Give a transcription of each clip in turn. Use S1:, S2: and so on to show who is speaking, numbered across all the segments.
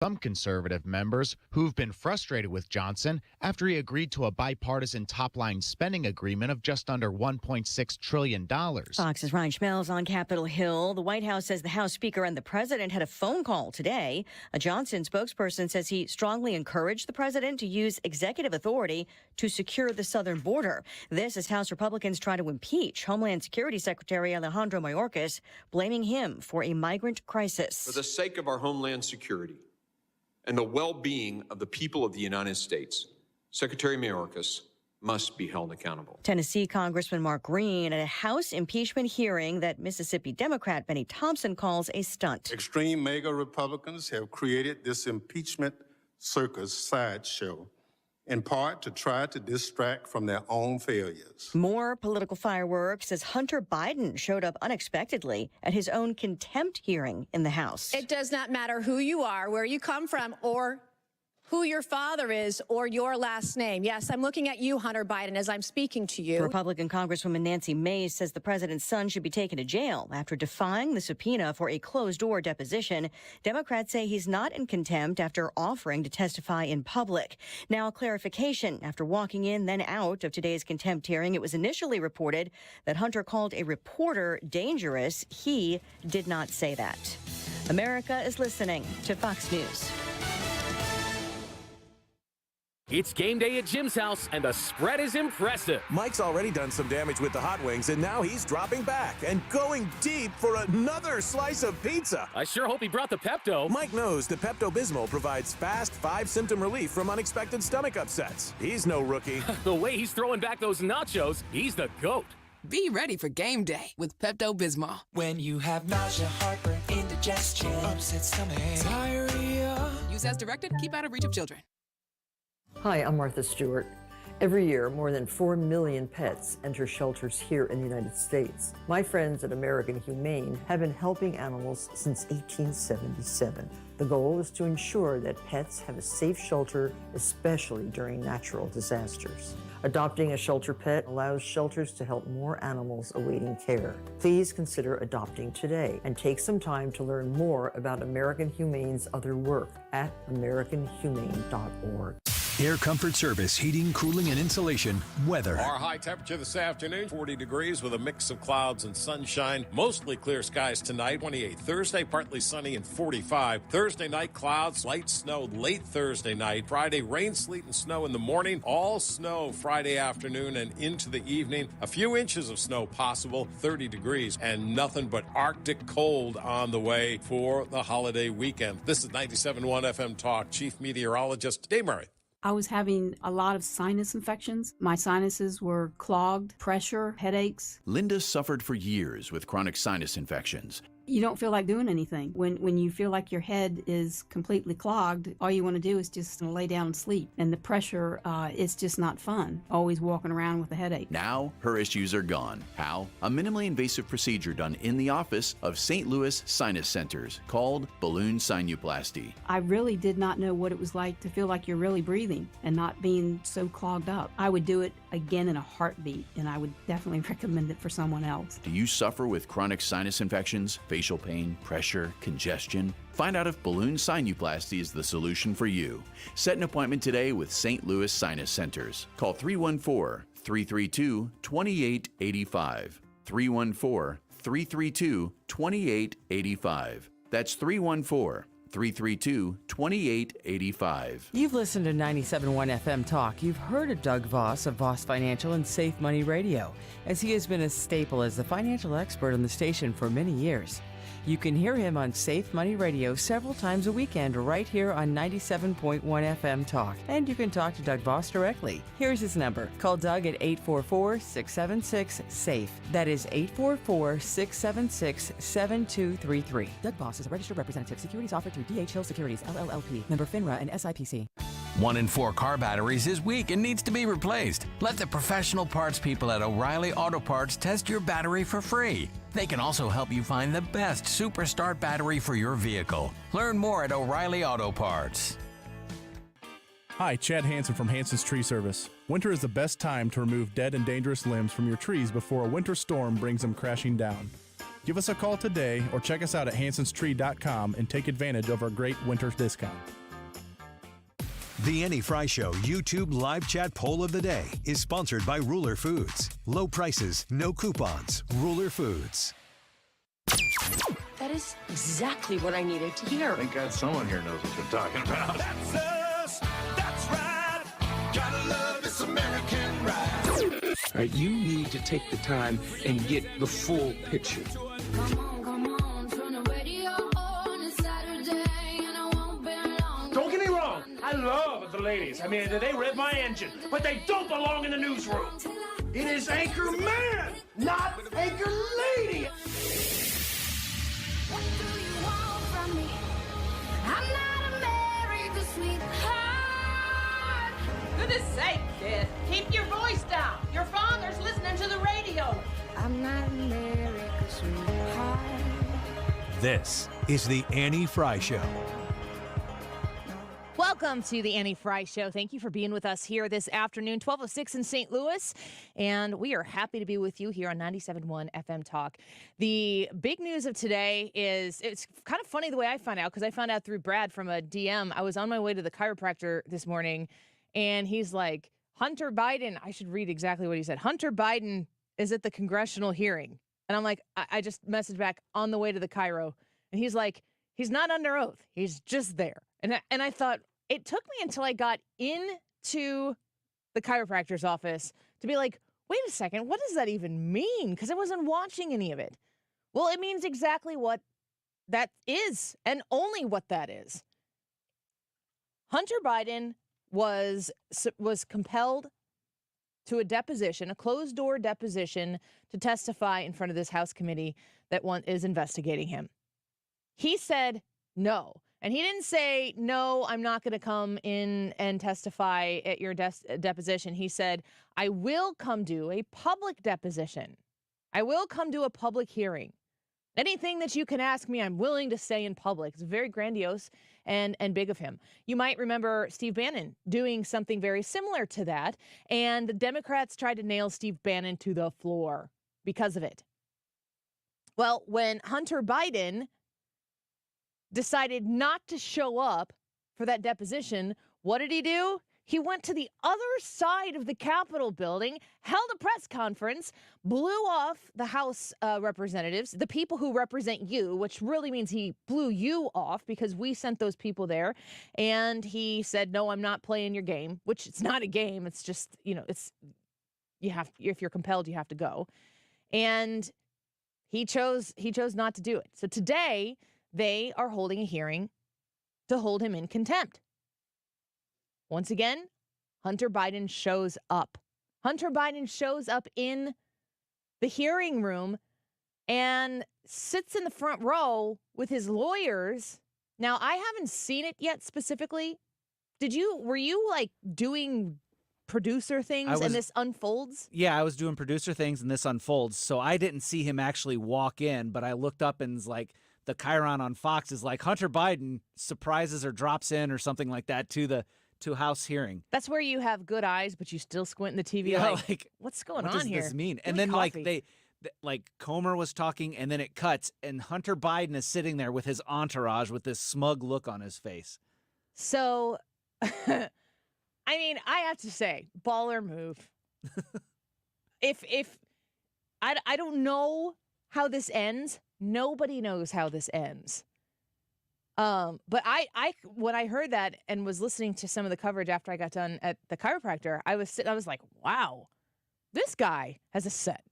S1: Some conservative members who've been frustrated with Johnson after he agreed to a bipartisan top-line spending agreement of just under $1.6 trillion.
S2: Fox's Ryan Schmelz on Capitol Hill. The White House says the House Speaker and the President had a phone call today. A Johnson spokesperson says he strongly encouraged the President to use executive authority to secure the southern border. This as House Republicans try to impeach Homeland Security Secretary Alejandro Mayorkas, blaming him for a migrant crisis.
S3: For the sake of our Homeland Security and the well-being of the people of the United States, Secretary Mayorkas must be held accountable.
S2: Tennessee Congressman Mark Green at a House impeachment hearing that Mississippi Democrat Benny Thompson calls a stunt.
S4: Extreme MAGA Republicans have created this impeachment circus sideshow, in part to try to distract from their own failures.
S2: More political fireworks as Hunter Biden showed up unexpectedly at his own contempt hearing in the House.
S5: It does not matter who you are, where you come from, or who your father is, or your last name. Yes, I'm looking at you, Hunter Biden, as I'm speaking to you.
S2: Republican Congresswoman Nancy Mace says the president's son should be taken to jail after defying the subpoena for a closed-door deposition. Democrats say he's not in contempt after offering to testify in public. Now, clarification. After walking in, then out of today's contempt hearing, it was initially reported that Hunter called a reporter dangerous. He did not say that. America is listening to Fox News.
S6: It's game day at Jim's house, and the spread is impressive.
S7: Mike's already done some damage with the hot wings, and now he's dropping back and going deep for another slice of pizza.
S6: I sure hope he brought the Pepto.
S7: Mike knows the Pepto-Bismol provides fast 5-symptom relief from unexpected stomach upsets. He's no rookie.
S6: The way he's throwing back those nachos, he's the GOAT.
S8: Be ready for game day with Pepto-Bismol.
S9: When you have nausea, heartburn, indigestion, upset stomach, diarrhea.
S8: Use as directed. Keep out of reach of children.
S10: Hi, I'm Martha Stewart. Every year, more than 4 million pets enter shelters here in the United States. My friends at American Humane have been helping animals since 1877. The goal is to ensure that pets have a safe shelter, especially during natural disasters. Adopting a shelter pet allows shelters to help more animals awaiting care. Please consider adopting today and take some time to learn more about American Humane's other work at americanhumane.org.
S11: Air Comfort Service, heating, cooling, and insulation. Weather.
S12: Our high temperature this afternoon, 40 degrees with a mix of clouds and sunshine. Mostly clear skies tonight, 28. Thursday, partly sunny and 45. Thursday night, clouds, light snow late Thursday night. Friday, rain, sleet, and snow in the morning. All snow Friday afternoon and into the evening. A few inches of snow possible, 30 degrees, and nothing but Arctic cold on the way for the holiday weekend. This is 97.1 FM Talk. Chief Meteorologist Dave Murray.
S13: I was having a lot of sinus infections. My sinuses were clogged, pressure, headaches.
S14: Linda suffered for years with chronic sinus infections.
S13: You don't feel like doing anything. When you feel like your head is completely clogged, all you want to do is just lay down and sleep. And the pressure, it's just not fun, always walking around with a headache.
S14: Now, her issues are gone. How? A minimally invasive procedure done in the office of St. Louis Sinus Centers called balloon sinuplasty.
S13: I really did not know what it was like to feel like you're really breathing and not being so clogged up. I would do it again in a heartbeat, and I would definitely recommend it for someone else.
S14: Do you suffer with chronic sinus infections, facial pain, pressure, congestion? Find out if balloon sinuplasty is the solution for you. Set an appointment today with St. Louis Sinus Centers. Call 314-332-2885. 314-332-2885. That's 314-332-2885.
S15: You've listened to 97.1 FM Talk. You've heard of Doug Voss of Voss Financial and Safe Money Radio, as he has been a staple as the financial expert on the station for many years. You can hear him on Safe Money Radio several times a weekend right here on 97.1 FM Talk. And you can talk to Doug Voss directly. Here's his number. Call Doug at 844-676-SAFE. That is 844-676-7233. Doug Voss is a registered representative. Securities offered through D.H. Hill Securities, LLLP. Member FINRA and SIPC.
S16: 1 in 4 car batteries is weak and needs to be replaced. Let the professional parts people at O'Reilly Auto Parts test your battery for free. They can also help you find the best Super Start battery for your vehicle. Learn more at O'Reilly Auto Parts.
S17: Hi, Chad Hansen from Hansen's Tree Service. Winter is the best time to remove dead and dangerous limbs from your trees before a winter storm brings them crashing down. Give us a call today or check us out at hansonstree.com and take advantage of our great winter discount.
S11: The Annie Fry Show YouTube live chat poll of the day is sponsored by Ruler Foods. Low prices, no coupons. Ruler Foods.
S18: That is exactly what I needed to hear.
S19: Thank God someone here knows what they're talking about.
S9: That's us. That's right. Gotta love this American ride.
S19: All right, you need to take the time and get the full picture.
S20: Don't get me wrong, I love the ladies. I mean, they rev my engine, but they don't belong in the newsroom. It is Anchor Man, not Anchor Lady.
S9: What do you want from me? I'm not America's sweetheart.
S21: Goodness sake, kid. Keep your voice down. Your father's listening to the radio.
S9: I'm not America's sweetheart.
S11: This is the Annie Fry Show.
S22: Welcome to the Annie Fry Show. Thank you for being with us here this afternoon, 12:06 in St. Louis. And we are happy to be with you here on 97.1 FM Talk. The big news of today is, it's kind of funny the way I found out, because I found out through Brad from a DM. I was on my way to the chiropractor this morning, and he's like, Hunter Biden, I should read exactly what he said. Hunter Biden is at the congressional hearing. And I'm like, I just messaged back on the way to the chiro. And he's like, he's not under oath. He's just there. And I thought, it took me until I got into the chiropractor's office to be like, wait a second, what does that even mean? Because I wasn't watching any of it. Well, it means exactly what that is, and only what that is. Hunter Biden was compelled to a deposition, a closed-door deposition, to testify in front of this House committee that is investigating him. He said no. And he didn't say, no, I'm not going to come in and testify at your deposition. He said, I will come do a public deposition. I will come do a public hearing. Anything that you can ask me, I'm willing to say in public. It's very grandiose and big of him. You might remember Steve Bannon doing something very similar to that. And the Democrats tried to nail Steve Bannon to the floor because of it. Well, when Hunter Biden decided not to show up for that deposition, what did he do? He went to the other side of the Capitol building, held a press conference, blew off the House representatives, the people who represent you, which really means he blew you off because we sent those people there. And he said, no, I'm not playing your game, which it's not a game. It's just, if you're compelled, you have to go. And he chose not to do it. So today, they are holding a hearing to hold him in contempt. Once again, Hunter Biden shows up. Hunter Biden shows up in the hearing room and sits in the front row with his lawyers. Now, I haven't seen it yet specifically. Were you like doing producer things and this unfolds?
S23: Yeah, I was doing producer things and this unfolds. So I didn't see him actually walk in, but I looked up and was like, the Chiron on Fox is like Hunter Biden surprises or drops in or something like that to House hearing.
S22: That's where you have good eyes, but you still squint in the TV.
S23: Yeah,
S22: like what's going on here?
S23: What does this mean?
S22: Give
S23: and
S22: me
S23: then
S22: coffee.
S23: like Comer was talking, and then it cuts, and Hunter Biden is sitting there with his entourage with this smug look on his face.
S22: So, I mean, I have to say, baller move. if I don't know how this ends. Nobody knows how this ends. But I when I heard that and was listening to some of the coverage after I got done at the chiropractor, I was like, wow, this guy has a set.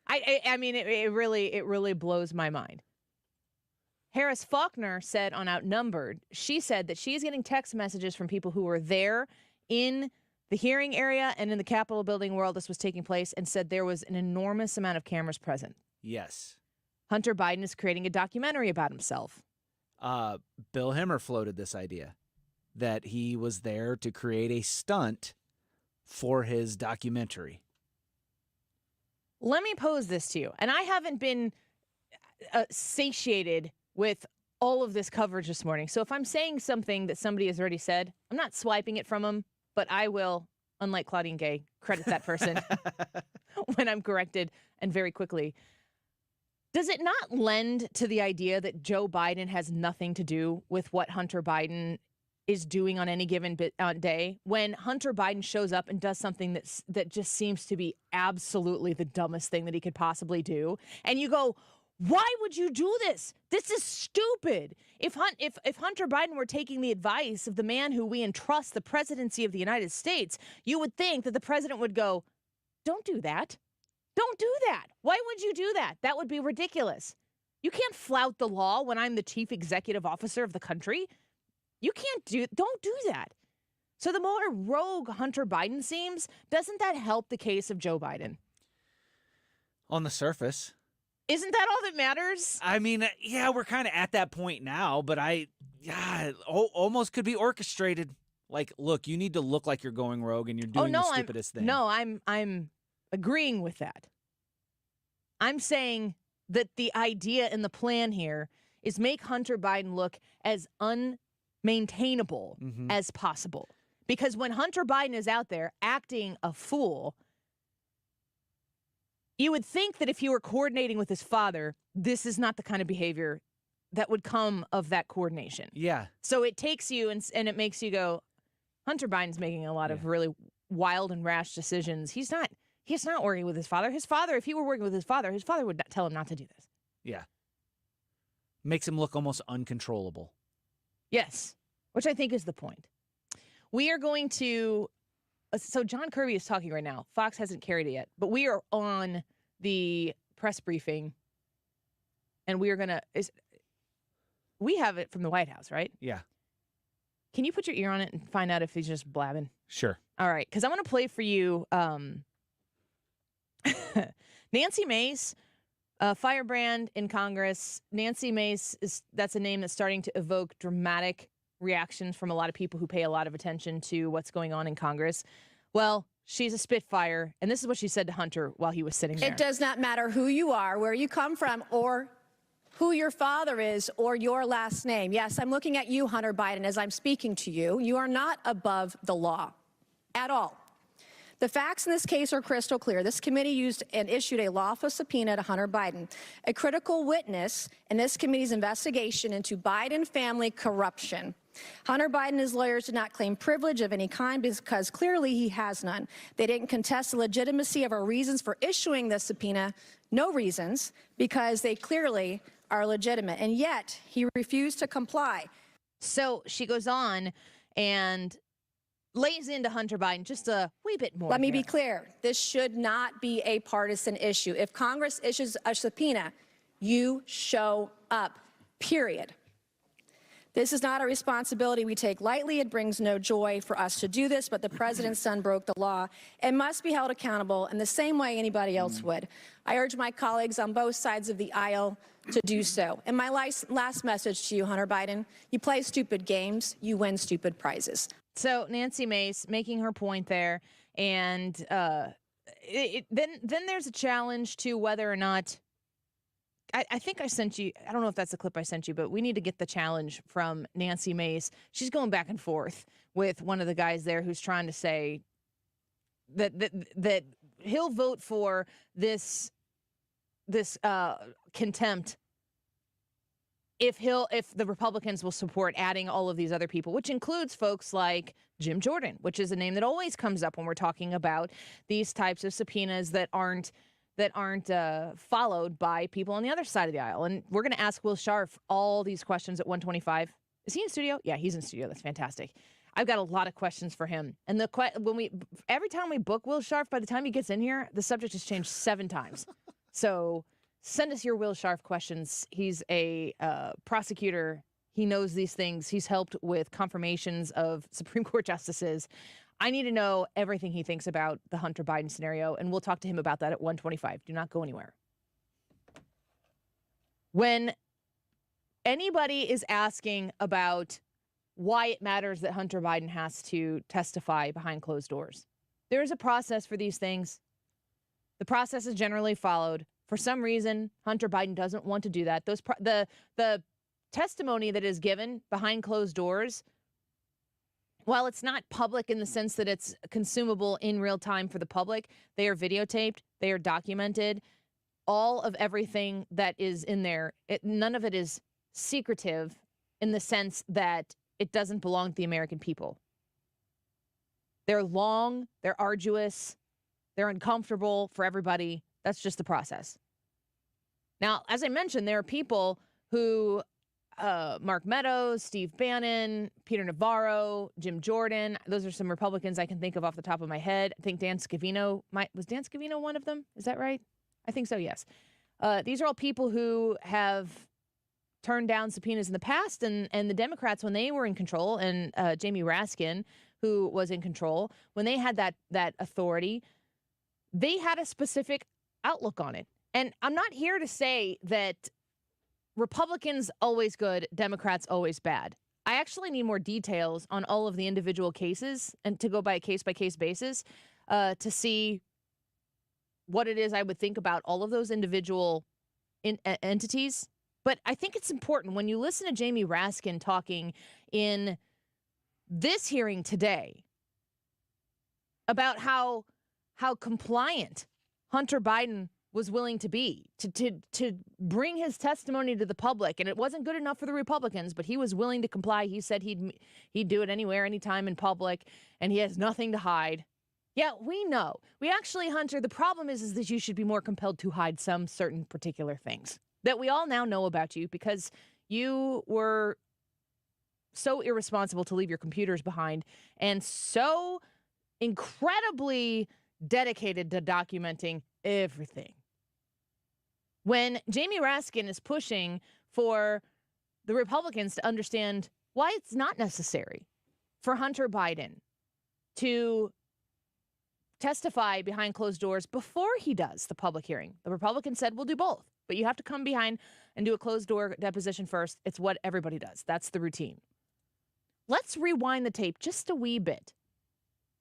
S22: I mean, it really blows my mind. Harris Faulkner said on Outnumbered, she said that she's getting text messages from people who were there in the hearing area and in the Capitol building where all this was taking place, and said there was an enormous amount of cameras present.
S23: Yes.
S22: Hunter Biden is creating a documentary about himself.
S23: Bill Hemmer floated this idea that he was there to create a stunt for his documentary.
S22: Let me pose this to you. And I haven't been satiated with all of this coverage this morning. So if I'm saying something that somebody has already said, I'm not swiping it from them, but I will, unlike Claudine Gay, credit that person when I'm corrected, and very quickly. Does it not lend to the idea that Joe Biden has nothing to do with what Hunter Biden is doing on any given day? When Hunter Biden shows up and does something that just seems to be absolutely the dumbest thing that he could possibly do, and you go, why would you do this? This is stupid. If Hunter Biden were taking the advice of the man who we entrust the presidency of the United States, you would think that the president would go, don't do that. Don't do that. Why would you do that? That would be ridiculous. You can't flout the law when I'm the chief executive officer of the country. Don't do that. So the more rogue Hunter Biden seems, doesn't that help the case of Joe Biden?
S23: On the surface.
S22: Isn't that all that matters?
S23: I mean, yeah, we're kind of at that point now, but almost could be orchestrated. Like, look, you need to look like you're going rogue and you're doing the stupidest thing.
S22: No, I'm agreeing with that. I'm saying that the idea and the plan here is make Hunter Biden look as unmaintainable as possible. Because when Hunter Biden is out there acting a fool, you would think that if he were coordinating with his father, this is not the kind of behavior that would come of that coordination.
S23: Yeah.
S22: So it takes you and it makes you go, Hunter Biden's making a lot of really wild and rash decisions. He's not working with his father. His father, if he were working with his father would not tell him not to do this.
S23: Yeah. Makes him look almost uncontrollable.
S22: Yes, which I think is the point. We are going to... So John Kirby is talking right now. Fox hasn't carried it yet, but we are on the press briefing, and we are going to... We have it from the White House, right?
S23: Yeah.
S22: Can you put your ear on it and find out if he's just blabbing?
S23: Sure.
S22: All right, because I want to play for you Nancy Mace, firebrand in Congress. Nancy Mace, that's a name that's starting to evoke dramatic reactions from a lot of people who pay a lot of attention to what's going on in Congress. Well, she's a Spitfire, and this is what she said to Hunter while he was sitting there.
S5: It does not matter who you are, where you come from, or who your father is, or your last name. Yes, I'm looking at you, Hunter Biden, as I'm speaking to you. You are not above the law at all. The facts in this case are crystal clear. This committee used and issued a lawful subpoena to Hunter Biden, a critical witness in this committee's investigation into Biden family corruption. Hunter Biden and his lawyers did not claim privilege of any kind because clearly he has none. They didn't contest the legitimacy of our reasons for issuing the subpoena, no reasons, because they clearly are legitimate. And yet he refused to comply.
S22: So she goes on and lays into Hunter Biden just a wee bit more.
S5: Let me be clear. This should not be a partisan issue. If Congress issues a subpoena, you show up, period. This is not a responsibility we take lightly. It brings no joy for us to do this, but the president's son broke the law and must be held accountable in the same way anybody else would. I urge my colleagues on both sides of the aisle to do so. And my last message to you, Hunter Biden, you play stupid games, you win stupid prizes.
S22: So Nancy Mace making her point there, and then there's a challenge to whether or not, I think I sent you, I don't know if that's the clip I sent you, but we need to get the challenge from Nancy Mace. She's going back and forth with one of the guys there who's trying to say that he'll vote for this contempt if the Republicans will support adding all of these other people, which includes folks like Jim Jordan, which is a name that always comes up when we're talking about these types of subpoenas that aren't followed by people on the other side of the aisle. And we're going to ask Will Scharf all these questions at 1:25. Is he in studio? Yeah, he's in studio. That's fantastic. I've got a lot of questions for him. And every time we book Will Scharf, by the time he gets in here, the subject has changed 7 times. So send us your Will Scharf questions. He's a prosecutor. He knows these things. He's helped with confirmations of Supreme Court justices. I need to know everything he thinks about the Hunter Biden scenario, and we'll talk to him about that at 1:25. Do not go anywhere. When anybody is asking about why it matters that Hunter Biden has to testify behind closed doors, there is a process for these things. The process is generally followed. For some reason, Hunter Biden doesn't want to do that. The testimony that is given behind closed doors while it's not public in the sense that it's consumable in real time for the public, they are videotaped, they are documented. All of everything that is in there, none of it is secretive in the sense that it doesn't belong to the American people. They're long, they're arduous, they're uncomfortable for everybody. That's just the process. Now, as I mentioned, there are people who, Mark Meadows, Steve Bannon, Peter Navarro, Jim Jordan, those are some Republicans I can think of off the top of my head. I think Dan Scavino, was Dan Scavino one of them? Is that right? I think so, yes. These are all people who have turned down subpoenas in the past, and the Democrats, when they were in control, and Jamie Raskin, who was in control, when they had that authority, they had a specific outlook on it. And I'm not here to say that Republicans always good, Democrats always bad. I actually need more details on all of the individual cases and to go by a case-by-case basis to see what it is I would think about all of those individual entities. But I think it's important when you listen to Jamie Raskin talking in this hearing today about how compliant Hunter Biden was willing to be to bring his testimony to the public. And it wasn't good enough for the Republicans, but he was willing to comply. He said he'd do it anywhere, anytime in public, and he has nothing to hide. Yeah, we know. We actually, Hunter, the problem is that you should be more compelled to hide some certain particular things that we all now know about you because you were so irresponsible to leave your computers behind and so incredibly dedicated to documenting everything. When Jamie Raskin is pushing for the Republicans to understand why it's not necessary for Hunter Biden to testify behind closed doors before he does the public hearing. The Republicans said, we'll do both, but you have to come behind and do a closed door deposition first. It's what everybody does. That's the routine. Let's rewind the tape just a wee bit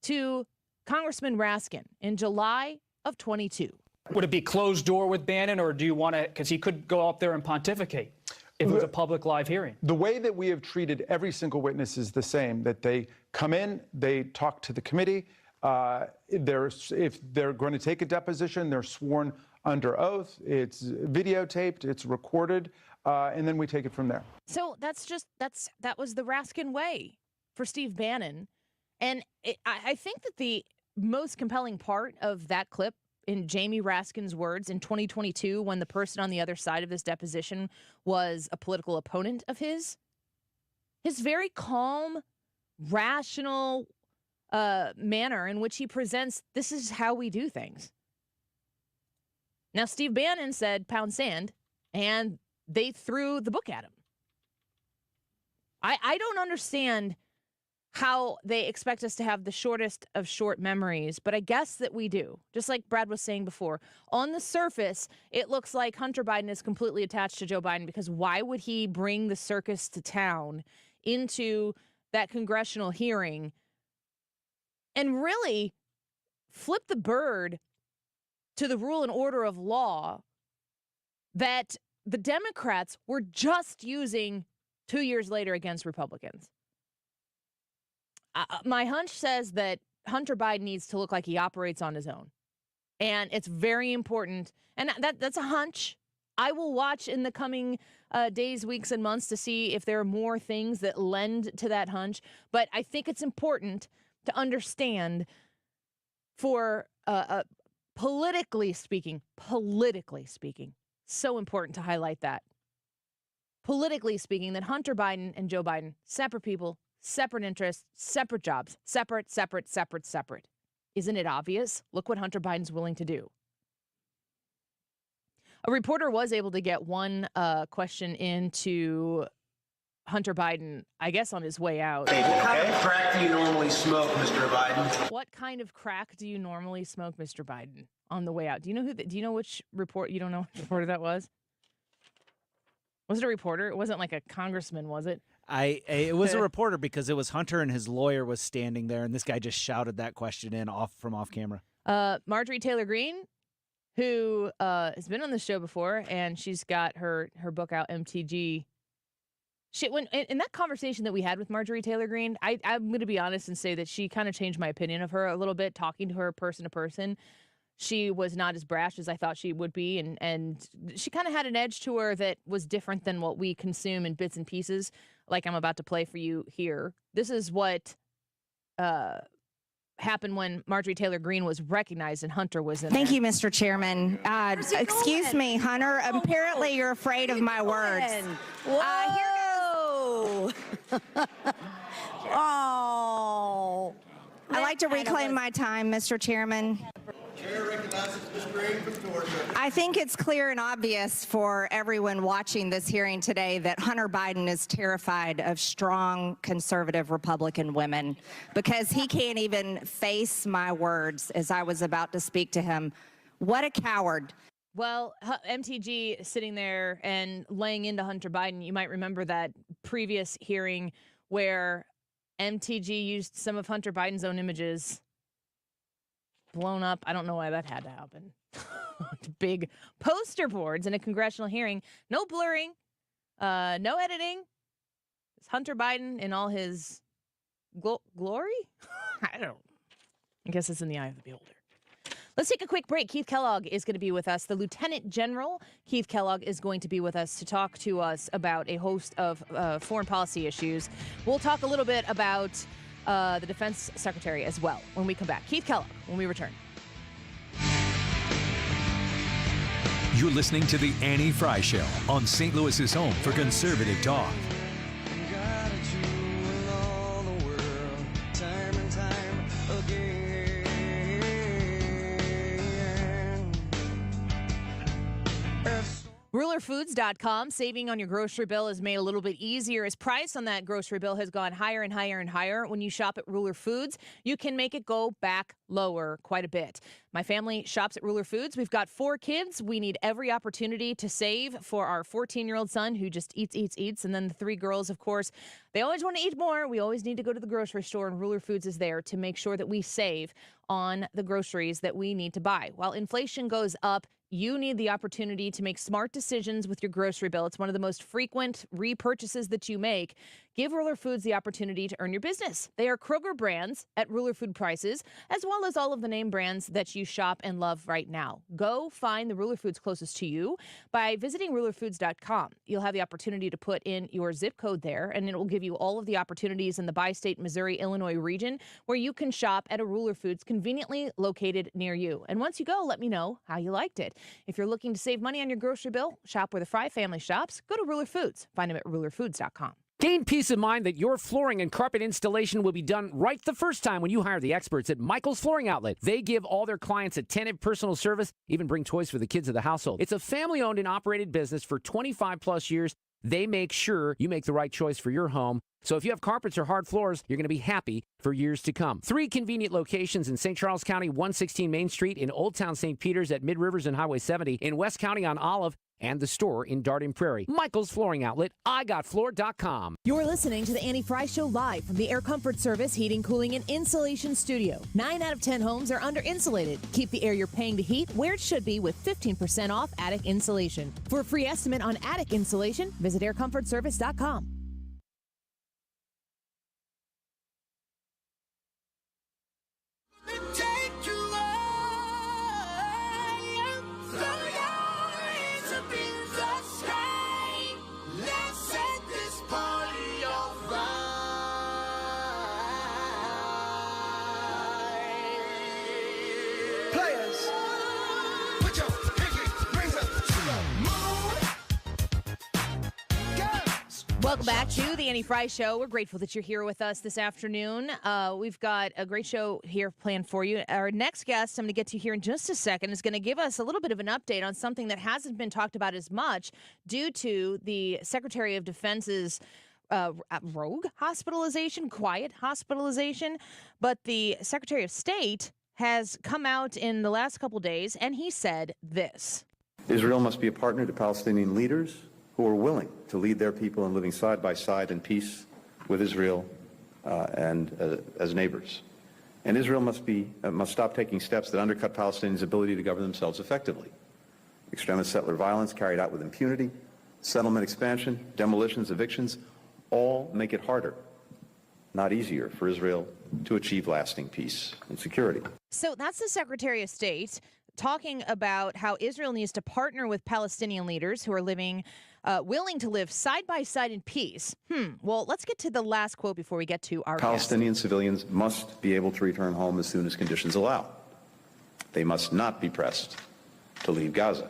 S22: to Congressman Raskin in July of 22.
S1: Would it be closed door with Bannon, or do you want to, because he could go up there and pontificate if it was a public live hearing?
S3: The way that we have treated every single witness is the same, that they come in, they talk to the committee. If they're going to take a deposition, they're sworn under oath. It's videotaped, it's recorded, and then we take it from there.
S22: So that was the Raskin way for Steve Bannon. And I think that the most compelling part of that clip, in Jamie Raskin's words, in 2022, when the person on the other side of this deposition was a political opponent of his very calm, rational manner in which he presents, this is how we do things. Now, Steve Bannon said, pound sand, and they threw the book at him. I don't understand how they expect us to have the shortest of short memories, but I guess that we do. Just like Brad was saying before, on the surface, it looks like Hunter Biden is completely attached to Joe Biden, because why would he bring the circus to town into that congressional hearing and really flip the bird to the rule and order of law that the Democrats were just using 2 years later against Republicans? My hunch says that Hunter Biden needs to look like he operates on his own. And it's very important. And that's a hunch. I will watch in the coming days, weeks, and months to see if there are more things that lend to that hunch. But I think it's important to understand, for politically speaking, so important to highlight that. Politically speaking, that Hunter Biden and Joe Biden, separate people, separate interests, separate jobs, separate. Isn't it obvious? Look what Hunter Biden's willing to do. A reporter was able to get one question into Hunter Biden, I guess, on his way out.
S20: Hey, what kind of crack do you normally smoke, Mr. Biden?
S22: What kind of crack do you normally smoke, Mr. Biden, on the way out? Do you know which report? You don't know which reporter that was? Was it a reporter? It wasn't like a congressman, was it?
S23: It was a reporter, because it was Hunter and his lawyer was standing there, and this guy just shouted that question in off camera.
S22: Marjorie Taylor Greene, who has been on the show before, and she's got her book out, MTG. in that conversation that we had with Marjorie Taylor Greene, I'm going to be honest and say that she kind of changed my opinion of her a little bit, talking to her person to person. She was not as brash as I thought she would be, and she kind of had an edge to her that was different than what we consume in bits and pieces, like I'm about to play for you here. This is what happened when Marjorie Taylor Greene was recognized and Hunter was in
S2: Thank
S22: there.
S2: you, Mr. Chairman. Excuse me, Hunter. Apparently you're afraid of my words.
S5: Whoa!
S2: Oh. I'd like to reclaim my time, Mr. Chairman. I think it's clear and obvious for everyone watching this hearing today that Hunter Biden is terrified of strong conservative Republican women because he can't even face my words as I was about to speak to him. What a coward.
S22: Well, MTG sitting there and laying into Hunter Biden, you might remember that previous hearing where MTG used some of Hunter Biden's own images blown up. I don't know why that had to happen. Big poster boards in a congressional hearing. No blurring, no editing. It's Hunter Biden in all his glory? I guess it's in the eye of the beholder. Let's take a quick break. Keith Kellogg is going to be with us. The Lieutenant General, Keith Kellogg, is going to be with us to talk to us about a host of foreign policy issues. We'll talk a little bit about the Defense Secretary as well when we come back. Keith Kellogg, when we return.
S11: You're listening to The Annie Fry Show on St. Louis's home for conservative talk.
S22: RulerFoods.com. Saving on your grocery bill is made a little bit easier as price on that grocery bill has gone higher and higher and higher. When you shop at Ruler Foods, you can make it go back lower quite a bit. My family shops at Ruler Foods. We've got 4 kids. We need every opportunity to save for our 14-year-old son who just eats. And then the 3 girls, of course, they always want to eat more. We always need to go to the grocery store, and Ruler Foods is there to make sure that we save on the groceries that we need to buy. While inflation goes up, you need the opportunity to make smart decisions with your grocery bill. It's one of the most frequent repurchases that you make. Give Ruler Foods the opportunity to earn your business. They are Kroger brands at Ruler Food prices, as well as all of the name brands that you shop and love right now. Go find the Ruler Foods closest to you by visiting RulerFoods.com. You'll have the opportunity to put in your zip code there, and it will give you all of the opportunities in the bi-state Missouri-Illinois region where you can shop at a Ruler Foods conveniently located near you. And once you go, let me know how you liked it. If you're looking to save money on your grocery bill, shop where the Fry family shops. Go to Ruler Foods. Find them at RulerFoods.com.
S4: Gain peace of mind that your flooring and carpet installation will be done right the first time when you hire the experts at Michael's Flooring Outlet. They give all their clients attentive personal service, even bring toys for the kids of the household. It's a family-owned and operated business for 25-plus years. They make sure you make the right choice for your home. So if you have carpets or hard floors, you're going to be happy for years to come. 3 convenient locations in St. Charles County, 116 Main Street, in Old Town St. Peters at Mid-Rivers and Highway 70, in West County on Olive, and the store in Darden Prairie. Michael's Flooring Outlet, IGotFloor.com.
S22: You're listening to the Annie Fry Show live from the Air Comfort Service Heating, Cooling, and Insulation Studio. 9 out of 10 homes are under-insulated. Keep the air you're paying to heat where it should be with 15% off attic insulation. For a free estimate on attic insulation, visit aircomfortservice.com. Welcome back to the Annie Fry Show. We're grateful that you're here with us this afternoon. We've got a great show here planned for you. Our next guest, I'm going to get to here in just a second, is going to give us a little bit of an update on something that hasn't been talked about as much due to the Secretary of Defense's rogue hospitalization, quiet hospitalization. But the Secretary of State has come out in the last couple days, and he said this.
S7: Israel must be a partner to Palestinian leaders who are willing to lead their people in living side by side in peace with Israel and as neighbors. And Israel must stop taking steps that undercut Palestinians' ability to govern themselves effectively. Extremist settler violence carried out with impunity, settlement expansion, demolitions, evictions, all make it harder, not easier, for Israel to achieve lasting peace and security.
S22: So that's the Secretary of State talking about how Israel needs to partner with Palestinian leaders who are willing to live side by side in peace. Well, let's get to the last quote before we get to our
S7: Palestinian civilians must be able to return home as soon as conditions allow. They must not be pressed to leave Gaza.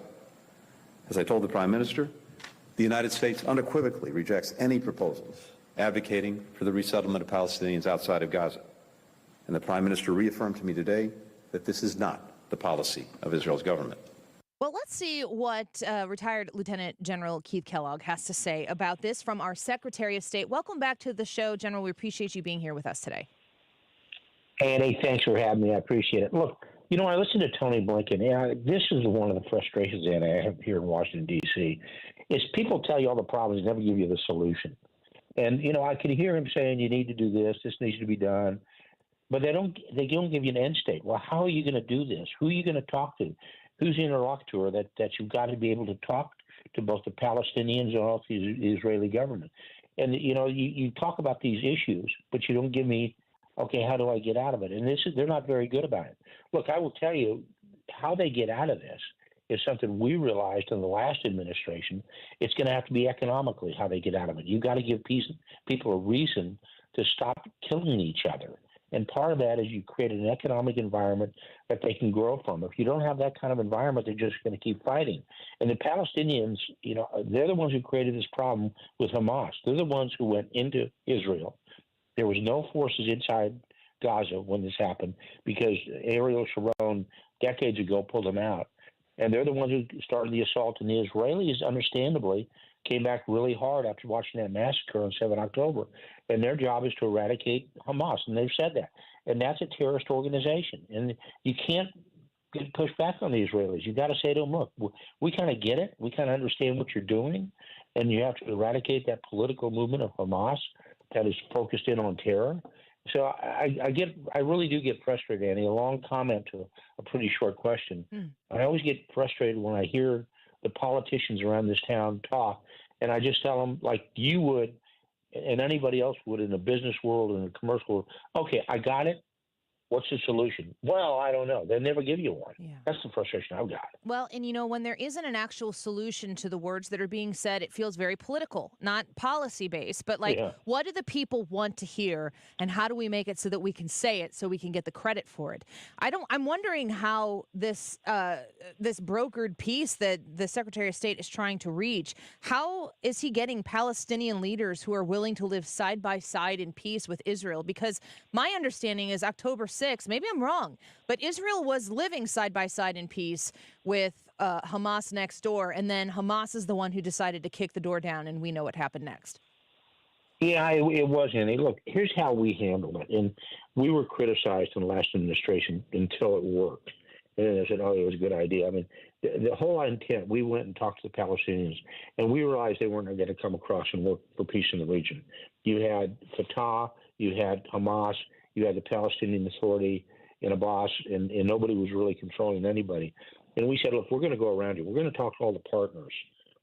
S7: As I told the Prime Minister, the United States unequivocally rejects any proposals advocating for the resettlement of Palestinians outside of Gaza. And the Prime Minister reaffirmed to me today that this is not the policy of Israel's government.
S22: Well, let's see what retired Lieutenant General Keith Kellogg has to say about this from our Secretary of State. Welcome back to the show, General. We appreciate you being here with us today.
S6: Annie, thanks for having me. I appreciate it. Look, I listened to Tony Blinken. This is one of the frustrations that I have here in Washington, D.C., is people tell you all the problems, never give you the solution. And, I could hear him saying, you need to do this needs to be done. But they don't give you an end state. Well, how are you going to do this? Who are you going to talk to? Who's the interlocutor that you've got to be able to talk to both the Palestinians and also the Israeli government? And, you talk about these issues, but you don't give me, okay, how do I get out of it? And they're not very good about it. Look, I will tell you how they get out of this is something we realized in the last administration. It's going to have to be economically how they get out of it. You've got to give people a reason to stop killing each other. And part of that is you create an economic environment that they can grow from. If you don't have that kind of environment, they're just going to keep fighting. And the Palestinians, they're the ones who created this problem with Hamas. They're the ones who went into Israel. There was no forces inside Gaza when this happened because Ariel Sharon decades ago pulled them out. And they're the ones who started the assault. And the Israelis, understandably, came back really hard after watching that massacre on 7 October. And their job is to eradicate Hamas. And they've said that. And that's a terrorist organization. And you can't push back on the Israelis. You've got to say to them, look, we kind of get it. We kind of understand what you're doing. And you have to eradicate that political movement of Hamas that is focused in on terror. So I really do get frustrated, Annie. A long comment to a pretty short question. I always get frustrated when I hear the politicians around this town talk, and I just tell them, like you would and anybody else would in the business world and the commercial world, okay, I got it. What's the solution? Well, I don't know. They never give you one. Yeah. That's the frustration I've got.
S22: Well, and when there isn't an actual solution to the words that are being said, it feels very political, not policy-based. But what do the people want to hear, and how do we make it so that we can say it, so we can get the credit for it? I'm wondering how this brokered peace that the Secretary of State is trying to reach, how is he getting Palestinian leaders who are willing to live side by side in peace with Israel? Because my understanding is October 6th, maybe I'm wrong, but Israel was living side by side in peace with Hamas next door, and then Hamas is the one who decided to kick the door down, and we know what happened next.
S6: Yeah, it was, Annie. Look, here's how we handled it, and we were criticized in the last administration until it worked. And then they said, oh, it was a good idea. I mean, the whole intent, we went and talked to the Palestinians, and we realized they weren't going to come across and work for peace in the region. You had Fatah, you had Hamas, you had the Palestinian Authority in Abbas, and nobody was really controlling anybody. And we said, look, we're going to go around you. We're going to talk to all the partners.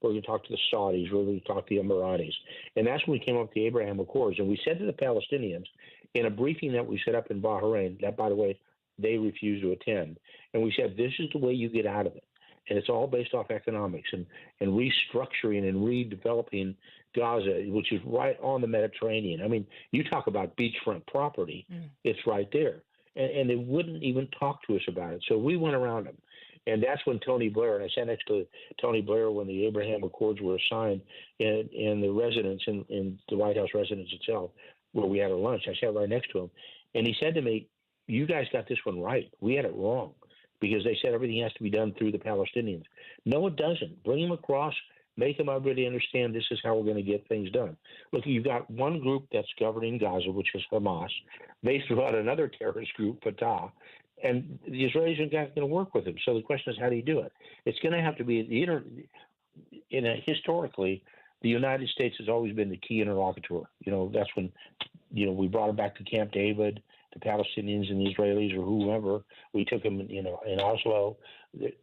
S6: We're going to talk to the Saudis. We're going to talk to the Emiratis. And that's when we came up with the Abraham Accords. And we said to the Palestinians in a briefing that we set up in Bahrain, that, by the way, they refused to attend. And we said, this is the way you get out of it. And it's all based off economics and restructuring and redeveloping Gaza, which is right on the Mediterranean. I mean, you talk about beachfront property, it's right there. And they wouldn't even talk to us about it. So we went around them. And that's when Tony Blair, and I sat next to Tony Blair when the Abraham Accords were signed in the residence, in the White House residence itself, where we had a lunch. I sat right next to him. And he said to me, you guys got this one right. We had it wrong, because they said everything has to be done through the Palestinians. No, it doesn't. Bring them across, make them really understand this is how we're going to get things done. Look, you've got one group that's governing Gaza, which is Hamas. They threw out another terrorist group, Fatah, and the Israelis aren't going to work with them. So the question is, how do you do it? It's going to have to be historically, the United States has always been the key interlocutor. That's when, we brought them back to Camp David, the Palestinians and the Israelis or whoever. We took them, in Oslo.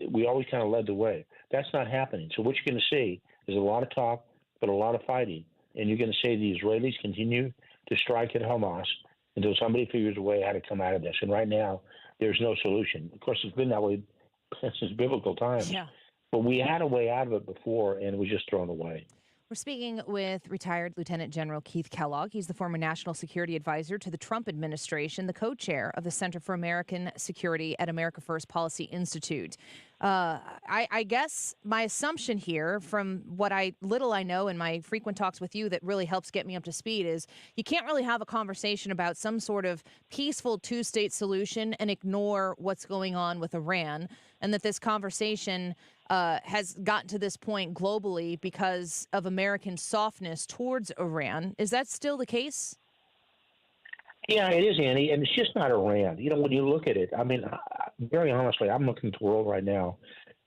S6: We always kind of led the way. That's not happening. So what you're going to see is a lot of talk, but a lot of fighting. and you're going to say the Israelis continue to strike at Hamas until somebody figures a way how to come out of this. And right now, there's no solution. Of course, it's been that way since biblical times.
S22: Yeah.
S6: But we had a way out of it before, and it was just thrown away.
S22: We're speaking with retired Lieutenant General Keith Kellogg. He's the former National Security Advisor to the Trump administration, the co-chair of the Center for American Security at America First Policy Institute. I guess my assumption here, from what little I know in my frequent talks with you that really helps get me up to speed, is you can't really have a conversation about some sort of peaceful two-state solution and ignore what's going on with Iran, and that this conversation has gotten to this point globally because of American softness towards Iran. Is that still the case?
S6: Yeah, it is, Annie, and it's just not Iran. You know, when you look at it, I mean, very honestly, I'm looking at the world right now,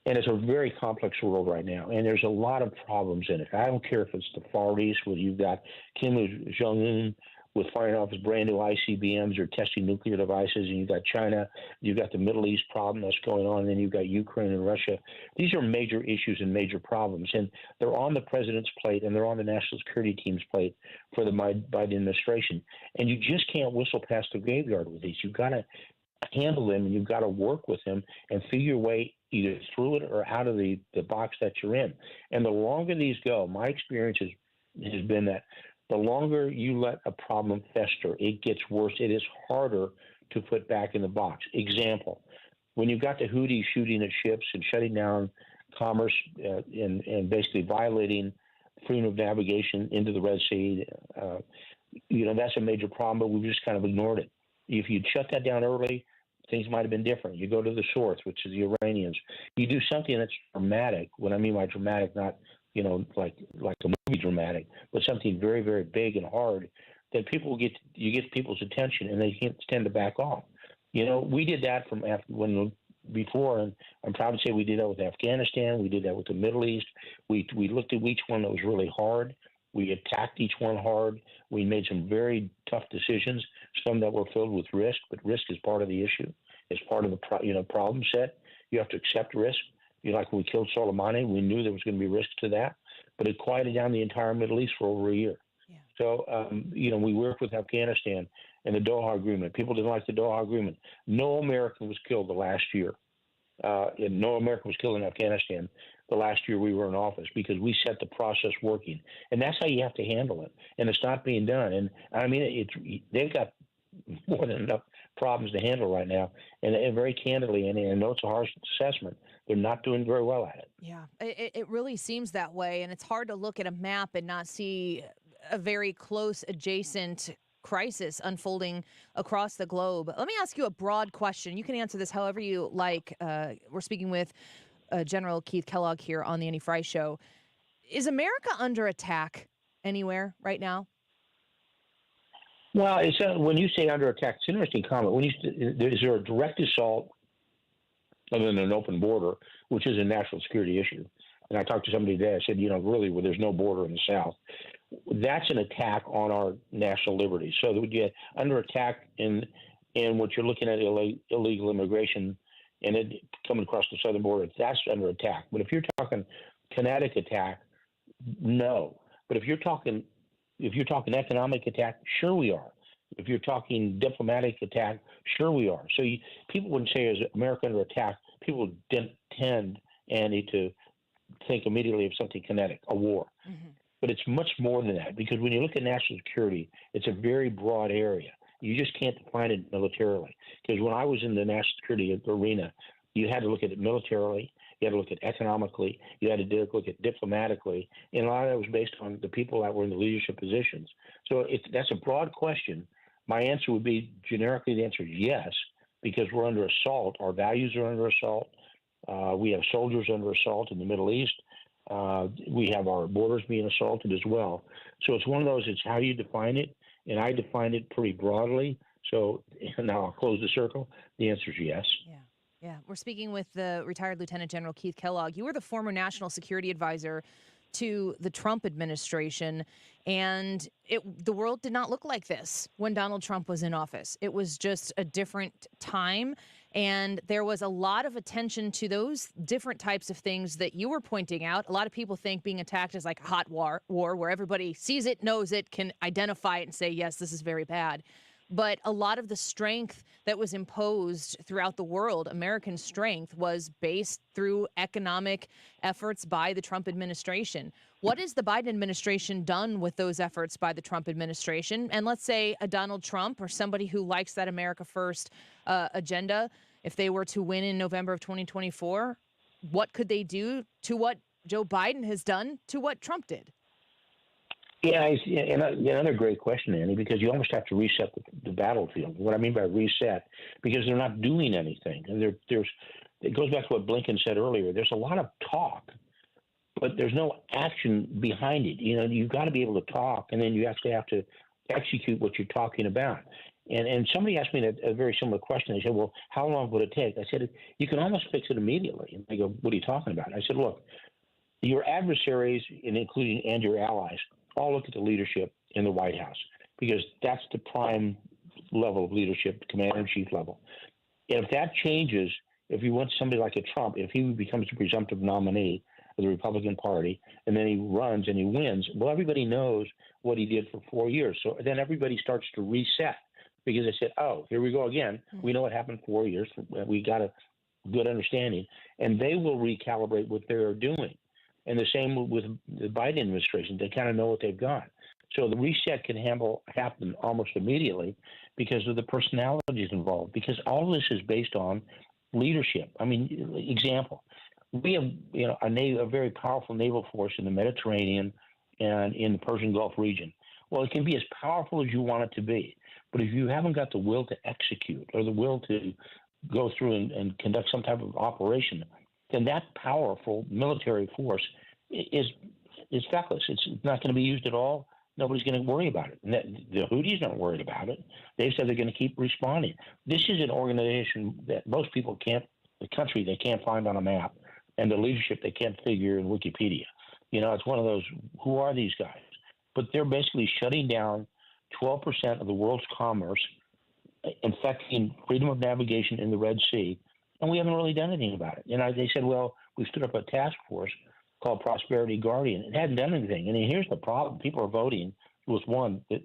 S6: and it's a very complex world right now, and there's a lot of problems in it. I don't care if it's the Far East, where you've got Kim Jong-un with firing off his brand new ICBMs or testing nuclear devices, and you've got China, you've got the Middle East problem that's going on, and then you've got Ukraine and Russia. These are major issues and major problems, and they're on the president's plate and they're on the national security team's plate for the Biden administration. And you just can't whistle past the graveyard with these. You've got to handle them, and you've got to work with them and figure your way either through it or out of the box that you're in. And the longer these go, my experience has been that the longer you let a problem fester, it gets worse. It is harder to put back in the box. Example, when you've got the Houthis shooting at ships and shutting down commerce and basically violating freedom of navigation into the Red Sea, that's a major problem, but we've just kind of ignored it. If you'd shut that down early, things might have been different. You go to the source, which is the Iranians. You do something that's dramatic. What I mean by dramatic, not like a movie dramatic, but something very, very big and hard, then you get people's attention, and they tend to back off. We did that before, and I'm proud to say we did that with Afghanistan. We did that with the Middle East. We looked at each one that was really hard. We attacked each one hard. We made some very tough decisions, some that were filled with risk, but risk is part of the issue. It's part of the problem set. You have to accept risk. Like when we killed Soleimani, we knew there was going to be risk to that, but it quieted down the entire Middle East for over a year. Yeah. So, we worked with Afghanistan and the Doha Agreement. People didn't like the Doha Agreement. No American was killed the last year. And no American was killed in Afghanistan the last year we were in office, because we set the process working. And that's how you have to handle it. And it's not being done. And I mean, they've got more than enough problems to handle right now. And very candidly, and I know it's a harsh assessment, they're not doing very well at it.
S22: Yeah, it really seems that way. And it's hard to look at a map and not see a very close adjacent crisis unfolding across the globe. Let me ask you a broad question. You can answer this however you like. We're speaking with General Keith Kellogg here on the Annie Frey Show. Is America under attack anywhere right now?
S6: Well, when you say under attack, it's an interesting comment. Is there a direct assault other than an open border, which is a national security issue? And I talked to somebody today. I said, really, where there's no border in the South, that's an attack on our national liberty. So that we get under attack in what you're looking at, illegal immigration, and it coming across the southern border, that's under attack. But if you're talking kinetic attack, no. But if you're talking economic attack, sure we are. If you're talking diplomatic attack, sure we are. So people wouldn't say, is America under attack? People tend, Andy, to think immediately of something kinetic, a war. Mm-hmm. But it's much more than that, because when you look at national security, it's a very broad area. You just can't define it militarily. Because when I was in the national security arena, you had to look at it militarily, you had to look at economically, you had to look at diplomatically, and a lot of that was based on the people that were in the leadership positions. So that's a broad question. My answer would be, generically, the answer is yes, because we're under assault. Our values are under assault. We have soldiers under assault in the Middle East. We have our borders being assaulted as well. So it's one of those, it's how you define it, and I define it pretty broadly. So now I'll close the circle. The answer is yes.
S22: Yeah. We're speaking with the retired Lieutenant General Keith Kellogg. You were the former National Security Advisor to the Trump administration, and the world did not look like this when Donald Trump was in office. It was just a different time, And there was a lot of attention to those different types of things that you were pointing out. A lot of people think being attacked is like a hot war where everybody sees it, knows it, can identify it and say, yes, this is very bad. But a lot of the strength that was imposed throughout the world, American strength, was based through economic efforts by the Trump administration. What has the Biden administration done with those efforts by the Trump administration? And let's say a Donald Trump or somebody who likes that America First agenda, if they were to win in November of 2024, what could they do to what Joe Biden has done to what Trump did?
S6: Yeah, and another great question, Annie, because you almost have to reset the battlefield. What I mean by reset, because they're not doing anything. And it goes back to what Blinken said earlier. There's a lot of talk, but there's no action behind it. You know, you've got to be able to talk, and then you actually have to execute what you're talking about. And somebody asked me a very similar question. They said, well, how long would it take? I said, you can almost fix it immediately. And they go, what are you talking about? I said, look, your adversaries, and your allies, all look at the leadership in the White House because that's the prime level of leadership, commander-in-chief level. And if that changes, if you want somebody like a Trump, if he becomes the presumptive nominee of the Republican Party and then he runs and he wins, well, everybody knows what he did for 4 years. So then everybody starts to reset because they said, oh, here we go again. We know what happened 4 years. We got a good understanding. And they will recalibrate what they're doing. And the same with the Biden administration. They kind of know what they've got. So the reset can happen almost immediately because of the personalities involved, because all of this is based on leadership. I mean, example, we have a very powerful naval force in the Mediterranean and in the Persian Gulf region. Well, it can be as powerful as you want it to be. But if you haven't got the will to execute or the will to go through and conduct some type of operation, then that powerful military force is feckless. It's not going to be used at all. Nobody's going to worry about it. And the Houthis aren't worried about it. They've said they're going to keep responding. This is an organization that most people the country they can't find on a map, and the leadership they can't figure in Wikipedia. You know, it's one of those, who are these guys? But they're basically shutting down 12% of the world's commerce, infecting freedom of navigation in the Red Sea, and we haven't really done anything about it. And they said, well, we stood up a task force called Prosperity Guardian. It hadn't done anything. And here's the problem. People are voting. It was one, that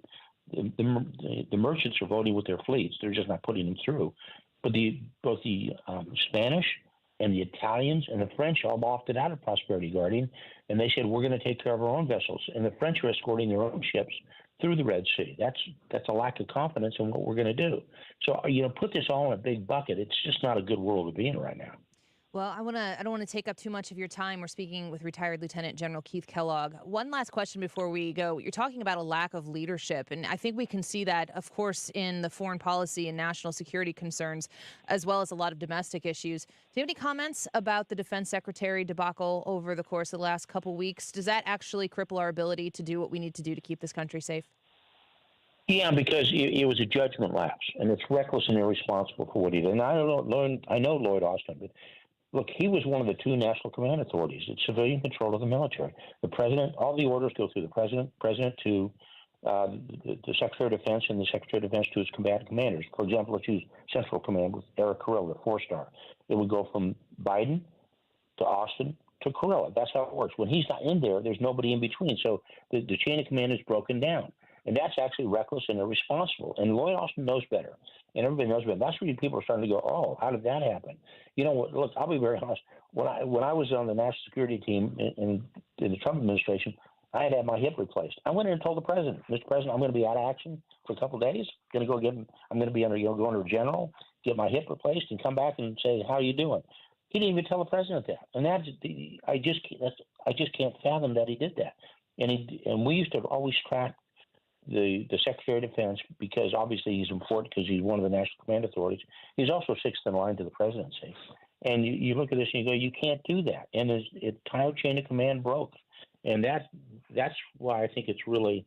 S6: the merchants are voting with their fleets. They're just not putting them through. But both the Spanish and the Italians and the French all opted out of Prosperity Guardian, and they said, we're going to take care of our own vessels. And the French are escorting their own ships through the Red Sea. That's a lack of confidence in what we're going to do. So, put this all in a big bucket. It's just not a good world to be in right now.
S22: Well, I don't want to take up too much of your time. We're speaking with retired Lieutenant General Keith Kellogg. One last question before we go. You're talking about a lack of leadership, and I think we can see that, of course, in the foreign policy and national security concerns, as well as a lot of domestic issues. Do you have any comments about the Defense Secretary debacle over the course of the last couple weeks? Does that actually cripple our ability to do what we need to do to keep this country safe?
S6: Yeah, because it was a judgment lapse, and it's reckless and irresponsible for what he did. And I know Lloyd Austin, but look, he was one of the two national command authorities. It's civilian control of the military. The president, all the orders go through the president to the Secretary of Defense, and the Secretary of Defense to his combatant commanders. For example, let's use Central Command with Eric Kurilla, the 4-star. It would go from Biden to Austin to Kurilla. That's how it works. When he's not in there, there's nobody in between. So the chain of command is broken down. And that's actually reckless and irresponsible. And Lloyd Austin knows better. And everybody knows better. That's where people are starting to go, oh, how did that happen? You know what? Look, I'll be very honest. When I was on the national security team in the Trump administration, I had my hip replaced. I went in and told the president, Mr. President, I'm going to be out of action for a couple of days. I'm going to be go under general, get my hip replaced, and come back and say, how are you doing? He didn't even tell the president that. And I just can't fathom that he did that. And we used to always track the Secretary of Defense, because obviously he's important because he's one of the national command authorities. He's also sixth in line to the presidency. And you look at this and you go, you can't do that. And the entire chain of command broke. And that's why I think it's really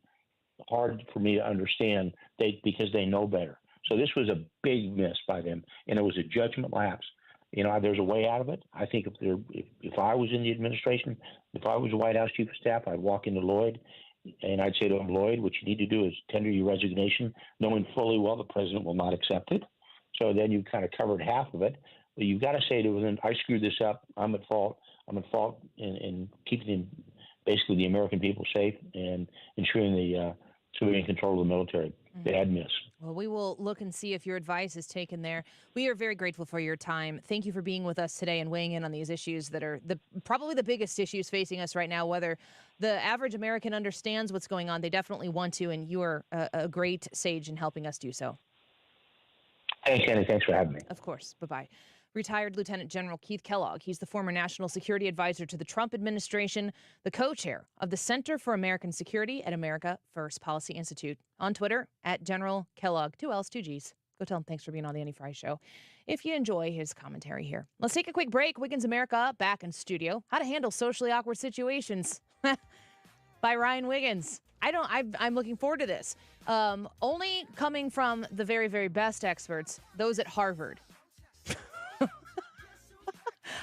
S6: hard for me to understand because they know better. So this was a big miss by them, and it was a judgment lapse. There's a way out of it. I think if I was in the administration, if I was the White House Chief of Staff, I'd walk into Lloyd and I'd say to him, Lloyd, what you need to do is tender your resignation, knowing fully well the president will not accept it. So then you kind of covered half of it. But you've got to say to them, I screwed this up. I'm at fault. I'm at fault in keeping basically the American people safe and ensuring the civilian control of the military. Bad miss.
S22: Well, we will look and see if your advice is taken there. We are very grateful for your time. Thank you for being with us today and weighing in on these issues that are probably the biggest issues facing us right now. Whether the average American understands what's going on, they definitely want to, and you are a great sage in helping us do so.
S6: Hey, Kenny, thanks for having me.
S22: Of course. Bye-bye. Retired Lieutenant General Keith Kellogg. He's the former National Security Advisor to the Trump administration, the co-chair of the Center for American Security at America First Policy Institute. On Twitter, at General Kellogg, 2 L's, 2 G's. Go tell him thanks for being on the Annie Fry Show if you enjoy his commentary here. Let's take a quick break. Wiggins America back in studio. How to handle socially awkward situations by Ryan Wiggins. I'm looking forward to this. Only coming from the very, very best experts, those at Harvard.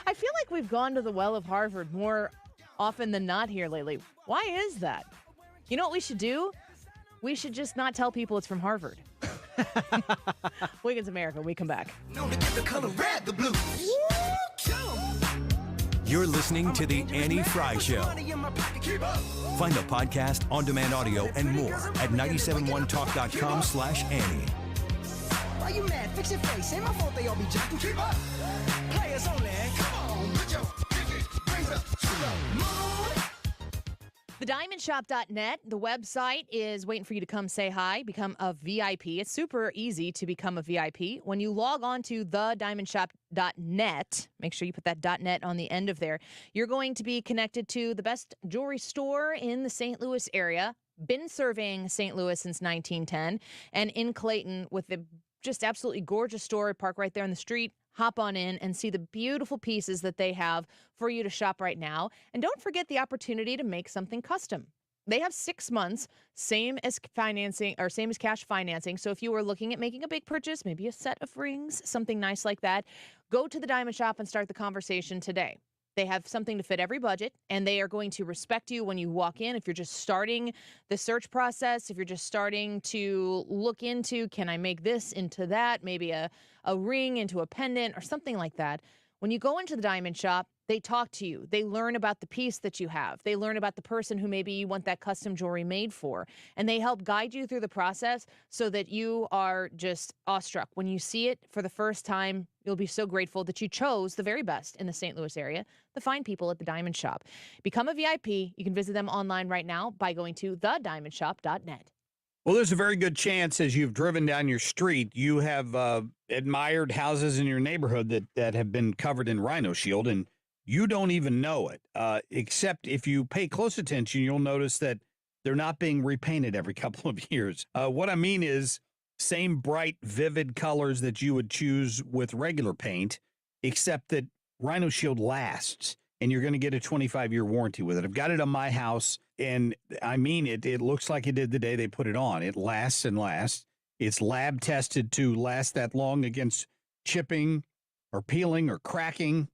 S22: I feel like we've gone to the well of Harvard more often than not here lately. Why is that? You know what we should do? We should just not tell people it's from Harvard. Wiggins America, we come back.
S11: You're listening to The Annie Fry Show. Find the podcast, on-demand audio, and more at 971talk.com/Annie.
S9: Why you mad? Fix your face. Ain't my fault they all be jacking. Keep up. Players only. Come on, put your pinky rings up to the moon.
S22: TheDiamondShop.net, the website is waiting for you to come say hi, become a VIP. It's super easy to become a VIP. When you log on to TheDiamondShop.net, make sure you put that .net on the end of there, you're going to be connected to the best jewelry store in the St. Louis area. Been serving St. Louis since 1910, and in Clayton with the just absolutely gorgeous store. Park right there on the street. Hop on in and see the beautiful pieces that they have for you to shop right now. And don't forget the opportunity to make something custom. They have 6 months, same as financing or same as cash financing. So if you were looking at making a big purchase, maybe a set of rings, something nice like that, go to the Diamond Shop and start the conversation today. They have something to fit every budget, and they are going to respect you when you walk in. If you're just starting the search process, if you're just starting to look into, can I make this into that, maybe a ring into a pendant or something like that, when you go into the Diamond Shop, they talk to you. They learn about the piece that you have. They learn about the person who maybe you want that custom jewelry made for. And they help guide you through the process so that you are just awestruck. When you see it for the first time, you'll be so grateful that you chose the very best in the St. Louis area, the fine people at the Diamond Shop. Become a VIP. You can visit them online right now by going to thediamondshop.net.
S8: Well, there's a very good chance as you've driven down your street, you have admired houses in your neighborhood that have been covered in Rhino Shield, and you don't even know it, except if you pay close attention, you'll notice that they're not being repainted every couple of years. What I mean is same bright, vivid colors that you would choose with regular paint, except that Rhino Shield lasts, and you're going to get a 25-year warranty with it. I've got it on my house, and I mean it. It looks like it did the day they put it on. It lasts and lasts. It's lab tested to last that long against chipping or peeling or cracking.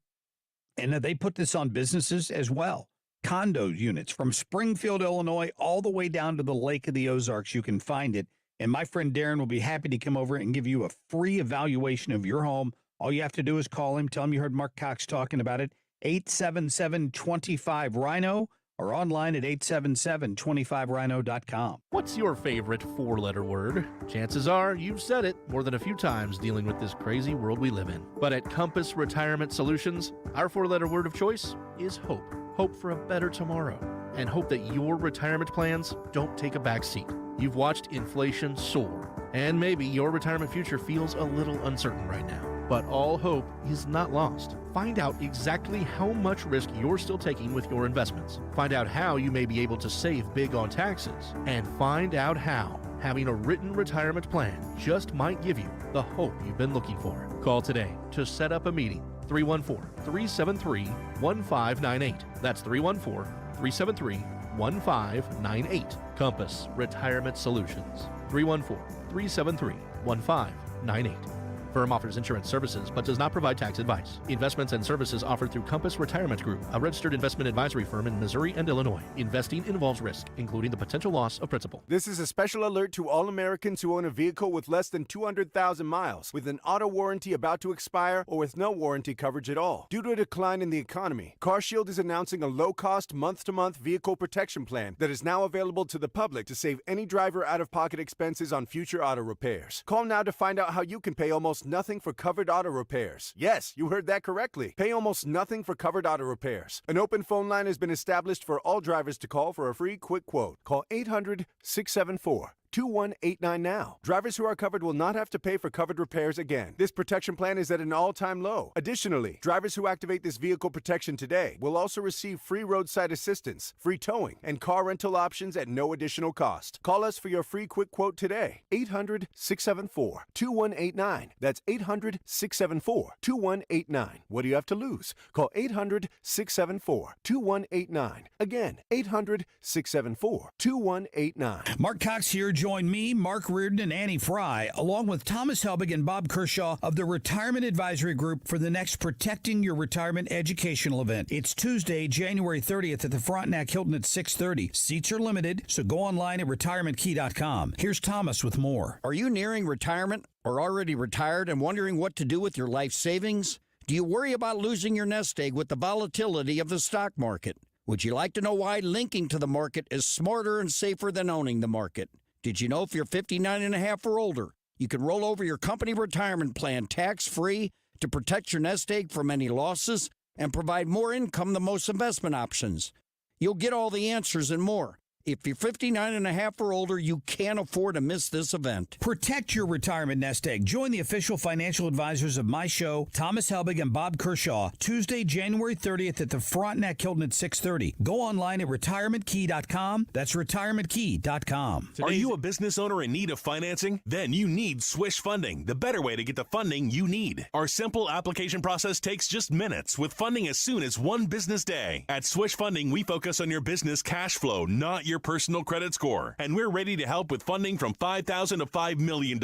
S8: And they put this on businesses as well. Condo units from Springfield, Illinois, all the way down to the Lake of the Ozarks. You can find it. And my friend Darren will be happy to come over and give you a free evaluation of your home. All you have to do is call him. Tell him you heard Mark Cox talking about it. 877-25-RHINO or online at 877-25rhino.com.
S17: What's your favorite four-letter word? Chances are you've said it more than a few times dealing with this crazy world we live in. But at Compass Retirement Solutions, our four-letter word of choice is hope. Hope for a better tomorrow. And hope that your retirement plans don't take a back seat. You've watched inflation soar, and maybe your retirement future feels a little uncertain right now. But all hope is not lost. Find out exactly how much risk you're still taking with your investments. Find out how you may be able to save big on taxes. And find out how having a written retirement plan just might give you the hope you've been looking for. Call today to set up a meeting. 314-373-1598. That's 314-373-1598. Compass Retirement Solutions. 314-373-1598. Firm offers insurance services but does not provide tax advice. Investments and services offered through Compass Retirement Group, a registered investment advisory firm in Missouri and Illinois. Investing involves risk, including the potential loss of principal.
S10: This is a special alert to all Americans who own a vehicle with less than 200,000 miles, with an auto warranty about to expire, or with no warranty coverage at all. Due to a decline in the economy, CarShield is announcing a low-cost, month-to-month vehicle protection plan that is now available to the public to save any driver out-of-pocket expenses on future auto repairs. Call now to find out how you can pay almost nothing for covered auto repairs. Yes, you heard that correctly. Pay almost nothing for covered auto repairs. An open phone line has been established for all drivers to call for a free quick quote. Call 800-674-2189 now. Drivers who are covered will not have to pay for covered repairs again. This protection plan is at an all-time low. Additionally, drivers who activate this vehicle protection today will also receive free roadside assistance, free towing, and car rental options at no additional cost. Call us for your free quick quote today. 800-674-2189. That's 800-674-2189. What do you have to lose? Call 800-674-2189. Again, 800-674-2189.
S8: Mark Cox here. Join me, Mark Reardon, and Annie Fry, along with Thomas Helbig and Bob Kershaw of the Retirement Advisory Group for the next Protecting Your Retirement educational event. It's Tuesday, January 30th at the Frontenac Hilton at 6:30. Seats are limited, so go online at retirementkey.com. Here's Thomas with more.
S12: Are you nearing retirement or already retired and wondering what to do with your life savings? Do you worry about losing your nest egg with the volatility of the stock market? Would you like to know why linking to the market is smarter and safer than owning the market? Did you know if you're 59 and a half or older, you can roll over your company retirement plan tax-free to protect your nest egg from any losses and provide more income than most investment options? You'll get all the answers and more. If you're 59 and a half or older, you can't afford to miss this event.
S8: Protect your retirement nest egg. Join the official financial advisors of my show, Thomas Helbig and Bob Kershaw, Tuesday, January 30th at the Frontenac Hilton at 6:30. Go online at retirementkey.com. That's retirementkey.com.
S13: Are you a business owner in need of financing? Then you need Swish Funding, the better way to get the funding you need. Our simple application process takes just minutes, with funding as soon as one business day. At Swish Funding, we focus on your business cash flow, not your personal credit score. And we're ready to help with funding from $5,000 to $5 million.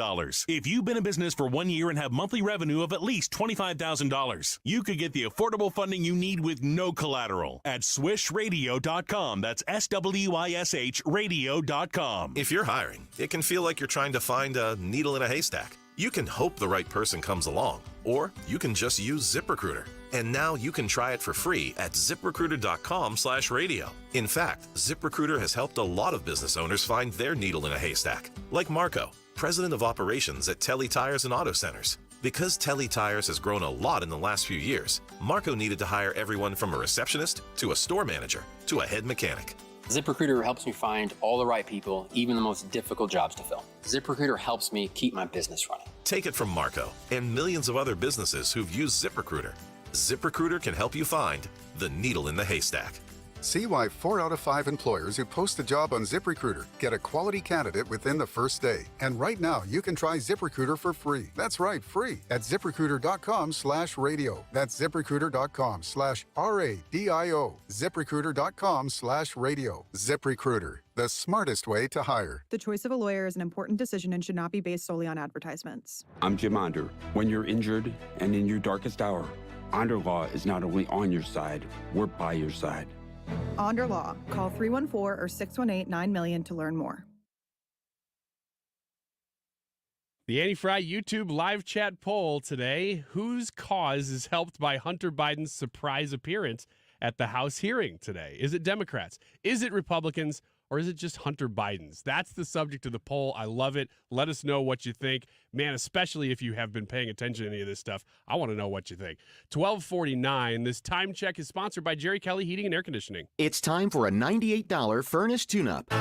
S13: If you've been in business for 1 year and have monthly revenue of at least $25,000, you could get the affordable funding you need with no collateral at swishradio.com. That's SWISH radio.com.
S24: If you're hiring, it can feel like you're trying to find a needle in a haystack. You can hope the right person comes along, or you can just use ZipRecruiter. And now you can try it for free at ZipRecruiter.com/radio. In fact, ZipRecruiter has helped a lot of business owners find their needle in a haystack, like Marco, president of operations at Telly Tires and Auto Centers. Because Telly Tires has grown a lot in the last few years, Marco needed to hire everyone from a receptionist to a store manager to a head mechanic.
S25: ZipRecruiter helps me find all the right people, even the most difficult jobs to fill. ZipRecruiter helps me keep my business running.
S24: Take it from Marco and millions of other businesses who've used ZipRecruiter. ZipRecruiter can help you find the needle in the haystack.
S26: See why 4 out of 5 employers who post a job on ZipRecruiter get a quality candidate within the first day. And right now, you can try ZipRecruiter for free. That's right, free at ZipRecruiter.com/radio. That's ZipRecruiter.com/RADIO. ZipRecruiter.com/radio. ZipRecruiter, the smartest way to hire.
S27: The choice of a lawyer is an important decision and should not be based solely on advertisements.
S28: I'm Jim Onder. When you're injured and in your darkest hour, Onder Law is not only on your side, we're by your side.
S27: Onder Law. Call 314 or 618-9000 to learn more.
S29: The Annie Fry YouTube live chat poll today: whose cause is helped by Hunter Biden's surprise appearance at the House hearing today? Is it Democrats? Is it Republicans? Or is it just Hunter Biden's? That's the subject of the poll. I love it. Let us know what you think. Man, especially if you have been paying attention to any of this stuff, I want to know what you think. 12:49. This time check is sponsored by Jerry Kelly Heating and Air Conditioning.
S30: It's time for a $98 furnace tune-up.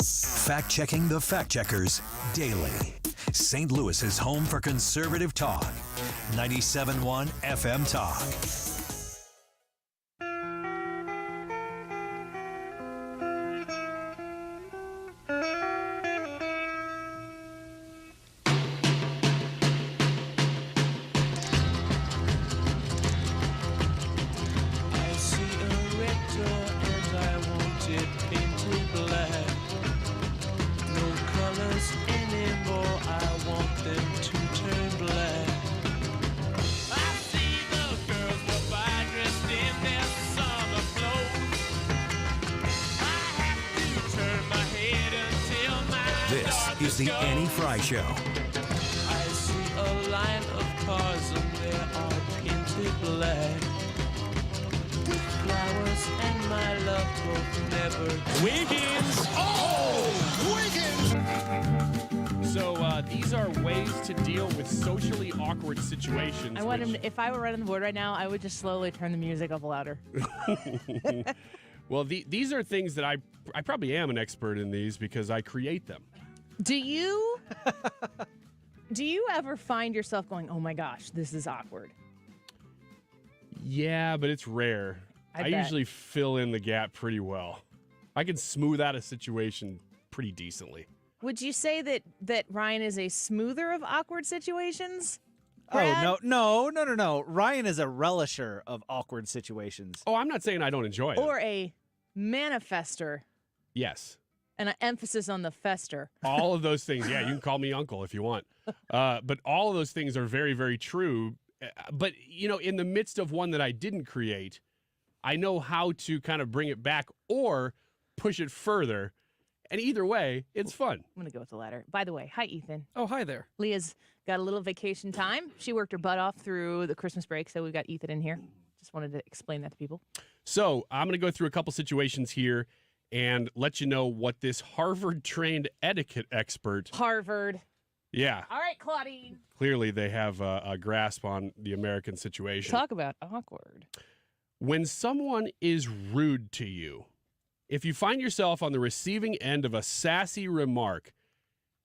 S11: Fact-checking the fact-checkers daily. St. Louis's home for conservative talk. 97.1 FM Talk.
S31: Anymore, I want this
S11: This is the Annie Fry Show.
S1: I see a line of cars and they are painted black. Flowers and my love both never.
S29: Wiggins! Oh! Wiggins! So these are ways to deal with socially awkward situations.
S22: I want him. If I were running the board right now, I would just slowly turn the music up louder.
S29: Well, these are things that I probably am an expert in these because I create them.
S22: Do you ever find yourself going, "Oh my gosh, this is awkward"?
S29: Yeah, but it's rare. I
S22: bet.
S29: usually fill in the gap pretty well. I can smooth out a situation pretty decently.
S22: Would you say that Ryan is a smoother of awkward situations?
S3: Oh,
S22: Brad?
S3: no. Ryan is a relisher of awkward situations.
S29: Oh, I'm not saying I don't enjoy it.
S22: Or a manifester,
S29: Yes.
S22: and an emphasis on the fester.
S29: All of those things. Yeah, you can call me uncle if you want. But all of those things are very, very true. But, in the midst of one that I didn't create, I know how to kind of bring it back or push it further. And either way, it's fun.
S22: I'm going to go with the latter. By the way, hi, Ethan.
S14: Oh, hi there.
S22: Leah's got a little vacation time. She worked her butt off through the Christmas break, so we've got Ethan in here. Just wanted to explain that to people.
S29: So I'm going to go through a couple situations here and let you know what this Harvard-trained etiquette expert.
S22: Harvard.
S29: Yeah.
S22: All right, Claudine.
S29: Clearly, they have a grasp on the American situation.
S22: Talk about awkward.
S29: When someone is rude to you, if you find yourself on the receiving end of a sassy remark,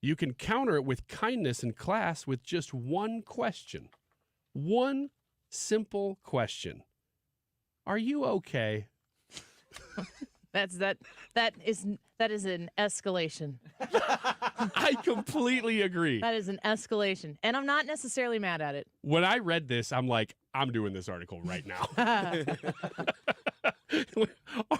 S29: you can counter it with kindness and class with just one question. One simple question. Are you okay?
S22: That is an escalation.
S29: I completely agree.
S22: That is an escalation. And I'm not necessarily mad at it.
S29: When I read this, I'm like, I'm doing this article right now.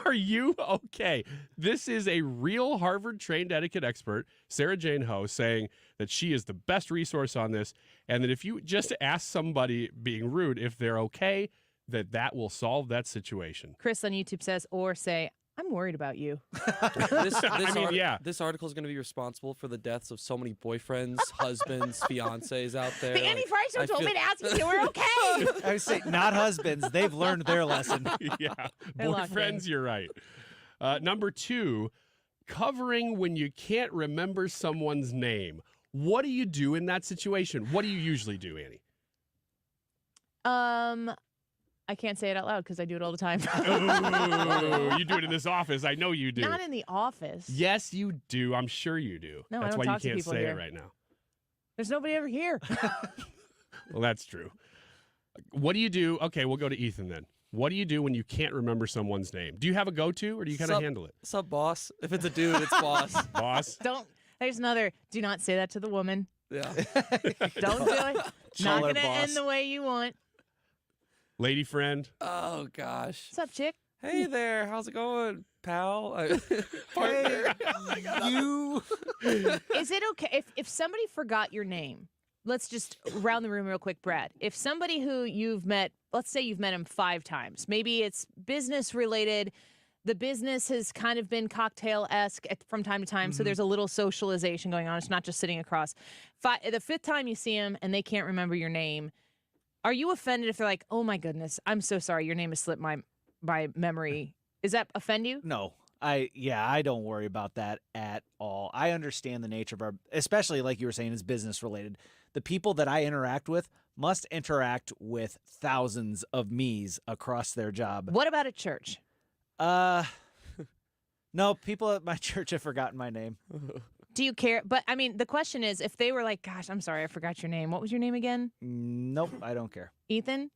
S29: Are you okay? This is a real Harvard-trained etiquette expert, Sarah Jane Ho, saying that she is the best resource on this, and that if you just ask somebody being rude if they're okay, that will solve that situation.
S22: Chris on YouTube says, or say, I'm worried about you.
S14: This article is going to be responsible for the deaths of so many boyfriends, husbands, fiancés out there.
S22: The Annie Fry Show told me to ask if you were okay.
S3: I would say not husbands. They've learned their lesson.
S29: Yeah,
S22: They're locked in.
S29: boyfriends, you're right. Number 2, covering when you can't remember someone's name. What do you do in that situation? What do you usually do, Annie?
S22: I can't say it out loud because I do it all the time.
S29: Oh, you do it in this office. I know you do.
S22: Not in the office.
S29: Yes, you do. I'm sure you do.
S22: No, I
S29: That's
S22: don't
S29: why
S22: talk to
S29: you can't
S22: people
S29: say
S22: here.
S29: it right now.
S22: There's nobody ever here.
S29: Well, that's true. What do you do? Okay, we'll go to Ethan then. What do you do when you can't remember someone's name? Do you have a go-to, or do you kind of handle it?
S14: Sup, boss? If it's a dude, it's boss.
S29: Boss?
S22: There's another, do not say that to the woman.
S14: Yeah.
S22: Don't do it. Not going to
S14: boss.
S22: end the way you want.
S29: Lady friend?
S14: Oh, gosh.
S22: What's up, chick?
S14: Hey there. How's it going, pal? Partner.
S3: You.
S22: Is it okay if somebody forgot your name? Let's just round the room real quick, Brad. If somebody who you've met, let's say you've met him 5 times, maybe it's business related. The business has kind of been cocktail-esque from time to time, so there's a little socialization going on. It's not just sitting across. The 5th time you see him and they can't remember your name, are you offended if they're like, oh my goodness, I'm so sorry, your name has slipped my memory? Does that offend you?
S3: No. I don't worry about that at all. I understand the nature of especially like you were saying, is business related. The people that I interact with must interact with thousands of me's across their job.
S22: What about at church?
S3: No, people at my church have forgotten my name.
S22: Do you care? But I mean, the question is, if they were like, gosh, I'm sorry, I forgot your name. What was your name again?
S3: Nope, I don't care.
S22: Ethan?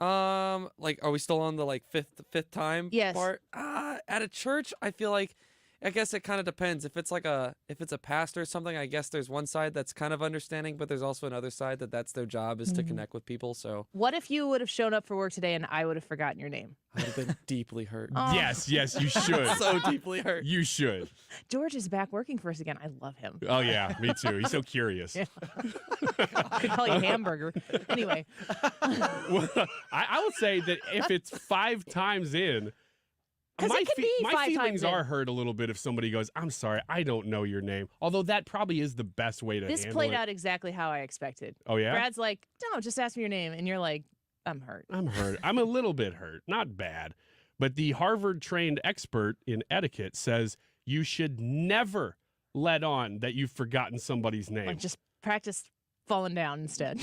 S14: Like, are we still on the fifth time
S22: Yes.
S14: part? At a church, I feel like, I guess it kind of depends. If it's a pastor or something, I guess there's one side that's kind of understanding, but there's also another side that's their job is to connect with people. So
S22: What if you would have shown up for work today and I would have forgotten your name?
S14: I would have been deeply hurt.
S22: Oh.
S29: Yes, you should.
S14: So deeply hurt.
S29: You should.
S22: George is back working for us again. I love him.
S29: Oh, yeah, me too. He's so curious.
S22: Yeah. Could call you hamburger. Anyway.
S29: Well, I would say that if it's 5 times in,
S22: Because it can be
S29: my
S22: 5
S29: feelings
S22: times in.
S29: are hurt a little bit if somebody goes, I'm sorry, I don't know your name. Although that probably is the best way to
S22: This
S29: handle
S22: played
S29: it.
S22: out exactly how I expected.
S29: Oh, yeah?
S22: Brad's like, no, just ask me your name. And you're like, I'm hurt.
S29: I'm hurt. I'm a little bit hurt. Not bad. But the Harvard-trained expert in etiquette says you should never let on that you've forgotten somebody's name.
S22: Like, just practice falling down instead.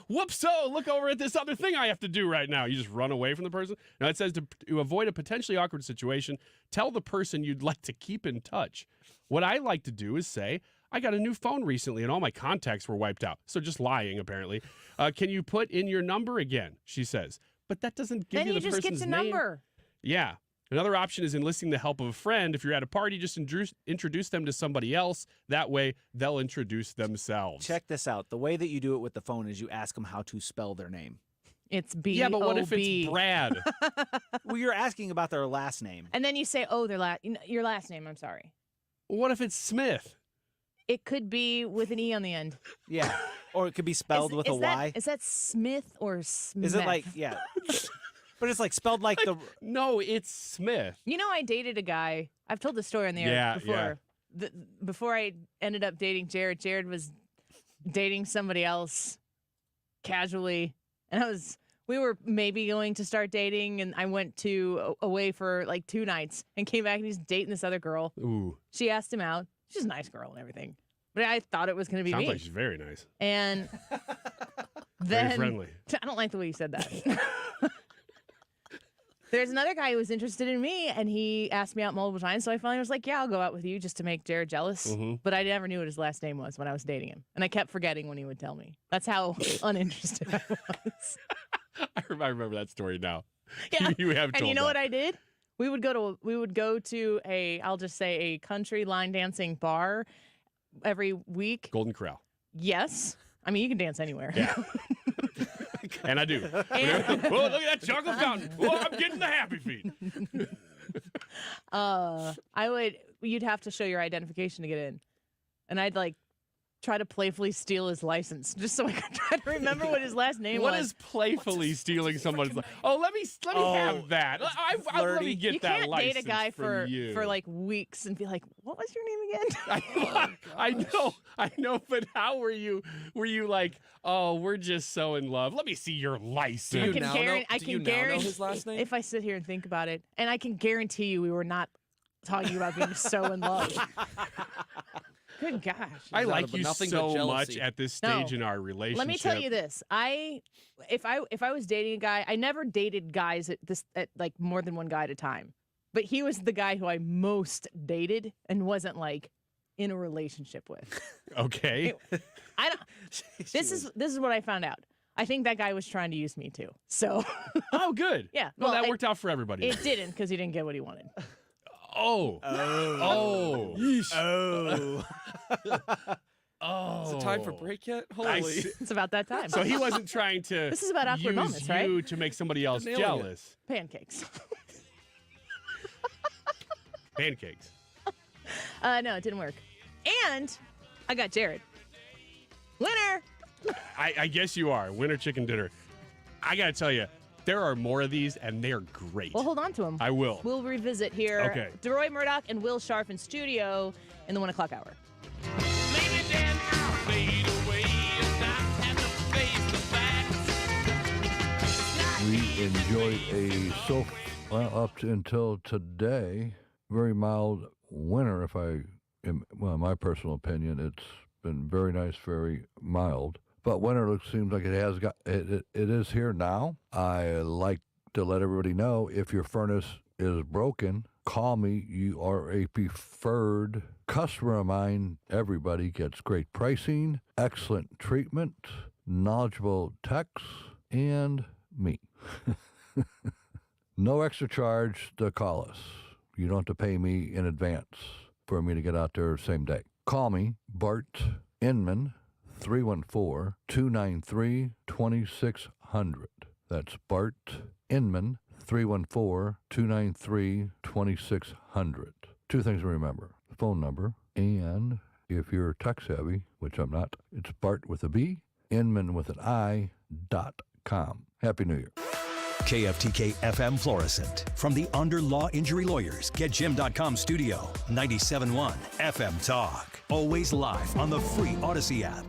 S29: Whoopso, look over at this other thing I have to do right now. You just run away from the person. Now, it says to avoid a potentially awkward situation, tell the person you'd like to keep in touch. What I like to do is say, I got a new phone recently and all my contacts were wiped out. So just lying, apparently. Can you put in your number again? She says. But that doesn't give
S22: then
S29: you
S22: you
S29: the
S22: just
S29: person's
S22: get the
S29: name.
S22: number.
S29: Yeah. Another option is enlisting the help of a friend. If you're at a party, just introduce them to somebody else. That way, they'll introduce themselves.
S3: Check this out. The way that you do it with the phone is you ask them how to spell their name.
S22: It's B.
S29: Yeah, but what if it's Brad?
S3: Well, you're asking about their last name.
S22: And then you say, your last name, I'm sorry.
S29: What if it's Smith?
S22: It could be with an E on the end.
S3: Yeah. Or it could be spelled with a Y.
S22: Is that Smith or Smith?
S3: Is it like, yeah. But it's like spelled like the.
S29: No, it's Smith.
S22: You know, I dated a guy. I've told the story on the air before.
S29: Yeah.
S22: Before I ended up dating Jared, Jared was dating somebody else casually. And we were maybe going to start dating. And I went away for like 2 nights and came back and he's dating this other girl.
S29: Ooh.
S22: She asked him out. She's a nice girl and everything. But I thought it was going to be
S29: Sounds
S22: me.
S29: like she's very nice.
S22: And then.
S29: Very friendly.
S22: I don't like the way you said that. There's another guy who was interested in me, and he asked me out multiple times. So I finally was like, yeah, I'll go out with you just to make Jared jealous.
S29: Mm-hmm.
S22: But I never knew what his last name was when I was dating him. And I kept forgetting when he would tell me. That's how uninterested I was.
S29: I remember that story now.
S22: Yeah.
S29: You have told
S22: And you know
S29: that.
S22: what I did? We would go to I'll just say a country line dancing bar every week.
S29: Golden Corral.
S22: Yes. I mean, you can dance anywhere.
S29: Yeah. And I do.
S22: And-
S29: Oh, look at that chocolate fountain. Oh, I'm getting the happy feet.
S22: You'd have to show your identification to get in. And I'd like try to playfully steal his license just so I could try to remember what his last name was.
S29: What is playfully stealing someone's license? Oh, let me have that. Let me get
S22: you
S29: that
S22: can't
S29: license
S22: date a guy
S29: from you.
S22: for like weeks and be like, what was your name again?
S29: I know, but how were you like, oh, we're just so in love. Let me see your license.
S22: I can guarantee
S14: his last name?
S22: if I sit here and think about it, and I can guarantee you we were not talking about being so in love. Good gosh.
S29: I like
S14: but
S29: you
S14: nothing
S29: so
S14: but
S29: much
S14: jealousy.
S29: at this stage in our relationship.
S22: Let me tell you this. If I was dating a guy, I never dated guys at like more than one guy at a time. But he was the guy who I most dated and wasn't like in a relationship with.
S29: Okay.
S22: This is what I found out. I think that guy was trying to use me too. So
S29: Oh, good.
S22: yeah.
S29: Well, that worked out for everybody.
S22: It didn't because he didn't get what he wanted.
S29: Oh.
S14: Is it time for break yet? Holy.
S22: It's about that time.
S29: So he wasn't trying to
S22: This is about awkward
S29: use
S22: moments, right?
S29: you to make somebody else
S14: Nailing it.
S29: jealous.
S22: Pancakes.
S29: Pancakes.
S22: No, it didn't work. And I got Jared. Winner.
S29: I guess you are. Winter chicken dinner. I got to tell you, there are more of these, and they're great.
S22: Well, hold on to them.
S29: I will.
S22: We'll revisit here.
S29: Okay.
S22: Deroy Murdock and Will Scharf in studio in the 1 o'clock hour.
S1: Maybe then I'll fade away and not have to face the facts.
S2: We enjoyed up until today, very mild winter. In my personal opinion, it's been very nice, very mild. But winter seems like it is here now. I like to let everybody know if your furnace is broken, call me. You are a preferred customer of mine. Everybody gets great pricing, excellent treatment, knowledgeable techs, and me. No extra charge to call us. You don't have to pay me in advance for me to get out there same day. Call me, Bart Inman, 314-293-2600. That's Bart Inman, 314-293-2600. 2 things to remember. The phone number, and if you're tech savvy, which I'm not, it's Bart with a B, Inman with an I.com. Happy New Year.
S11: KFTK FM Florissant. From the Under Law Injury Lawyers, GetJim.com studio. 97.1 FM Talk. Always live on the free Odyssey app.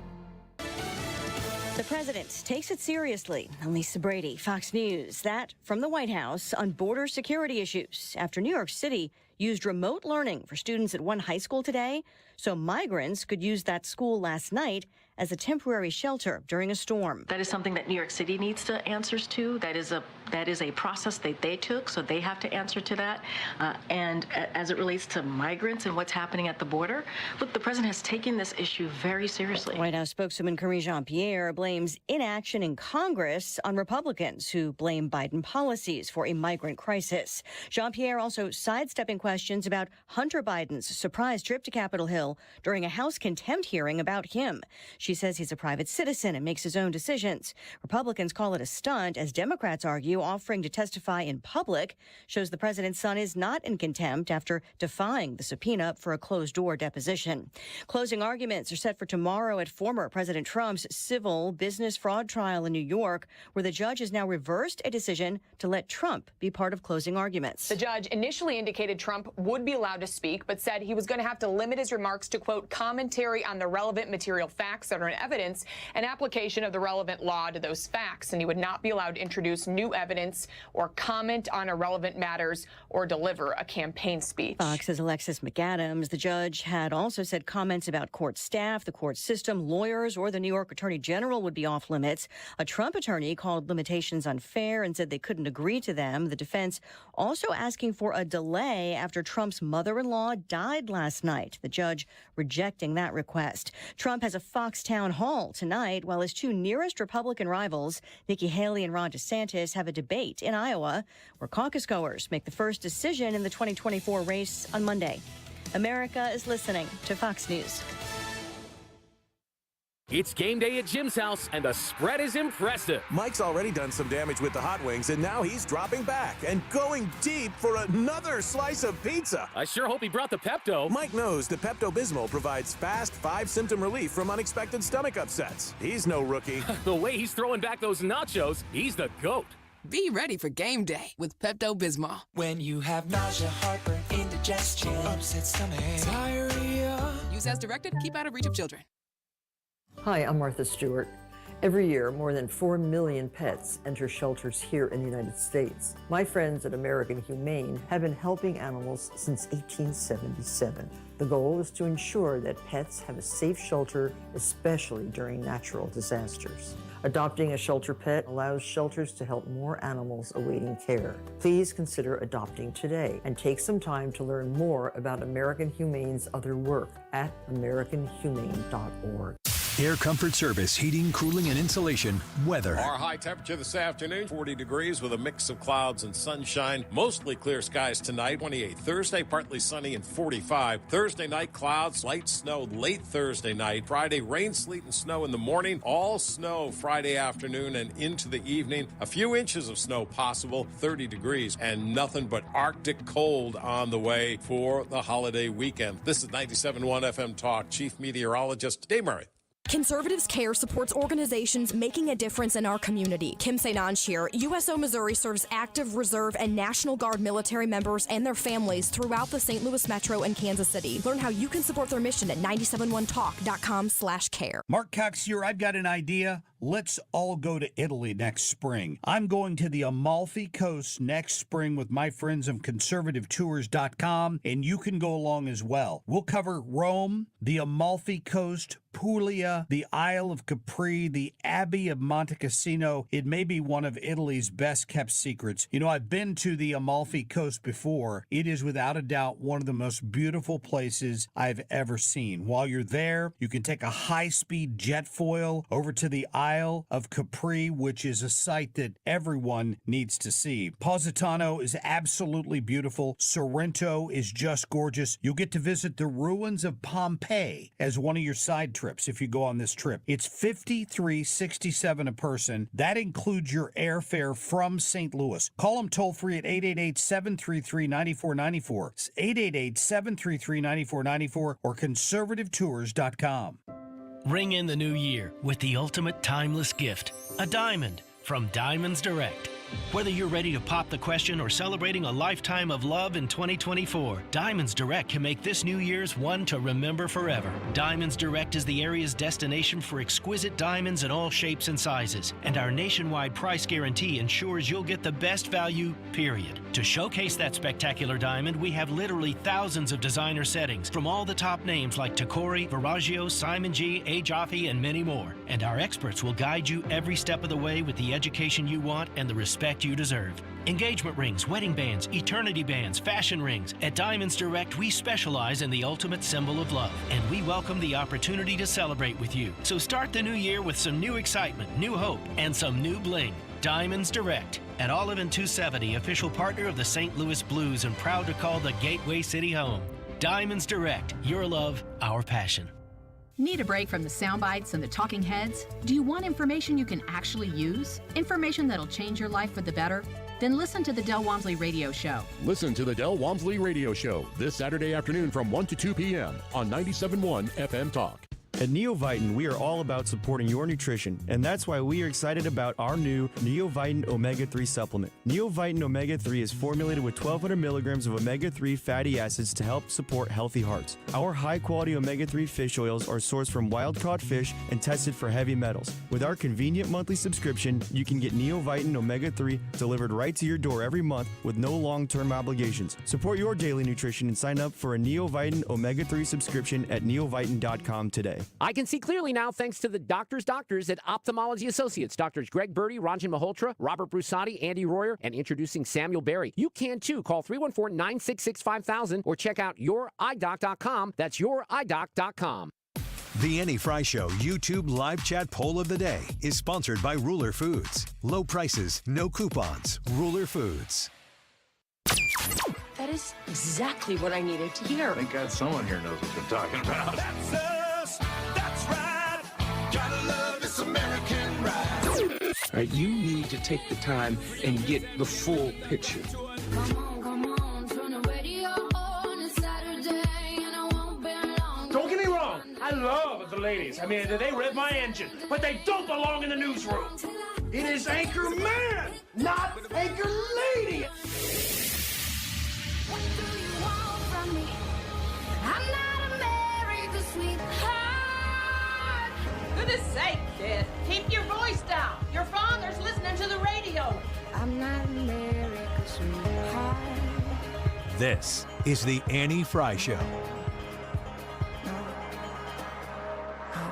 S4: The president takes it seriously. Lisa Brady, Fox News. That from the White House on border security issues after New York City used remote learning for students at one high school today, so migrants could use that school last night as a temporary shelter during a storm.
S5: That is something that New York City needs to answers to. That is a process that they took, so they have to answer to that. And as it relates to migrants and what's happening at the border, look, the president has taken this issue very seriously.
S4: White House spokeswoman Karine Jean-Pierre blames inaction in Congress on Republicans who blame Biden policies for a migrant crisis. Jean-Pierre also sidestepping questions about Hunter Biden's surprise trip to Capitol Hill during a House contempt hearing about him. She says he's a private citizen and makes his own decisions. Republicans call it a stunt, as Democrats argue offering to testify in public shows the president's son is not in contempt after defying the subpoena for a closed-door deposition. Closing arguments are set for tomorrow at former President Trump's civil business fraud trial in New York, where the judge has now reversed a decision to let Trump be part of closing arguments.
S7: The judge initially indicated Trump would be allowed to speak, but said he was going to have to limit his remarks to, quote, commentary on the relevant material facts that are in evidence and application of the relevant law to those facts. And he would not be allowed to introduce new evidence or comment on irrelevant matters or deliver a campaign speech.
S4: Fox's Alexis McAdams. The judge had also said comments about court staff, the court system, lawyers, or the New York Attorney General would be off limits. A Trump attorney called limitations unfair and said they couldn't agree to them. The defense also asking for a delay after Trump's mother-in-law died last night. The judge rejecting that request. Trump has a Fox town hall tonight, while his two nearest Republican rivals, Nikki Haley and Ron DeSantis, have a debate in Iowa, where caucus goers make the first decision in the 2024 race on Monday. America is listening to Fox News.
S15: It's game day at Jim's house, and the spread is impressive.
S16: Mike's already done some damage with the hot wings, and now he's dropping back and going deep for another slice of pizza.
S15: I sure hope he brought the Pepto.
S16: Mike knows the Pepto-Bismol provides fast 5-symptom relief from unexpected stomach upsets. He's no rookie.
S15: The way he's throwing back those nachos, he's the GOAT.
S18: Be ready for game day with Pepto-Bismol.
S1: When you have nausea, heartburn, indigestion, upset stomach, diarrhea.
S18: Use as directed. Keep out of reach of children.
S19: Hi, I'm Martha Stewart. Every year, more than 4 million pets enter shelters here in the United States. My friends at American Humane have been helping animals since 1877. The goal is to ensure that pets have a safe shelter, especially during natural disasters. Adopting a shelter pet allows shelters to help more animals awaiting care. Please consider adopting today and take some time to learn more about American Humane's other work at americanhumane.org.
S11: Air Comfort Service, heating, cooling, and insulation. Weather.
S20: Our high temperature this afternoon, 40 degrees with a mix of clouds and sunshine. Mostly clear skies tonight, 28. Thursday, partly sunny and 45. Thursday night, clouds, light snow late Thursday night. Friday, rain, sleet, and snow in the morning. All snow Friday afternoon and into the evening. A few inches of snow possible, 30 degrees. And nothing but Arctic cold on the way for the holiday weekend. This is 97.1 FM Talk. Chief Meteorologist Dave Murray.
S21: Conservatives Care supports organizations making a difference in our community. Kim St. Ange here. USO Missouri serves active, reserve, and National Guard military members and their families throughout the St. Louis Metro and Kansas City. Learn how you can support their mission at 971talk.com/care.
S8: Mark Cox here. I've got an idea. Let's all go to Italy next spring. I'm going to the Amalfi Coast next spring with my friends of conservativetours.com, and you can go along as well. We'll cover Rome, the Amalfi Coast, Puglia, the Isle of Capri, the Abbey of Monte Cassino. It may be one of Italy's best-kept secrets. You know, I've been to the Amalfi Coast before. It is without a doubt one of the most beautiful places I've ever seen. While you're there, you can take a high-speed jet foil over to the Isle of Capri, which is a site that everyone needs to see. Positano is absolutely beautiful. Sorrento is just gorgeous. You'll get to visit the ruins of Pompeii as one of your side trips if you go on this trip. It's $53.67 a person. That includes your airfare from St. Louis. Call them toll-free at 888-733-9494. It's 888-733-9494 or conservativetours.com.
S23: Ring in the new year with the ultimate timeless gift, a diamond from Diamonds Direct.
S6: Whether you're ready to pop the question or celebrating a lifetime of love in 2024, Diamonds Direct can make this New Year's one to remember forever. Diamonds Direct is the area's destination for exquisite diamonds in all shapes and sizes, and our nationwide price guarantee ensures you'll get the best value, period. To showcase that spectacular diamond, we have literally thousands of designer settings from all the top names like Tacori, Verragio, Simon G, A. Jaffe, and many more. And our experts will guide you every step of the way with the education you want and the respect you deserve. Engagement rings, wedding bands, eternity bands, fashion rings. At Diamonds Direct, we specialize in the ultimate symbol of love, and we welcome the opportunity to celebrate with you. So start the new year with some new excitement, new hope, and some new bling. Diamonds Direct. At Olive and 270, official partner of the St. Louis Blues and proud to call the Gateway City home. Diamonds Direct. Your love, our passion.
S9: Need a break from the sound bites and the talking heads? Do you want information you can actually use? Information that'll change your life for the better? Then listen to the Del Walmsley Radio Show.
S10: Listen to the Del Walmsley Radio Show this Saturday afternoon from 1 to 2 p.m. on 97.1 FM Talk.
S12: At Neovitin, we are all about supporting your nutrition, and that's why we are excited about our new Neovitin Omega-3 supplement. Neovitin Omega-3 is formulated with 1,200 milligrams of omega-3 fatty acids to help support healthy hearts. Our high-quality omega-3 fish oils are sourced from wild-caught fish and tested for heavy metals. With our convenient monthly subscription, you can get Neovitin Omega-3 delivered right to your door every month with no long-term obligations. Support your daily nutrition and sign up for a Neovitin Omega-3 subscription at neovitin.com today.
S15: I can see clearly now thanks to the doctors at Ophthalmology Associates. Doctors Greg Birdie, Ranjan Malhotra, Robert Brusati, Andy Royer, and introducing Samuel Berry. You can too. Call 314-966-5000 or check out youridoc.com. That's youridoc.com.
S11: The Annie Fry Show YouTube live chat poll of the day is sponsored by Ruler Foods. Low prices, no coupons. Ruler Foods.
S13: That is exactly what I needed to hear.
S17: Thank God someone here knows what they're talking about.
S1: That's us. That's right. Gotta love this American ride.
S23: All right, you need to take the time and get the full picture.
S24: Don't get me wrong, I love the ladies. I mean, they rev my engine, but they don't belong in the newsroom. It is Anchor Man, not Anchor Lady.
S1: What do you want from me? I'm not America's sweetheart.
S22: Goodness sake, kid. Keep your voice down. Your father's listening to the radio.
S1: I'm not America's sweetheart.
S11: This is the Annie Fry Show.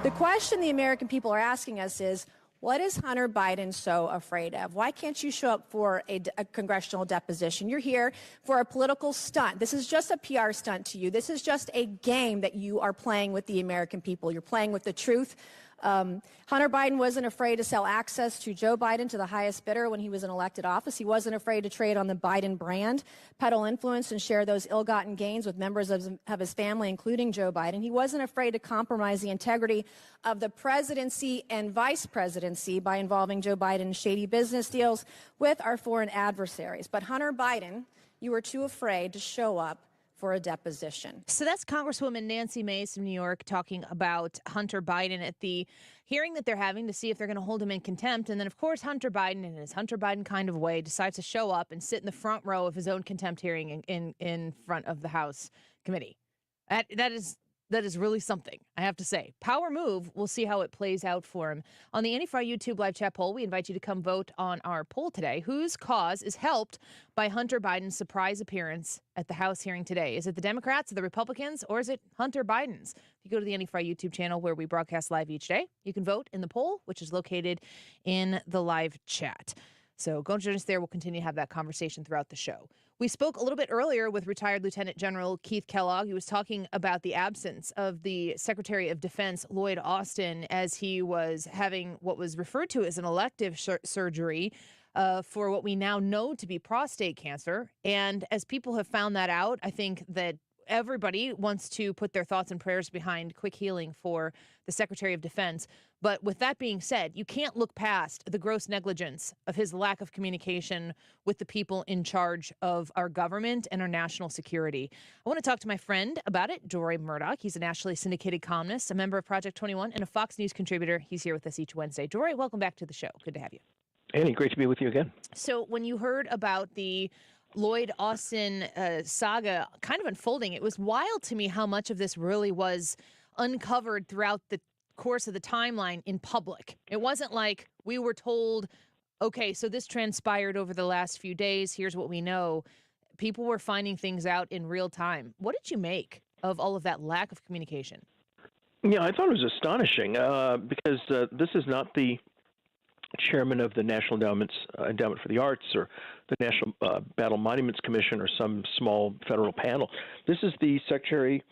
S25: The question the American people are asking us is, what is Hunter Biden so afraid of? Why can't you show up for a congressional deposition? You're here for a political stunt. This is just a PR stunt to you. This is just a game that you are playing with the American people. You're playing with the truth. Hunter Biden wasn't afraid to sell access to Joe Biden to the highest bidder when he was in elected office. He wasn't afraid to trade on the Biden brand, peddle influence, and share those ill-gotten gains with members of his family, including Joe Biden. He wasn't afraid to compromise the integrity of the presidency and vice presidency by involving Joe Biden in shady business deals with our foreign adversaries. But Hunter Biden, you were too afraid to show up for a deposition.
S22: So that's Congresswoman Nancy Mace from New York talking about Hunter Biden at the hearing that they're having to see if they're going to hold him in contempt. And then, of course, Hunter Biden, in his Hunter Biden kind of way, decides to show up and sit in the front row of his own contempt hearing in front of the House committee. That is really something, I have to say. Power move. We'll see how it plays out for him. On the Annie Fry YouTube live chat poll, we invite you to come vote on our poll today. Whose cause is helped by Hunter Biden's surprise appearance at the House hearing today? Is it the Democrats, the Republicans, or is it Hunter Biden's? If you go to the Annie Fry YouTube channel where we broadcast live each day, you can vote in the poll, which is located in the live chat. So go join us there. We'll continue to have that conversation throughout the show. We spoke a little bit earlier with retired Lieutenant General Keith Kellogg. He was talking about the absence of the Secretary of Defense, Lloyd Austin, as he was having what was referred to as an elective surgery for what we now know to be prostate cancer. And as people have found that out, I think that everybody wants to put their thoughts and prayers behind quick healing for the Secretary of Defense. But with that being said, you can't look past the gross negligence of his lack of communication with the people in charge of our government and our national security. I want to talk to my friend about it, Deroy Murdock. He's a nationally syndicated columnist, a member of Project 21, and a Fox News contributor. He's here with us each Wednesday. Deroy, welcome back to the show. Good to have you.
S2: Annie, great to be with you again.
S22: So when you heard about the Lloyd Austin saga kind of unfolding, it was wild to me how much of this really was uncovered throughout the course of the timeline in public. It wasn't like we were told, okay, so this transpired over the last few days. Here's what we know. People were finding things out in real time. What did you make of all of that lack of communication?
S2: Yeah, I thought it was astonishing because this is not the chairman of the National Endowment for the Arts or the National Battle Monuments Commission or some small federal panel. This is the Secretary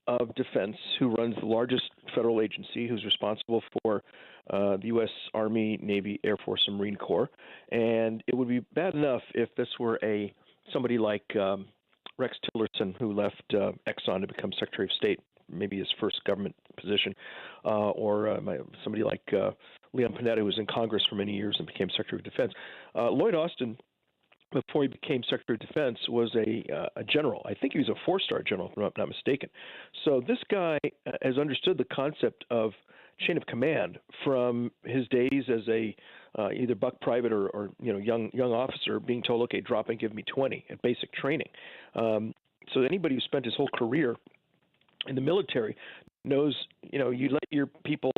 S2: of Defense who runs the largest federal agency, who's responsible for the U.S. Army, Navy, Air Force, and Marine Corps. And it would be bad enough if this were somebody like Rex Tillerson, who left Exxon to become Secretary of State, maybe his first government position, or somebody like Leon Panetta, who was in Congress for many years and became Secretary of Defense. Lloyd Austin, before he became Secretary of Defense, was a general. I think he was a four-star general, if I'm not mistaken. So this guy has understood the concept of chain of command from his days as a either buck private or young officer, being told, okay, drop and give me 20 at basic training. So anybody who spent his whole career in the military knows, you let your people,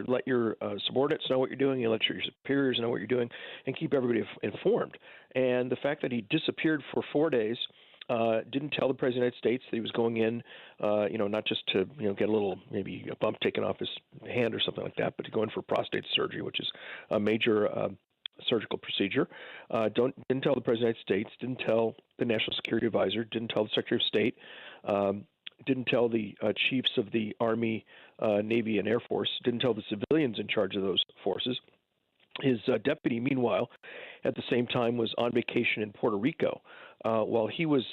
S2: let your subordinates know what you're doing, you let your superiors know what you're doing, and keep everybody informed. And the fact that he disappeared for 4 days, didn't tell the President of the United States that he was going in, not just to, get a little, maybe a bump taken off his hand or something like that, but to go in for prostate surgery, which is a major surgical procedure. Didn't tell the President of the United States, didn't tell the National Security Advisor, didn't tell the Secretary of State, didn't tell the chiefs of the Army, Navy, and Air Force, didn't tell the civilians in charge of those forces. His deputy, meanwhile, at the same time was on vacation in Puerto Rico. While he was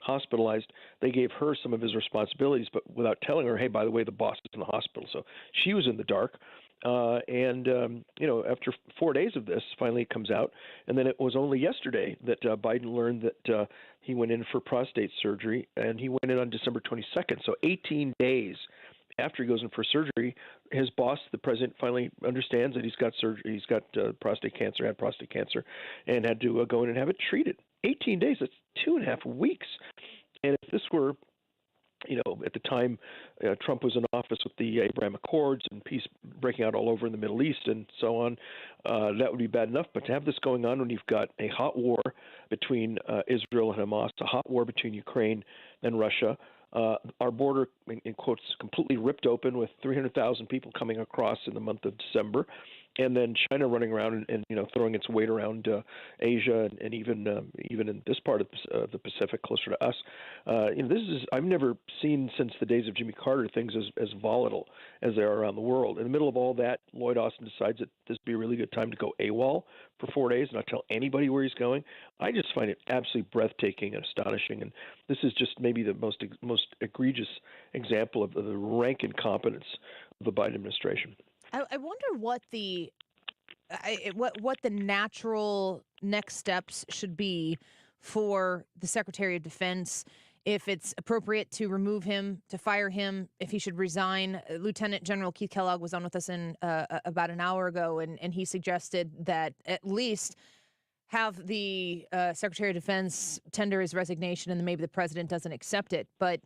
S2: hospitalized, they gave her some of his responsibilities, but without telling her, hey, by the way, the boss is in the hospital. So she was in the dark. After 4 days of this, finally it comes out. And then it was only yesterday that Biden learned that he went in for prostate surgery, and he went in on December 22nd. So 18 days after he goes in for surgery, his boss, the president, finally understands that he's got surgery. He's got prostate cancer, and had to go in and have it treated. 18 days, that's 2.5 weeks. And if this were, at the time Trump was in office with the Abraham Accords and peace breaking out all over in the Middle East and so on, that would be bad enough. But to have this going on when you've got a hot war between Israel and Hamas, a hot war between Ukraine and Russia, our border, in quotes, completely ripped open with 300,000 people coming across in the month of December, and then China running around and throwing its weight around Asia and even in this part of the Pacific, closer to us. This is, I've never seen since the days of Jimmy Carter things as volatile as they are around the world. In the middle of all that, Lloyd Austin decides that this would be a really good time to go AWOL for 4 days and not tell anybody where he's going. I just find it absolutely breathtaking and astonishing, and this is just maybe the most egregious example of the rank incompetence of the Biden administration.
S22: I wonder what the natural next steps should be for the Secretary of Defense, if it's appropriate to remove him, to fire him, if he should resign. Lieutenant General Keith Kellogg was on with us about an hour ago, and he suggested that at least have the Secretary of Defense tender his resignation, and then maybe the president doesn't accept it. But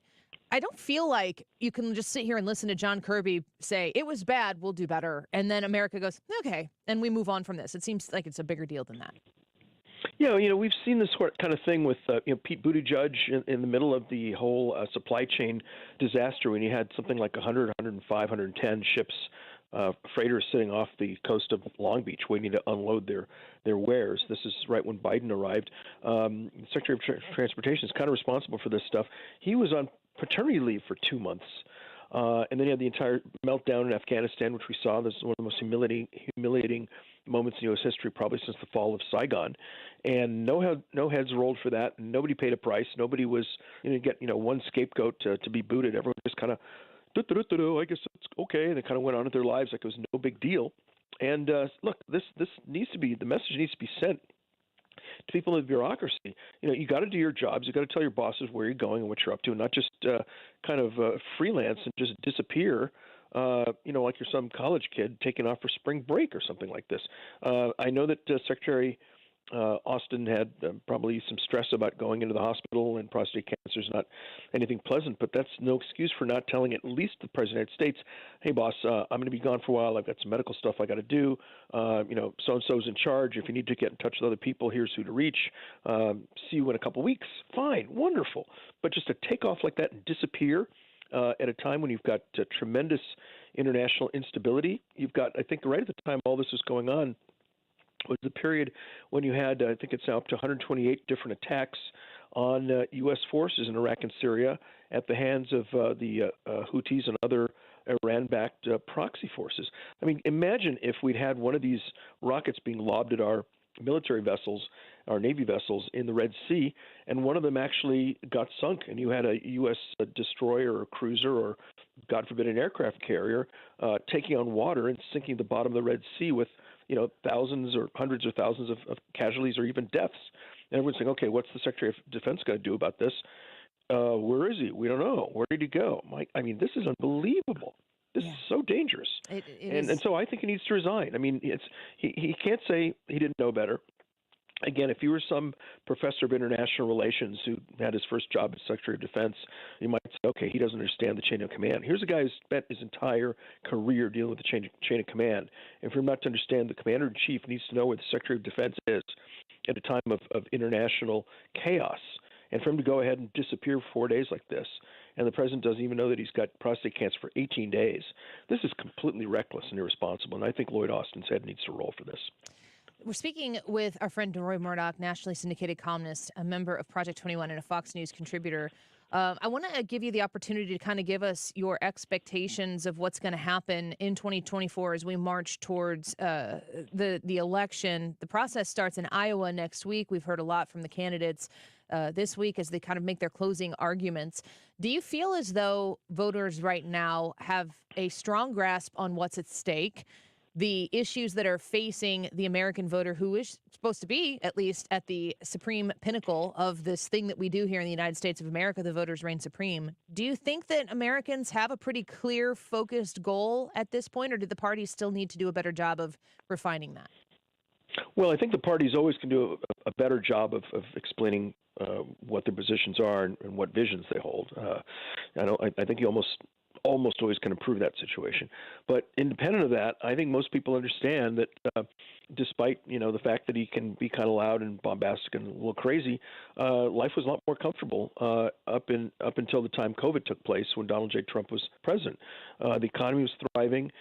S22: I don't feel like you can just sit here and listen to John Kirby say, it was bad, we'll do better. And then America goes, okay, and we move on from this. It seems like it's a bigger deal than that.
S2: Yeah, we've seen this kind of thing with Pete Buttigieg in the middle of the whole supply chain disaster, when you had something like 100, 105, 110 ships, freighters sitting off the coast of Long Beach waiting to unload their wares. This is right when Biden arrived. The Secretary of Transportation is kind of responsible for this stuff. He was on paternity leave for 2 months. And then you had the entire meltdown in Afghanistan, which we saw. This is one of the most humiliating moments in U.S. history, probably since the fall of Saigon. And no heads rolled for that. Nobody paid a price. Nobody was get one scapegoat to be booted. Everyone just kind of, I guess it's okay. And they kind of went on with their lives like it was no big deal. And look, this needs to be, the message needs to be sent to people in the bureaucracy. You got to do your jobs. You got to tell your bosses where you're going and what you're up to, and not just kind of freelance and just disappear like you're some college kid taking off for spring break or something like this. I know that Secretary Austin had probably some stress about going into the hospital, and prostate cancer is not anything pleasant, but that's no excuse for not telling at least the President of the United States, hey, boss, I'm going to be gone for a while. I've got some medical stuff I got to do. So-and-so's in charge. If you need to get in touch with other people, here's who to reach. See you in a couple weeks. Fine, wonderful. But just to take off like that and disappear at a time when you've got tremendous international instability, you've got, I think right at the time all this was going on, was the period when you had, I think it's now up to 128 different attacks on U.S. forces in Iraq and Syria at the hands of the Houthis and other Iran-backed proxy forces. I mean, imagine if we'd had one of these rockets being lobbed at our military vessels, our Navy vessels in the Red Sea, and one of them actually got sunk, and you had a U.S. destroyer or cruiser or, God forbid, an aircraft carrier taking on water and sinking the bottom of the Red Sea with thousands or hundreds or thousands of casualties or even deaths. And everyone's saying, okay, what's the Secretary of Defense going to do about this? Where is he? We don't know. Where did he go? I mean, this is unbelievable. This is so dangerous. And so I think he needs to resign. I mean, he can't say he didn't know better. Again, if you were some professor of international relations who had his first job as Secretary of Defense, you might say, okay, he doesn't understand the chain of command. Here's a guy who spent his entire career dealing with the chain of command. And for him not to understand, the commander-in-chief needs to know where the Secretary of Defense is at a time of international chaos. And for him to go ahead and disappear for 4 days like this, and the president doesn't even know that he's got prostate cancer for 18 days, this is completely reckless and irresponsible. And I think Lloyd Austin's head needs to roll for this.
S22: We're speaking with our friend Deroy Murdock, nationally syndicated columnist, a member of Project 21 and a Fox News contributor. I want to give you the opportunity to kind of give us your expectations of what's going to happen in 2024 as we march towards the election. The process starts in Iowa next week. We've heard a lot from the candidates this week as they kind of make their closing arguments. Do you feel as though voters right now have a strong grasp on what's at stake, the issues that are facing the American voter, who is supposed to be, at least, at the supreme pinnacle of this thing that we do here in the United States of America, the voters reign supreme? Do you think that Americans have a pretty clear, focused goal at this point, or do the parties still need to do a better job of refining that?
S2: Well, I think the parties always can do a better job of explaining what their positions are and what visions they hold. I think you almost always can improve that situation. But independent of that, I think most people understand that despite, the fact that he can be kind of loud and bombastic and a little crazy, life was a lot more comfortable up until the time COVID took place when Donald J. Trump was president. The economy was thriving.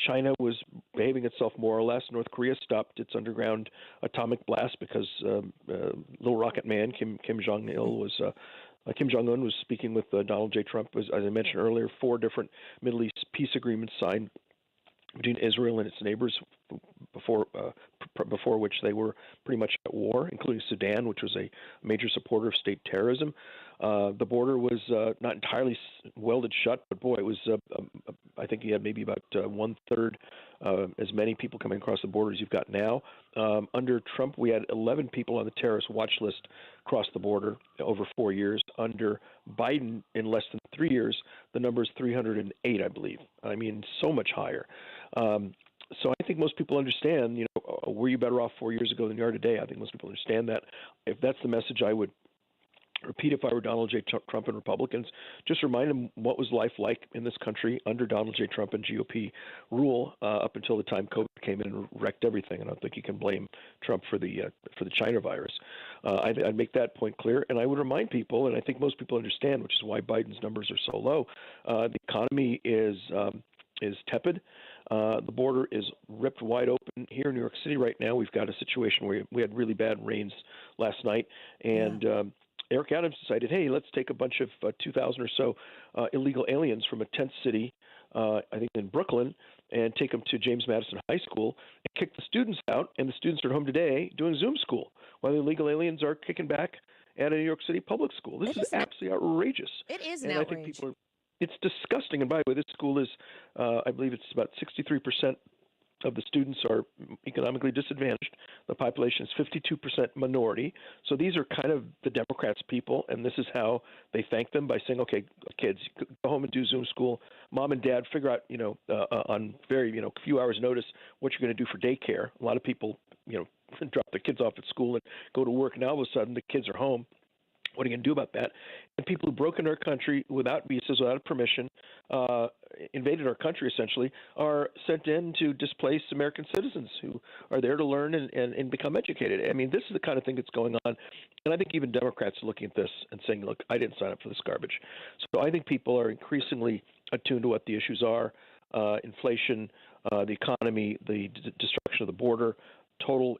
S2: China was behaving itself more or less. North Korea stopped its underground atomic blast because little rocket man Kim Jong-il was Kim Jong-un was speaking with Donald J. Trump. As I mentioned earlier, 4 different Middle East peace agreements signed between Israel and its neighbors before which they were pretty much at war, including Sudan, which was a major supporter of state terrorism. The border was not entirely welded shut, but boy, it was. I think you had maybe about 1/3 as many people coming across the border as you've got now. Under Trump, we had 11 people on the terrorist watch list cross the border over 4 years. Under Biden, in less than 3 years, the number is 308, I believe. I mean, so much higher. So I think most people understand, were you better off 4 years ago than you are today? I think most people understand that. If that's the message I would repeat if I were Donald J. Trump and Republicans, just remind them what was life like in this country under Donald J. Trump and GOP rule up until the time COVID came in and wrecked everything. And I don't think you can blame Trump for the China virus. I'd make that point clear, and I would remind people, and I think most people understand, which is why Biden's numbers are so low. The economy is tepid. The border is ripped wide open. Here in New York City right now, we've got a situation where we had really bad rains last night, and Eric Adams decided, hey, let's take a bunch of 2,000 or so illegal aliens from a tent city, I think in Brooklyn, and take them to James Madison High School and kick the students out. And the students are at home today doing Zoom school while the illegal aliens are kicking back at a New York City public school. This is absolutely outrageous.
S22: It is an
S2: outrage. I think people are. It's disgusting. And by the way, this school is, I believe it's about 63% of the students are economically disadvantaged. The population is 52% minority. So these are kind of the Democrats' people, and this is how they thank them by saying, okay, kids, go home and do Zoom school. Mom and dad figure out, on very, few hours notice what you're going to do for daycare. A lot of people, drop their kids off at school and go to work, and all of a sudden the kids are home. What are you going to do about that? And people who broke into our country without visas, without permission, invaded our country essentially, are sent in to displace American citizens who are there to learn and become educated. I mean, this is the kind of thing that's going on. And I think even Democrats are looking at this and saying, look, I didn't sign up for this garbage. So I think people are increasingly attuned to what the issues are, inflation, the economy, the destruction of the border, total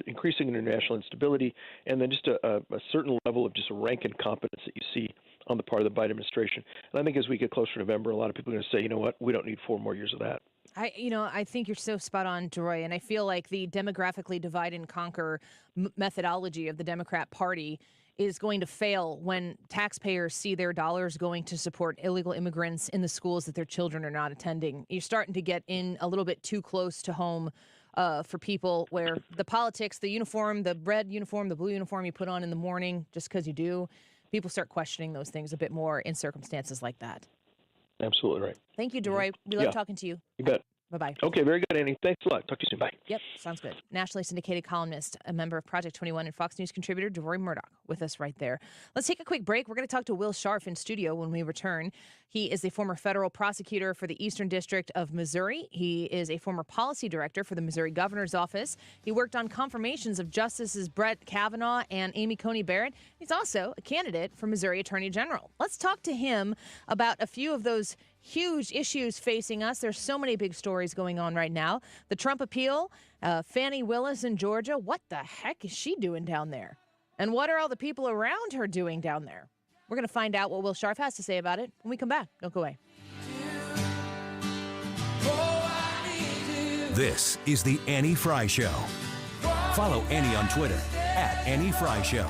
S2: increasing international instability, and then just a certain level of just rank incompetence that you see on the part of the Biden administration. And I think as we get closer to November, a lot of people are going to say, you know what, we don't need 4 more years of that.
S22: I think you're so spot on, Deroy, and I feel like the demographically divide and conquer methodology of the Democrat Party is going to fail when taxpayers see their dollars going to support illegal immigrants in the schools that their children are not attending. You're starting to get in a little bit too close to home for people where the politics, the uniform, the red uniform, the blue uniform you put on in the morning just because you do, people start questioning those things a bit more in circumstances like that.
S2: Absolutely right.
S22: Thank you, Deroy. We love talking to you.
S2: You bet.
S22: Bye-bye.
S2: Okay, very good, Annie. Thanks a lot. Talk to you soon. Bye.
S22: Yep, sounds good. Nationally syndicated columnist, a member of Project 21 and Fox News contributor, Deroy Murdock, with us right there. Let's take a quick break. We're going to talk to Will Scharf in studio when we return. He is a former federal prosecutor for the Eastern District of Missouri. He is a former policy director for the Missouri Governor's Office. He worked on confirmations of Justices Brett Kavanaugh and Amy Coney Barrett. He's also a candidate for Missouri Attorney General. Let's talk to him about a few of those huge issues facing us. There's so many big stories going on right now. The Trump appeal, Fani Willis in Georgia. What the heck is she doing down there? And what are all the people around her doing down there? We're going to find out what Will Scharf has to say about it when we come back. Don't go away.
S11: This is the Annie Fry Show. Follow Annie on Twitter @AnnieFryShow.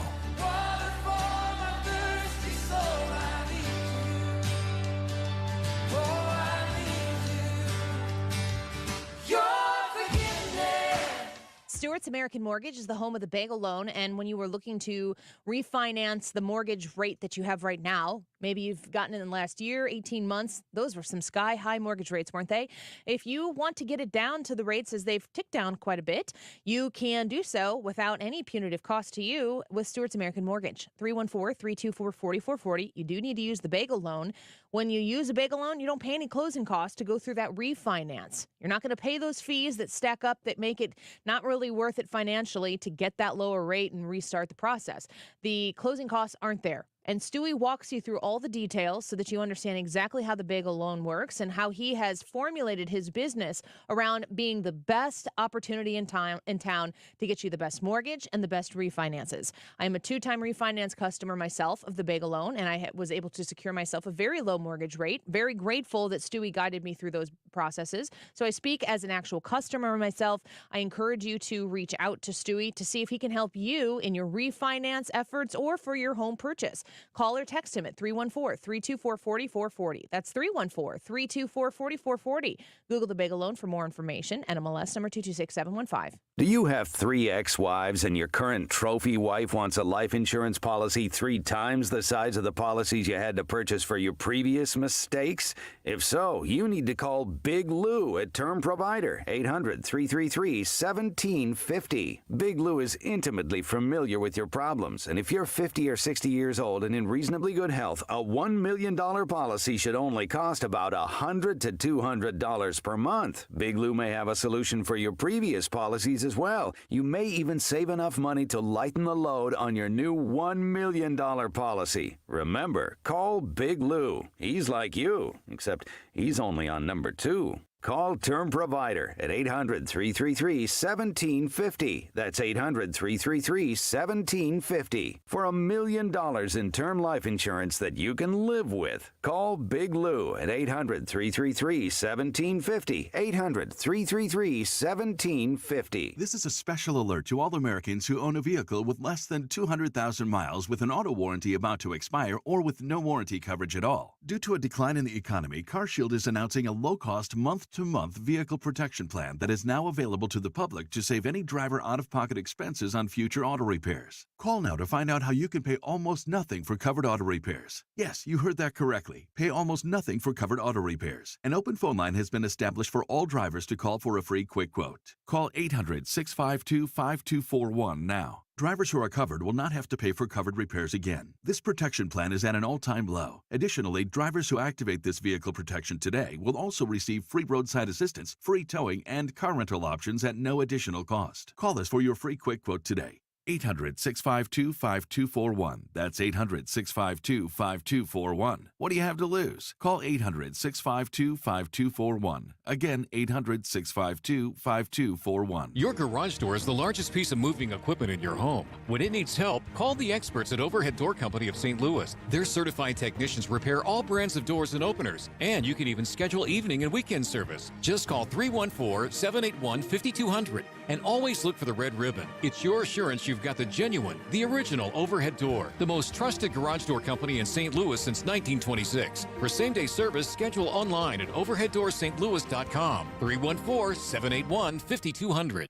S22: Stewart's American Mortgage is the home of the bagel loan, and when you were looking to refinance the mortgage rate that you have right now, maybe you've gotten it in the last year, 18 months, those were some sky-high mortgage rates, weren't they? If you want to get it down to the rates as they've ticked down quite a bit, you can do so without any punitive cost to you with Stewart's American Mortgage. 314-324-4440. You do need to use the bagel loan. When you use a bagel loan, you don't pay any closing costs to go through that refinance. You're not going to pay those fees that stack up that make it not really worth it financially to get that lower rate and restart the process. The closing costs aren't there. And Stewie walks you through all the details so that you understand exactly how the bagel loan works and how he has formulated his business around being the best opportunity in town to get you the best mortgage and the best refinances. I am a 2-time refinance customer myself of the bagel loan, and I was able to secure myself a very low mortgage rate. Very grateful that Stewie guided me through those processes. So I speak as an actual customer myself. I encourage you to reach out to Stewie to see if he can help you in your refinance efforts or for your home purchase. Call or text him at 314-324-4440. That's 314-324-4440. Google the bagel loan for more information. NMLS number 226715.
S3: Do you have 3 ex-wives and your current trophy wife wants a life insurance policy 3 times the size of the policies you had to purchase for your previous mistakes? If so, you need to call Big Lou at Term Provider, 800-333-1750. Big Lou is intimately familiar with your problems, and if you're 50 or 60 years old and in reasonably good health, a $1 million policy should only cost about $100 to $200 per month. Big Lou may have a solution for your previous policies as well. You may even save enough money to lighten the load on your new $1 million policy. Remember, call Big Lou. He's like you, except he's only on number 2. Call Term Provider at 800-333-1750. That's 800-333-1750 for $1 million in term life insurance that you can live with. Call Big Lou at 800-333-1750. 800-333-1750.
S4: This is a special alert to all Americans who own a vehicle with less than 200,000 miles with an auto warranty about to expire or with no warranty coverage at all. Due to a decline in the economy, CarShield is announcing a low-cost month month-to-month vehicle protection plan that is now available to the public to save any driver out-of-pocket expenses on future auto repairs. Call now to find out how you can pay almost nothing for covered auto repairs. Yes, you heard that correctly. Pay almost nothing for covered auto repairs. An open phone line has been established for all drivers to call for a free quick quote. Call 800-652-5241 now. Drivers who are covered will not have to pay for covered repairs again. This protection plan is at an all-time low. Additionally, drivers who activate this vehicle protection today will also receive free roadside assistance, free towing, and car rental options at no additional cost. Call us for your free quick quote today. 800-652-5241. That's 800-652-5241. What do you have to lose? Call 800-652-5241. Again, 800-652-5241.
S5: Your garage door is the largest piece of moving equipment in your home. When it needs help, call the experts at Overhead Door Company of St. Louis. Their certified technicians repair all brands of doors and openers, and you can even schedule evening and weekend service. Just call 314-781-5200 and always look for the red ribbon. It's your assurance you've got the genuine, the original Overhead Door, the most trusted garage door company in St. Louis since 1926. For same-day service, schedule online at overheaddoorstlouis.com. 314-781-5200.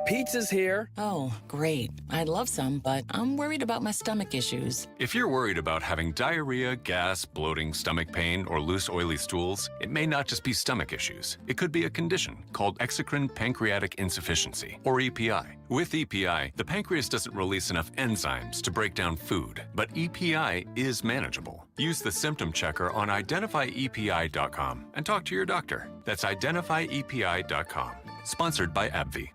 S7: Pizza's here. Oh, great. I'd love some, but I'm worried about my stomach issues.
S14: If you're worried about having diarrhea, gas, bloating, stomach pain, or loose, oily stools, it may not just be stomach issues. It could be a condition called exocrine pancreatic insufficiency, or EPI. With EPI, the pancreas doesn't release enough enzymes to break down food, but EPI is manageable. Use the symptom checker on identifyepi.com and talk to your doctor. That's identifyepi.com. Sponsored by AbbVie.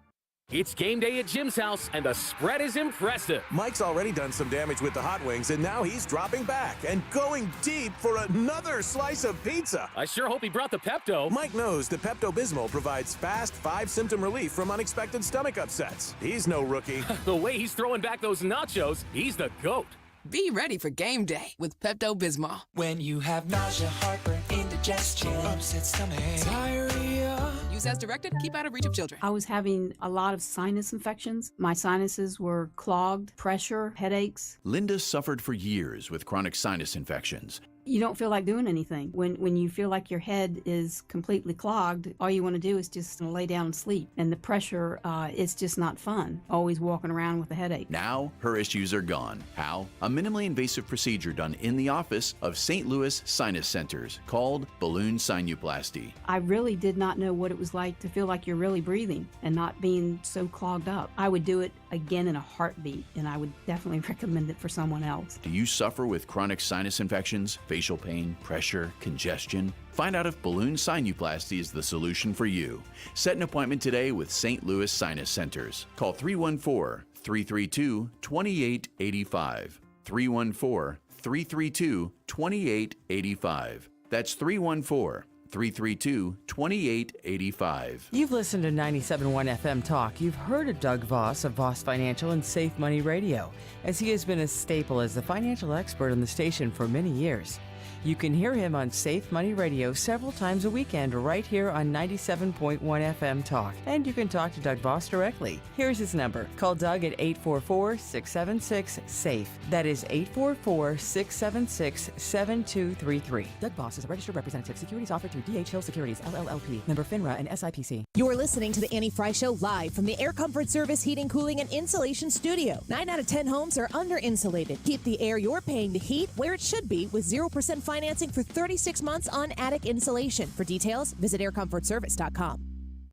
S16: It's game day at Jim's house, and the spread is impressive.
S18: Mike's already done some damage with the hot wings, and now he's dropping back and going deep for another slice of pizza.
S16: I sure hope he brought the Pepto.
S18: Mike knows the Pepto-Bismol provides fast 5-symptom relief from unexpected stomach upsets. He's no rookie.
S16: The way he's throwing back those nachos, he's the GOAT.
S26: Be ready for game day with Pepto-Bismol.
S1: When you have nausea, heartburn, indigestion, upset stomach, diarrhea.
S26: Use as directed. Keep out of reach of children.
S27: I was having a lot of sinus infections. My sinuses were clogged, pressure, headaches.
S28: Linda suffered for years with chronic sinus infections.
S27: You don't feel like doing anything. When you feel like your head is completely clogged, all you want to do is just lay down and sleep. And the pressure, it's just not fun, always walking around with a headache.
S28: Now, her issues are gone. How? A minimally invasive procedure done in the office of St. Louis Sinus Centers called balloon sinuplasty.
S27: I really did not know what it was like to feel like you're really breathing and not being so clogged up. I would do it again in a heartbeat, and I would definitely recommend it for someone else.
S28: Do you suffer with chronic sinus infections, facial pain, pressure, congestion? Find out if balloon sinuplasty is the solution for you. Set an appointment today with St. Louis Sinus Centers. Call 314-332-2885. 314-332-2885. That's 314-332-2885.
S29: You've listened to 97.1 FM Talk. You've heard of Doug Voss of Voss Financial and Safe Money Radio, as he has been a staple as the financial expert on the station for many years. You can hear him on Safe Money Radio several times a weekend right here on 97.1 FM Talk. And you can talk to Doug Voss directly. Here's his number. Call Doug at 844-676-SAFE. That is 844-676-7233. Doug Voss is a registered representative. Securities offered through D.H. Hill Securities, LLLP. Member FINRA and SIPC.
S30: You're listening to the Annie Fry Show live from the Air Comfort Service Heating, Cooling, and Insulation Studio. 9 out of 10 homes are under-insulated. Keep the air you're paying to heat where it should be with 0% financing for 36 months on attic insulation. For details, visit aircomfortservice.com.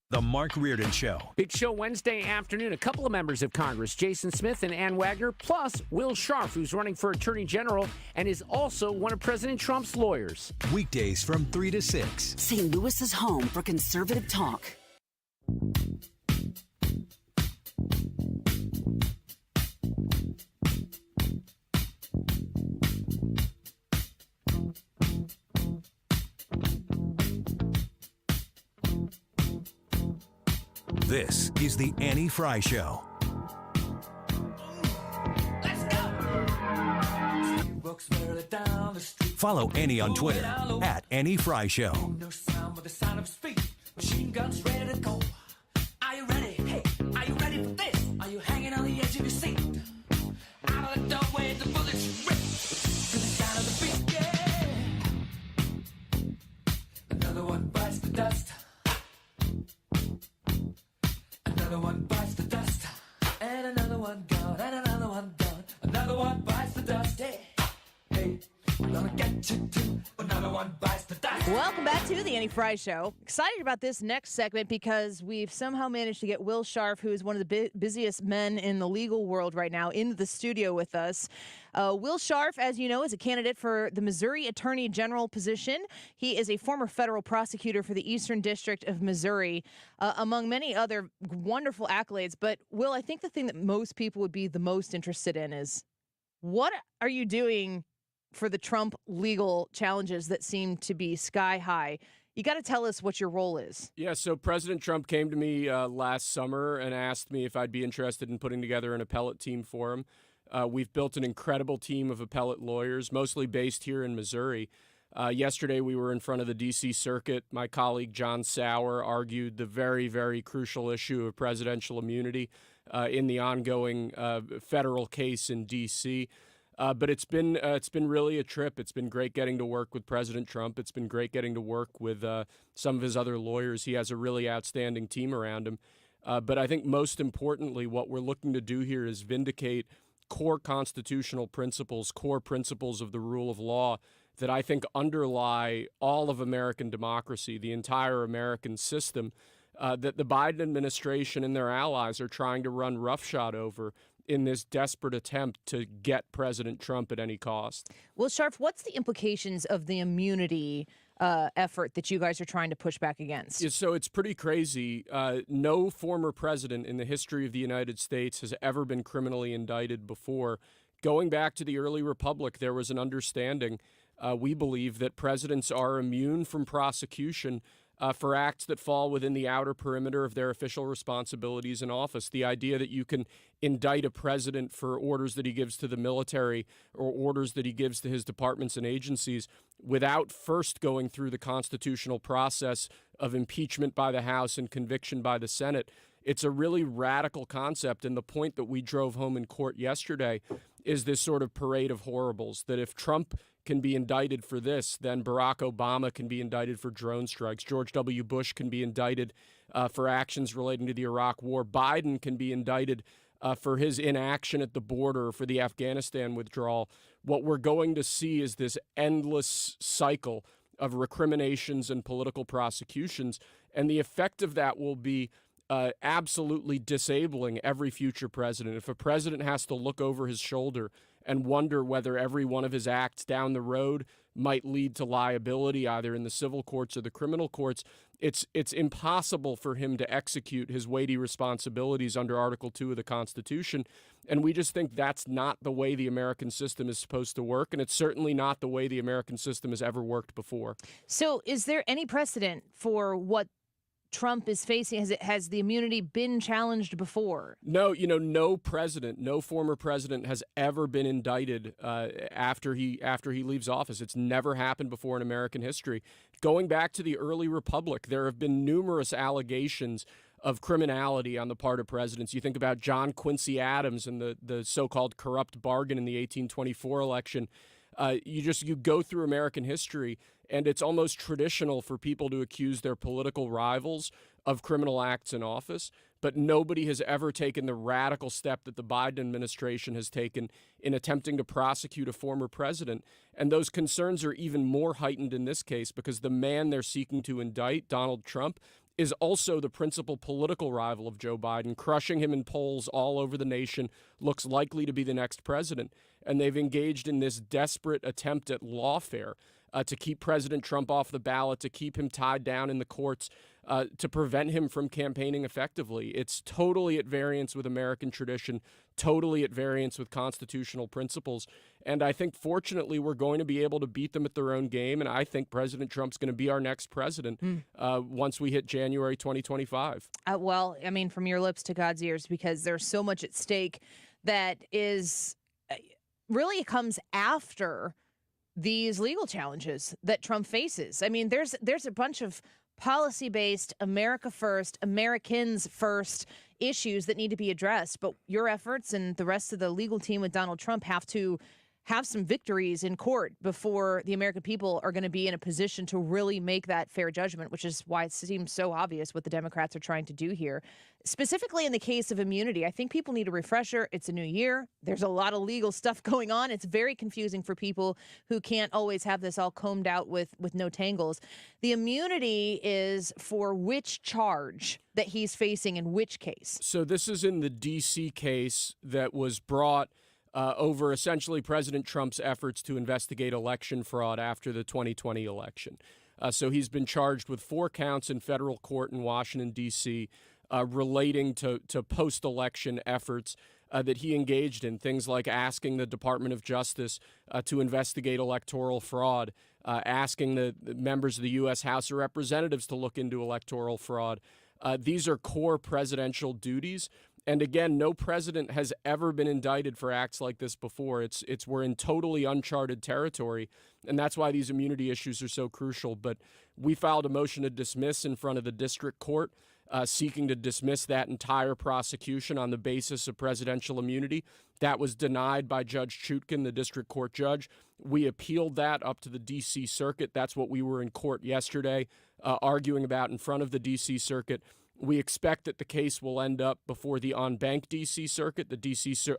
S11: The Mark Reardon Show.
S15: Big show Wednesday afternoon. A couple of members of Congress, Jason Smith and Ann Wagner, plus Will Scharf, who's running for Attorney General and is also one of President Trump's lawyers.
S11: Weekdays from 3 to 6.
S31: St. Louis is home for conservative talk.
S11: This is the Annie Fry Show. Follow Annie on Twitter at Annie Fry Show.
S1: Machine guns ready to go. Are you ready? Hey, are you ready for this? Are you hanging on the edge of your seat? Out of the doorway, the bullets rip to the sound of the beat. Yeah. Another one bites the dust. Another one bites the dust, and another one gone, and another one gone. Another one bites the dust. Hey, hey, we're gonna get you too. Another one bites the dust.
S22: Welcome back to the Annie Fry Show. Excited about this next segment because we've somehow managed to get Will Scharf, who is one of the busiest men in the legal world right now, into the studio with us. Will Scharf, as you know, is a candidate for the Missouri Attorney General position. He is a former federal prosecutor for the Eastern District of Missouri, among many other wonderful accolades. But, Will, I think the thing that most people would be the most interested in is, what are you doing for the Trump legal challenges that seem to be sky high? You got to tell us what your role is.
S6: Yeah, so President Trump came to me last summer and asked me if I'd be interested in putting together an appellate team for him. We've built an incredible team of appellate lawyers, mostly based here in Missouri. Yesterday, we were in front of the D.C. Circuit. My colleague John Sauer argued the very, very crucial issue of presidential immunity in the ongoing federal case in D.C., but it's been really a trip. It's been great getting to work with President Trump. It's been great getting to work with some of his other lawyers. He has a really outstanding team around him. But I think most importantly, what we're looking to do here is vindicate core constitutional principles, core principles of the rule of law that I think underlie all of American democracy, the entire American system, that the Biden administration and their allies are trying to run roughshod over in this desperate attempt to get President Trump at any cost.
S22: Well, Scharf, what's the implications of the immunity effort that you guys are trying to push back against?
S6: Yeah, so it's pretty crazy. No former president in the history of the United States has ever been criminally indicted before. Going back to the early republic, there was an understanding, we believe, that presidents are immune from prosecution for acts that fall within the outer perimeter of their official responsibilities in office. The idea that you can indict a president for orders that he gives to the military or orders that he gives to his departments and agencies without first going through the constitutional process of impeachment by the House and conviction by the Senate, it's a really radical concept. And the point that we drove home in court yesterday is this sort of parade of horribles, that if Trump can be indicted for this, then Barack Obama can be indicted for drone strikes. George W. Bush can be indicted for actions relating to the Iraq War. Biden can be indicted for his inaction at the border, for the Afghanistan withdrawal. What we're going to see is this endless cycle of recriminations and political prosecutions, and the effect of that will be absolutely disabling every future president. If a president has to look over his shoulder and wonder whether every one of his acts down the road might lead to liability, either in the civil courts or the criminal courts, it's impossible for him to execute his weighty responsibilities under Article 2 of the Constitution. And we just think that's not the way the American system is supposed to work, and it's certainly not the way the American system has ever worked before.
S22: So is there any precedent for what Trump is facing? Has the immunity been challenged before?
S6: No, no president, no former president has ever been indicted after he leaves office. It's never happened before in American history. Going back to the early republic, there have been numerous allegations of criminality on the part of presidents. You think about John Quincy Adams and the so-called corrupt bargain in the 1824 election. You go through American history, and it's almost traditional for people to accuse their political rivals of criminal acts in office, but nobody has ever taken the radical step that the Biden administration has taken in attempting to prosecute a former president. And those concerns are even more heightened in this case because the man they're seeking to indict, Donald Trump, is also the principal political rival of Joe Biden, crushing him in polls all over the nation, looks likely to be the next president. And they've engaged in this desperate attempt at lawfare to keep President Trump off the ballot, to keep him tied down in the courts, to prevent him from campaigning effectively. It's totally at variance with American tradition, totally at variance with constitutional principles. And I think, fortunately, we're going to be able to beat them at their own game. And I think President Trump's going to be our next president once we hit January 2025.
S22: Well, I mean, from your lips to God's ears, because there's so much at stake that is really comes after these legal challenges that Trump faces. I mean, there's a bunch of policy-based, America first, Americans first issues that need to be addressed. But your efforts and the rest of the legal team with Donald Trump have to have some victories in court before the American people are going to be in a position to really make that fair judgment, which is why it seems so obvious what the Democrats are trying to do here. Specifically in the case of immunity, I think people need a refresher. It's a new year. There's a lot of legal stuff going on. It's very confusing for people who can't always have this all combed out with no tangles. The immunity is for which charge that he's facing in which case?
S6: So this is in the D.C. case that was brought over essentially President Trump's efforts to investigate election fraud after the 2020 election. So he's been charged with 4 counts in federal court in Washington, D.C., relating to post-election efforts that he engaged in, things like asking the Department of Justice to investigate electoral fraud, asking the members of the U.S. House of Representatives to look into electoral fraud. These are core presidential duties. And again, no president has ever been indicted for acts like this before. We're in totally uncharted territory, and that's why these immunity issues are so crucial. But we filed a motion to dismiss in front of the district court, seeking to dismiss that entire prosecution on the basis of presidential immunity. That was denied by Judge Chutkin, the district court judge. We appealed that up to the D.C. Circuit. That's what we were in court yesterday arguing about in front of the D.C. Circuit. We expect that the case will end up before the en-banc D.C. Circuit,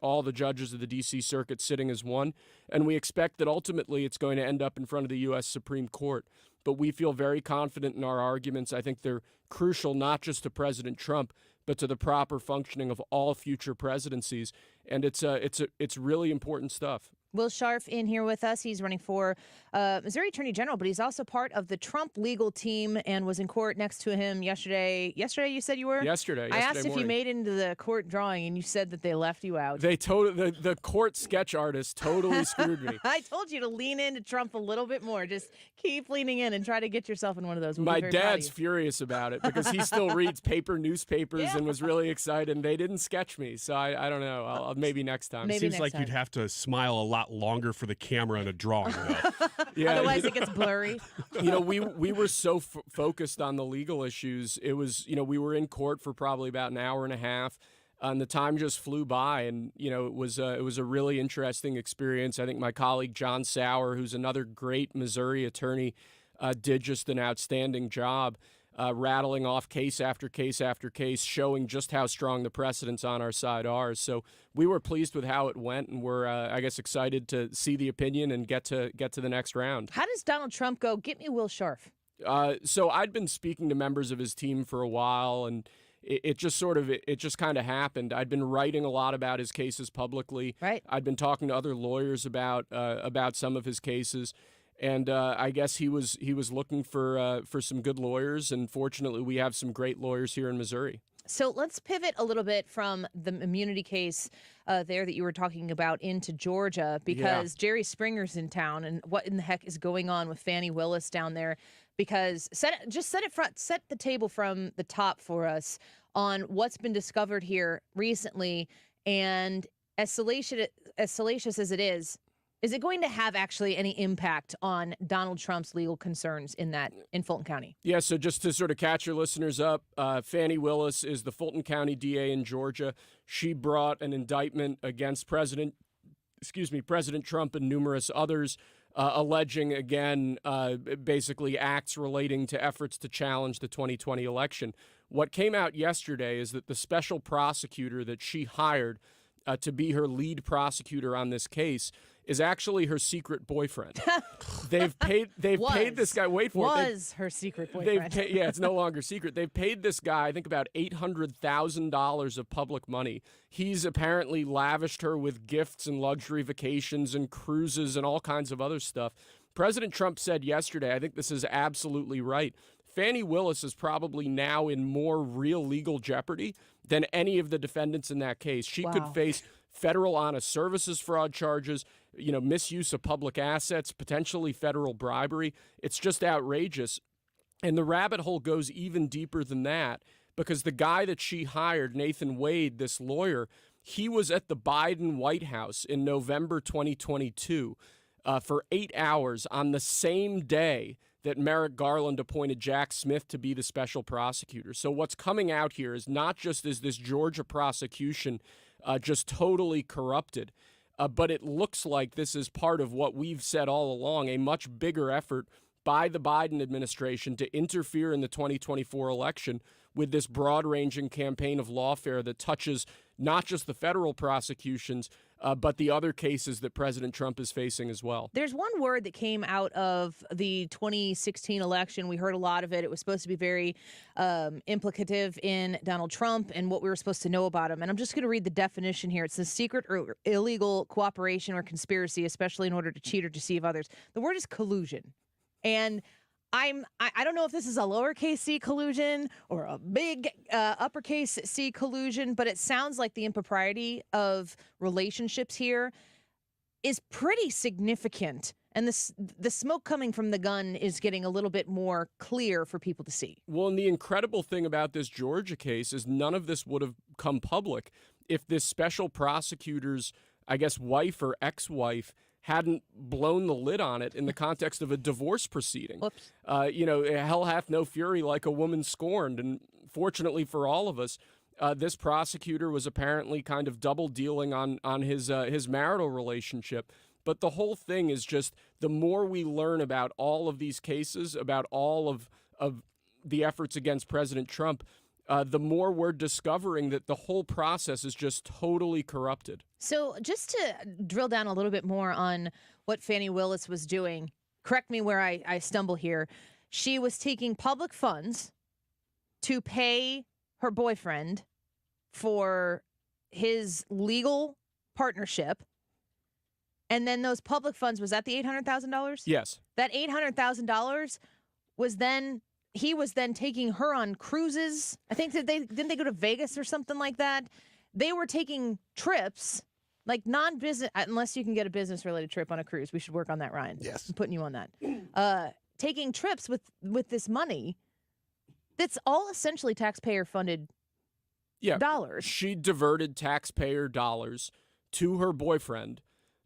S6: all the judges of the D.C. Circuit sitting as one, and we expect that ultimately it's going to end up in front of the U.S. Supreme Court. But we feel very confident in our arguments. I think they're crucial not just to President Trump, but to the proper functioning of all future presidencies, and it's really important stuff.
S22: Will Scharf in here with us. He's running for Missouri Attorney General, but he's also part of the Trump legal team and was in court next to him yesterday. Yesterday, you said you were?
S6: Yesterday
S22: I asked
S6: morning.
S22: if you made it into the court drawing, and you said that they left you out.
S6: They the court sketch artist totally screwed me.
S22: I told you to lean into Trump a little bit more. Just keep leaning in and try to get yourself in one of those.
S6: My dad's furious about it because he still reads paper newspapers and was really excited, and they didn't sketch me. So I don't know. I'll maybe next time.
S22: Maybe
S8: Seems
S22: next
S8: like
S22: time.
S8: you'd have to smile a lot longer for the camera in a drawing, though.
S6: Yeah.
S22: Otherwise, it gets blurry.
S6: We were so focused on the legal issues. It was, we were in court for probably about an hour and a half, and the time just flew by. And it was a really interesting experience. I think my colleague John Sauer, who's another great Missouri attorney, did just an outstanding job. Rattling off case after case after case, showing just how strong the precedents on our side are. So we were pleased with how it went, and we're, I guess, excited to see the opinion and get to the next round.
S22: How does Donald Trump go? Get me Will Scharf.
S6: So I'd been speaking to members of his team for a while, and it just kind of happened. I'd been writing a lot about his cases publicly.
S22: Right.
S6: I'd been talking to other lawyers about some of his cases. And I guess he was looking for some good lawyers, and fortunately, we have some great lawyers here in Missouri.
S22: So let's pivot a little bit from the immunity case there that you were talking about into Georgia, because Jerry Springer's in town, and what in the heck is going on with Fani Willis down there? Because set the table from the top for us on what's been discovered here recently, and as salacious as it is it going to have actually any impact on Donald Trump's legal concerns in Fulton County?
S6: Yeah, so just to sort of catch your listeners up, Fani Willis is the Fulton County DA in Georgia. She brought an indictment against President Trump and numerous others, alleging, again, basically acts relating to efforts to challenge the 2020 election. What came out yesterday is that the special prosecutor that she hired to be her lead prosecutor on this case is actually her secret boyfriend. They've paid this guy. Wait for it.
S22: Was her secret boyfriend?
S6: It's no longer secret. They've paid this guy, I think, about $800,000 of public money. He's apparently lavished her with gifts and luxury vacations and cruises and all kinds of other stuff. President Trump said yesterday, I think this is absolutely right, Fani Willis is probably now in more real legal jeopardy than any of the defendants in that case. She could face federal honest services fraud charges, misuse of public assets, potentially federal bribery. It's just outrageous. And the rabbit hole goes even deeper than that, because the guy that she hired, Nathan Wade, this lawyer, he was at the Biden White House in November 2022 for 8 hours on the same day that Merrick Garland appointed Jack Smith to be the special prosecutor. So what's coming out here is not just is this Georgia prosecution just totally corrupted, But it looks like this is part of what we've said all along, a much bigger effort by the Biden administration to interfere in the 2024 election with this broad-ranging campaign of lawfare that touches not just the federal prosecutions, but the other cases that President Trump is facing as well.
S22: There's one word that came out of the 2016 election. We heard a lot of it. It was supposed to be very implicative in Donald Trump and what we were supposed to know about him. And I'm just going to read the definition here. It says secret or illegal cooperation or conspiracy, especially in order to cheat or deceive others. The word is collusion. And I don't know if this is a lowercase c collusion or a big uppercase c collusion, but it sounds like the impropriety of relationships here is pretty significant. And the smoke coming from the gun is getting a little bit more clear for people to see.
S6: Well, and the incredible thing about this Georgia case is none of this would have come public if this special prosecutor's, I guess, wife or ex-wife hadn't blown the lid on it in the context of a divorce proceeding. Hell hath no fury like a woman scorned. And fortunately for all of us, this prosecutor was apparently kind of double dealing on his marital relationship. But the whole thing is just the more we learn about all of these cases, about all of the efforts against President Trump, the more we're discovering that the whole process is just totally corrupted.
S22: So just to drill down a little bit more on what Fani Willis was doing, correct me where I stumble here. She was taking public funds to pay her boyfriend for his legal partnership. And then those public funds, was that the $800,000?
S6: Yes.
S22: That $800,000 was then... He was then taking her on cruises. I think that didn't they go to Vegas or something like that? They were taking trips, like non-business, unless you can get a business-related trip on a cruise. We should work on that, Ryan.
S9: Yes.
S22: I'm putting you on that. Taking trips with this money that's all essentially taxpayer-funded dollars.
S6: She diverted taxpayer dollars to her boyfriend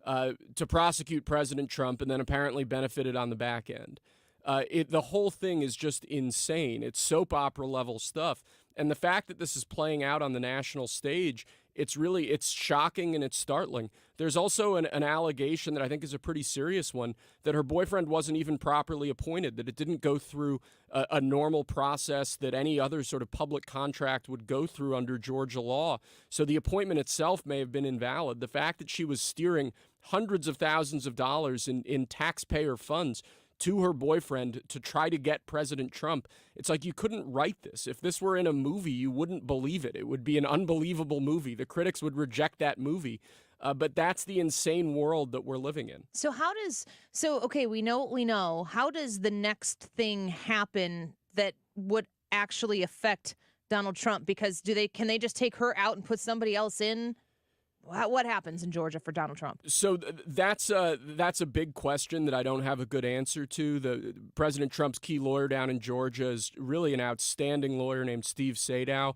S6: to prosecute President Trump and then apparently benefited on the back end. The whole thing is just insane. It's soap opera level stuff. And the fact that this is playing out on the national stage, it's shocking and it's startling. There's also an allegation that I think is a pretty serious one, that her boyfriend wasn't even properly appointed, that it didn't go through a normal process that any other sort of public contract would go through under Georgia law. So the appointment itself may have been invalid. The fact that she was steering hundreds of thousands of dollars in taxpayer funds to her boyfriend to try to get President Trump. It's like you couldn't write this. If this were in a movie, you wouldn't believe it. It would be an unbelievable movie. The critics would reject that movie. But that's the insane world that we're living in.
S22: So okay, we know what we know. How does the next thing happen that would actually affect Donald Trump? Because can they just take her out and put somebody else in? What happens in Georgia for Donald Trump?
S6: So that's a big question that I don't have a good answer to. President Trump's key lawyer down in Georgia is really an outstanding lawyer named Steve Sadow.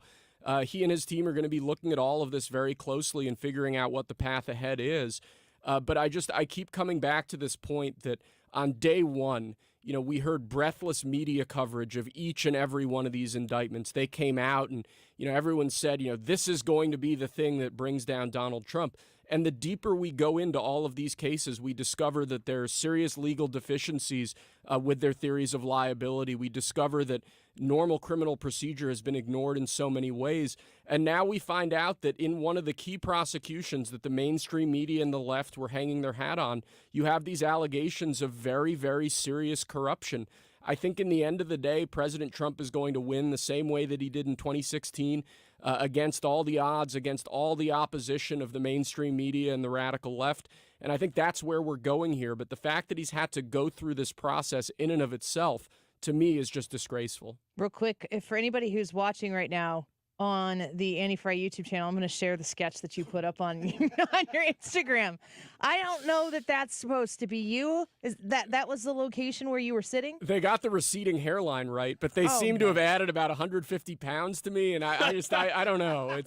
S6: He and his team are going to be looking at all of this very closely and figuring out what the path ahead is. But I keep coming back to this point that on day one, we heard breathless media coverage of each and every one of these indictments. They came out and, everyone said, this is going to be the thing that brings down Donald Trump. And the deeper we go into all of these cases, we discover that there are serious legal deficiencies with their theories of liability. We discover that normal criminal procedure has been ignored in so many ways. And now we find out that in one of the key prosecutions that the mainstream media and the left were hanging their hat on, you have these allegations of very, very serious corruption. I think in the end of the day, President Trump is going to win the same way that he did in 2016, against all the odds, against all the opposition of the mainstream media and the radical left. And I think that's where we're going here. But the fact that he's had to go through this process in and of itself, to me, is just disgraceful.
S22: Real quick, for anybody who's watching right now on the Annie Fry YouTube channel, I'm going to share the sketch that you put up on your Instagram. I don't know that that's supposed to be you. Is that was the location where you were sitting?
S6: They got the receding hairline right, but they seem to have added about 150 pounds to me, and I don't know.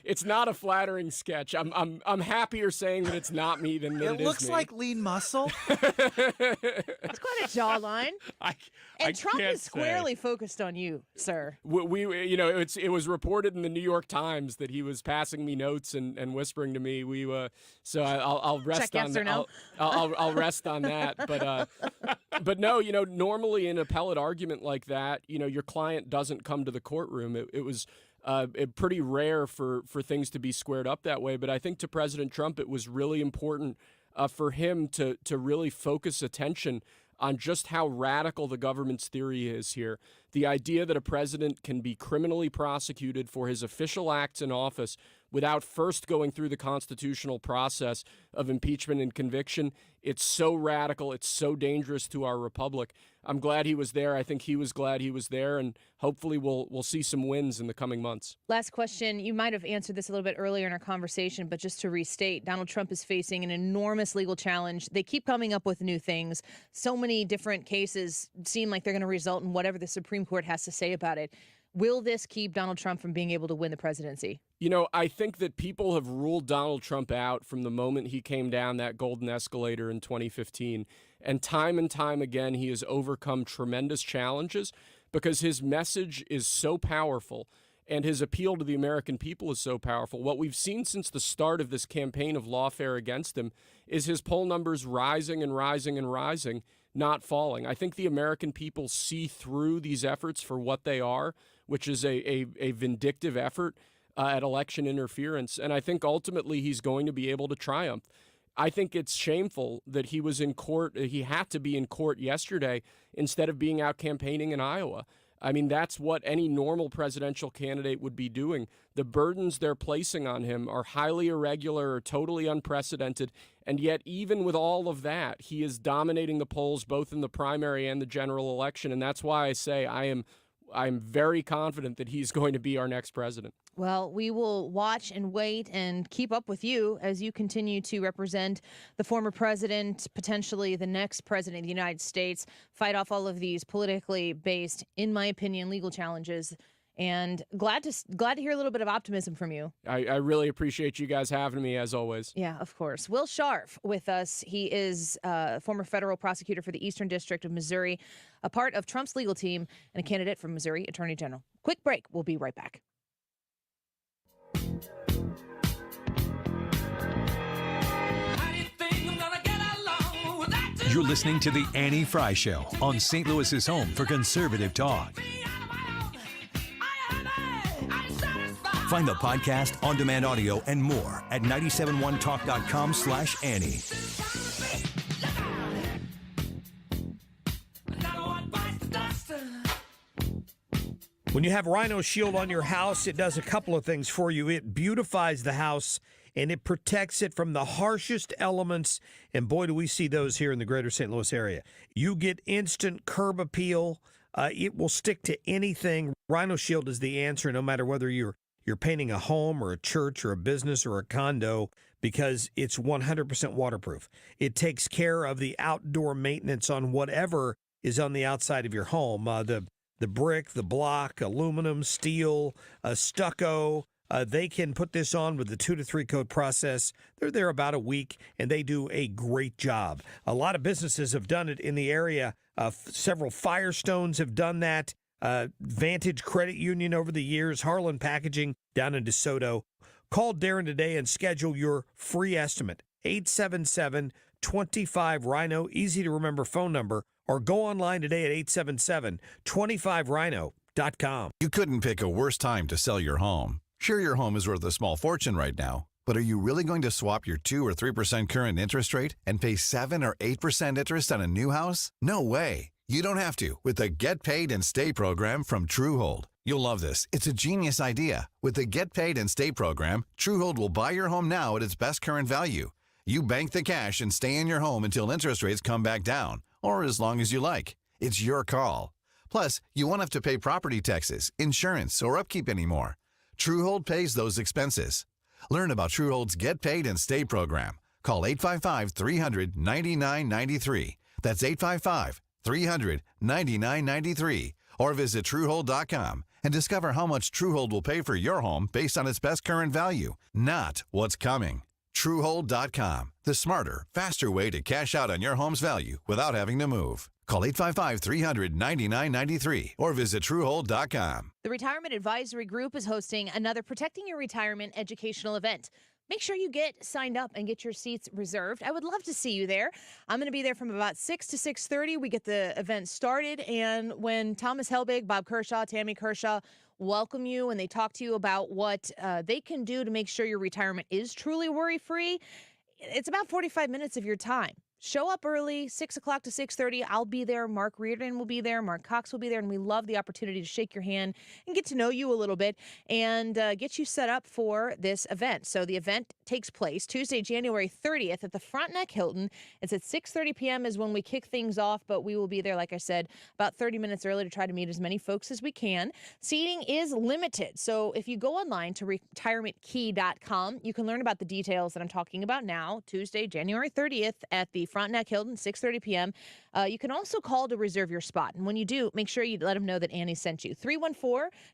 S6: It's not a flattering sketch. I'm happier saying that it's not me than that it is me.
S9: It looks like lean muscle.
S22: It's quite a jawline.
S8: I
S22: Trump
S8: can't
S22: is squarely focused on you, sir.
S6: It was reported in the New York Times that he was passing me notes and whispering to me. So I'll rest
S22: Check
S6: on
S22: yes or no.
S6: I'll rest on that. But no, normally in an appellate argument like that, your client doesn't come to the courtroom. It was pretty rare for things to be squared up that way. But I think to President Trump, it was really important for him to really focus attention on just how radical the government's theory is here. The idea that a president can be criminally prosecuted for his official acts in office without first going through the constitutional process of impeachment and conviction, it's so radical, it's so dangerous to our republic. I'm glad he was there. I think he was glad he was there, and hopefully we'll see some wins in the coming months.
S22: Last question. You might have answered this a little bit earlier in our conversation, but just to restate, Donald Trump is facing an enormous legal challenge. They keep coming up with new things. So many different cases seem like they're going to result in whatever the Supreme Court has to say about it. Will this keep Donald Trump from being able to win the presidency?
S6: I think that people have ruled Donald Trump out from the moment he came down that golden escalator in 2015. And time again, he has overcome tremendous challenges because his message is so powerful and his appeal to the American people is so powerful. What we've seen since the start of this campaign of lawfare against him is his poll numbers rising and rising and rising, not falling. I think the American people see through these efforts for what they are, which is a vindictive effort at election interference. And I think ultimately he's going to be able to triumph. I think it's shameful that he was in court. He had to be in court yesterday instead of being out campaigning in Iowa. I mean, that's what any normal presidential candidate would be doing. The burdens they're placing on him are highly irregular or totally unprecedented. And yet, even with all of that, he is dominating the polls both in the primary and the general election. And that's why I say I'm very confident that he's going to be our next president.
S22: Well, we will watch and wait and keep up with you as you continue to represent the former president, potentially the next president of the United States, fight off all of these politically based, in my opinion, legal challenges. And glad to hear a little bit of optimism from you.
S6: I really appreciate you guys having me, as always.
S22: Yeah, of course. Will Scharf with us. He is a former federal prosecutor for the Eastern District of Missouri, a part of Trump's legal team, and a candidate for Missouri Attorney General. Quick break. We'll be right back.
S11: You're listening to The Annie Fry Show on St. Louis's home for conservative talk. Find the podcast, on-demand audio, and more at 971talk.com/Annie.
S9: When you have Rhino Shield on your house, it does a couple of things for you. It beautifies the house, and it protects it from the harshest elements. And boy, do we see those here in the greater St. Louis area. You get instant curb appeal. It will stick to anything. Rhino Shield is the answer, no matter whether you're painting a home or a church or a business or a condo, because it's 100% waterproof. It takes care of the outdoor maintenance on whatever is on the outside of your home. The brick, the block, aluminum, steel, stucco. They can put this on with the 2 to 3 coat process. They're there about a week, and they do a great job. A lot of businesses have done it in the area. Several Firestones have done that. Vantage Credit Union over the years, Harlan Packaging down in DeSoto. Call Darren today and schedule your free estimate. 877-25-RHINO, easy to remember phone number, or go online today at 877-25rhino.com.
S10: You couldn't pick a worse time to sell your home. Sure, your home is worth a small fortune right now, but are you really going to swap your 2 or 3% current interest rate and pay 7 or 8% interest on a new house? No way. You don't have to with the Get Paid and Stay program from Truehold. You'll love this. It's a genius idea. With the Get Paid and Stay program, Truehold will buy your home now at its best current value. You bank the cash and stay in your home until interest rates come back down, or as long as you like. It's your call. Plus, you won't have to pay property taxes, insurance, or upkeep anymore. Truehold pays those expenses. Learn about Truehold's Get Paid and Stay program. Call 855-300-9993. That's 855-300-9993. Or visit Truehold.com and discover how much Truehold will pay for your home based on its best current value, not what's coming. Truehold.com, the smarter, faster way to cash out on your home's value without having to move. Call 855-300-9993 or visit Truehold.com.
S22: The Retirement Advisory Group is hosting another Protecting Your Retirement educational event. Make sure you get signed up and get your seats reserved. I would love to see you there. I'm going to be there from about 6 to 6:30. We get the event started, and when Thomas Helbig, Bob Kershaw, Tammy Kershaw welcome you and they talk to you about what they can do to make sure your retirement is truly worry-free, it's about 45 minutes of your time. Show up early, 6 o'clock to 6:30. I'll be there. Mark Reardon will be there. Mark Cox will be there. And we love the opportunity to shake your hand and get to know you a little bit and get you set up for this event. So the event takes place Tuesday, January 30th at the Frontenac Hilton. It's at 6:30 p.m. is when we kick things off, but we will be there, like I said, about 30 minutes early to try to meet as many folks as we can. Seating is limited. So if you go online to retirementkey.com, you can learn about the details that I'm talking about now. Tuesday, January 30th at the Frontenac Hilton, 6:30 p.m. You can also call to reserve your spot. And when you do, make sure you let them know that Annie sent you.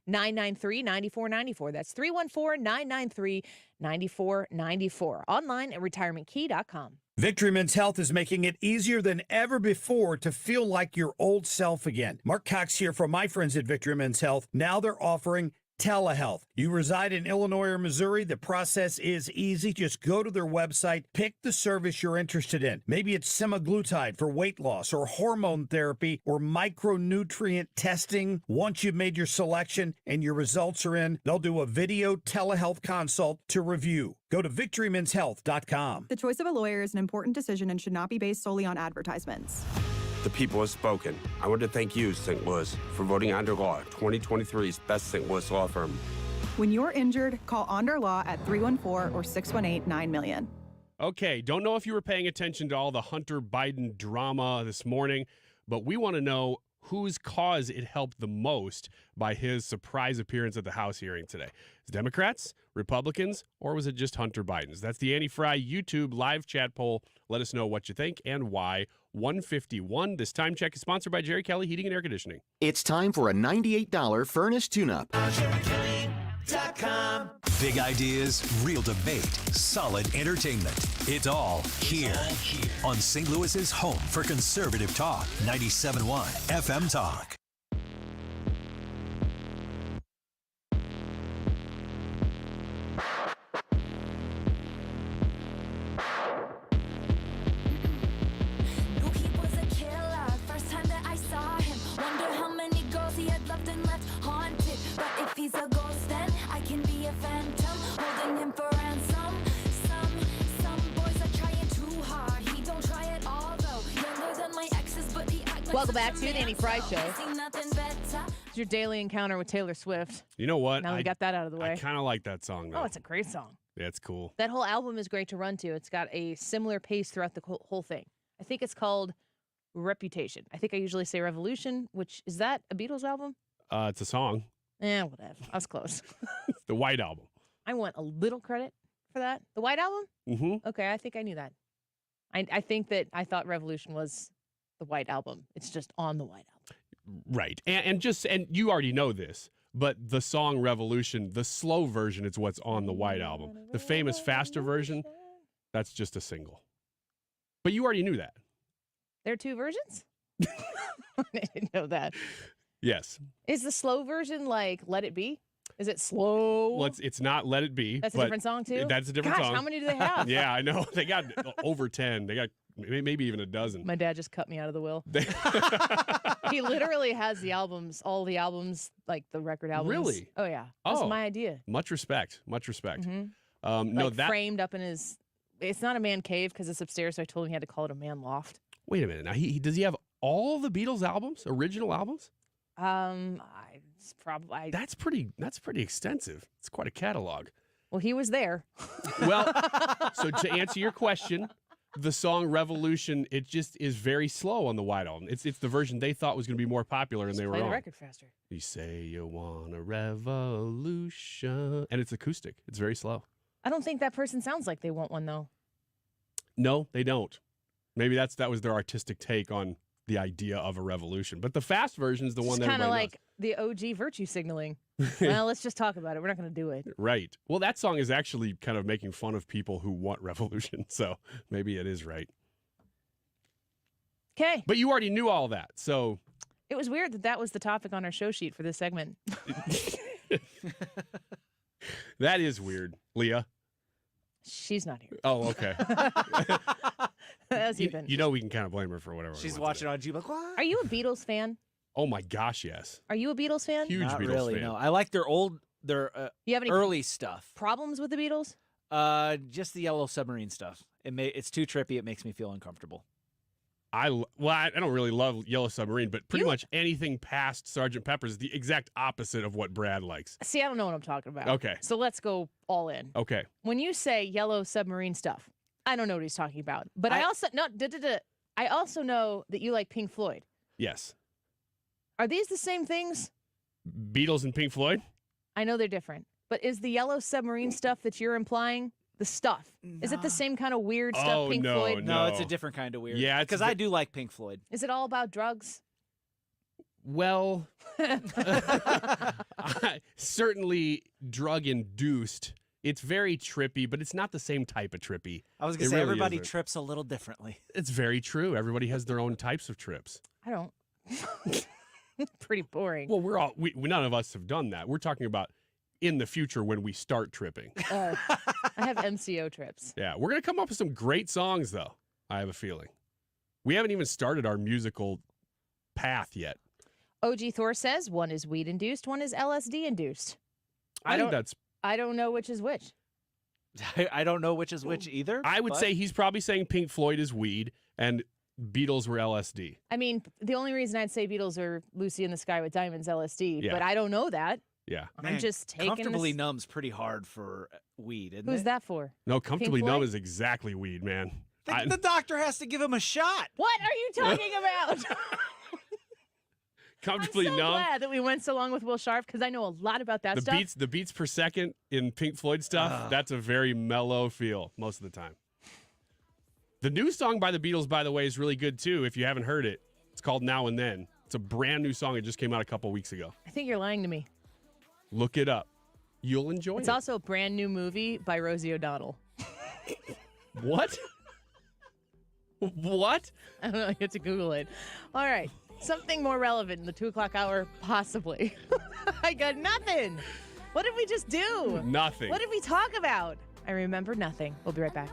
S22: 314-993-9494. That's 314-993-9494. Online at retirementkey.com.
S9: Victory Men's Health is making it easier than ever before to feel like your old self again. Mark Cox here from my friends at Victory Men's Health. Now they're offering telehealth. You reside in Illinois or Missouri, the process is easy. Just go to their website, pick the service you're interested in. Maybe it's semaglutide for weight loss or hormone therapy or micronutrient testing. Once you've made your selection and your results are in, they'll do a video telehealth consult to review. Go to victorymenshealth.com.
S2: The choice of a lawyer is an important decision and should not be based solely on advertisements.
S3: The people have spoken. I want to thank you, St. Louis, for voting Onder Law 2023's best St. Louis law firm.
S2: When you're injured, call Onder Law at 314 or 618-9000000.
S8: Okay, don't know if you were paying attention to all the Hunter Biden drama this morning, but we want to know whose cause it helped the most by his surprise appearance at the House hearing today. Democrats, Republicans, or was it just Hunter Biden's? That's the Annie Fry YouTube live chat poll. Let us know what you think and why. 151. This time check is sponsored by Jerry Kelly Heating and Air Conditioning.
S12: It's time for a $98 furnace tune-up.
S11: Big ideas, real debate, solid entertainment. It's all here on St. Louis's home for conservative talk, 97.1 FM Talk.
S13: He's a ghost, then I can be a phantom, holding him for ransom. Some boys are trying too hard. He don't try at all, though. Younger than my exes, but he acts like
S22: Welcome back to the Annie Fry Show.
S13: It's
S22: It's your daily encounter with Taylor Swift.
S8: You know what?
S22: Now we got that out of the way.
S8: I kind of like that song, though.
S22: Oh, it's a great song.
S8: Yeah, it's cool.
S22: That whole album is great to run to. It's got a similar pace throughout the whole thing. I think it's called Reputation. I think I usually say Revolution, which is that a Beatles album?
S8: It's a song.
S22: Whatever. I was close.
S8: The White Album.
S22: I want a little credit for that. The White Album?
S8: Mm-hmm.
S22: Okay, I think I knew that. I think that I thought Revolution was the White Album. It's just on the White Album.
S8: Right. And you already know this, but the song Revolution, the slow version is what's on the White Album. The famous faster version, that's just a single. But you already knew that.
S22: There are two versions? I didn't know that.
S8: Yes.
S22: Is the slow version like Let It Be? Is it slow?
S8: Well, it's not Let It Be.
S22: That's a different song, too?
S8: That's a different
S22: Gosh,
S8: song.
S22: how many do they have?
S8: Yeah, I know. They got over 10. They got maybe even a dozen.
S22: My dad just cut me out of the will. He literally has the albums, all the albums, like the record albums.
S8: Really?
S22: Oh, yeah. That's my idea.
S8: Much respect. Much respect.
S22: Mm-hmm.
S8: No,
S22: like
S8: that
S22: framed up in his, it's not a man cave because it's upstairs, so I told him he had to call it a man loft.
S8: Wait a minute. Now, does he have all the Beatles albums, original albums?
S22: It's probably
S8: That's pretty extensive. It's quite a catalog.
S22: Well, he was there.
S8: Well, so to answer your question, the song Revolution, it just is very slow on the White Album. It's the version they thought was going to be more popular, and they were
S22: play
S8: wrong.
S22: the record faster.
S8: You say you want a revolution, and it's acoustic. It's very slow.
S22: I don't think that person sounds like they want one though.
S8: No, they don't. Maybe that was their artistic take on the idea of a revolution. But the fast version is the one that
S22: kind of
S8: everybody
S22: like the OG virtue signaling. Well, let's just talk about it. We're not going to do it.
S8: knows. Right. Well, that song is actually kind of making fun of people who want revolution. So maybe it is right.
S22: Okay.
S8: But you already knew all that, so
S22: It was weird that that was the topic on our show sheet for this segment.
S8: that is weird. Leah?
S22: She's not here.
S8: Oh, okay.
S22: That's even.
S8: You know we can kind of blame her for whatever.
S4: She's watching on G. Like, what?
S22: Are you a Beatles fan?
S8: Oh my gosh, yes.
S22: Are you a Beatles fan?
S8: Huge
S4: Not
S8: Beatles
S4: really,
S8: fan.
S4: no. I like their
S22: You have any
S4: early stuff.
S22: problems with the Beatles?
S4: Just the Yellow Submarine stuff. It's too trippy. It makes me feel uncomfortable.
S8: I don't really love Yellow Submarine, but pretty much anything past Sgt. Pepper's is the exact opposite of what Brad likes.
S22: See, I don't know what I'm talking about.
S8: Okay.
S22: So let's go all in.
S8: Okay.
S22: When you say Yellow Submarine stuff, I don't know what he's talking about. But I also know that you like Pink Floyd.
S8: Yes.
S22: Are these the same things?
S8: Beatles and Pink Floyd?
S22: I know they're different. But is the Yellow Submarine stuff that you're implying the stuff? Is it the same kind of weird stuff Pink Floyd?
S4: No, it's a different kind of weird.
S8: Yeah,
S4: because I do like Pink Floyd.
S22: Is it all about drugs?
S8: Well, certainly drug-induced. It's very trippy, but it's not the same type of trippy.
S4: I was going to
S8: It
S4: say,
S8: really
S4: everybody
S8: isn't.
S4: trips a little differently.
S8: It's very true. Everybody has their own types of trips.
S22: I don't. Pretty boring.
S8: Well, none of us have done that. We're talking about in the future when we start tripping.
S22: I have MCO trips.
S8: Yeah, we're going to come up with some great songs, though, I have a feeling. We haven't even started our musical path yet.
S22: OG Thor says one is weed induced, one is LSD induced.
S8: I think that's...
S22: I don't know which is which.
S4: I don't know which is which either.
S8: I would say he's probably saying Pink Floyd is weed and Beatles were LSD.
S22: I mean, the only reason I'd say Beatles are Lucy in the Sky with Diamonds LSD,
S8: Yeah.
S22: but I don't know that.
S8: Yeah.
S22: I'm just taking
S4: Comfortably
S22: this.
S4: Numb's pretty hard for weed, isn't
S22: Who's
S4: it?
S22: that for?
S8: No, Comfortably
S22: Pink
S8: Numb
S22: Floyd?
S8: is exactly weed, man.
S4: The doctor has to give him a shot.
S22: What are you talking about?
S8: Comfortably
S22: I'm so
S8: Numb.
S22: glad that we went so long with Will Scharf because I know a lot about that stuff.
S8: The beats per second in Pink Floyd stuff, that's a very mellow feel most of the time. The new song by the Beatles, by the way, is really good too. If you haven't heard it, it's called Now and Then. It's a brand new song. It just came out a couple weeks ago.
S22: I think you're lying to me.
S8: Look it up. You'll enjoy it.
S22: It's also a brand new movie by Rosie O'Donnell.
S8: What? What?
S22: I don't know. You have to Google it. All right. Something more relevant in the 2 o'clock hour, possibly. I got nothing. What did we just do?
S8: Nothing.
S22: What did we talk about? I remember nothing. We'll be right back.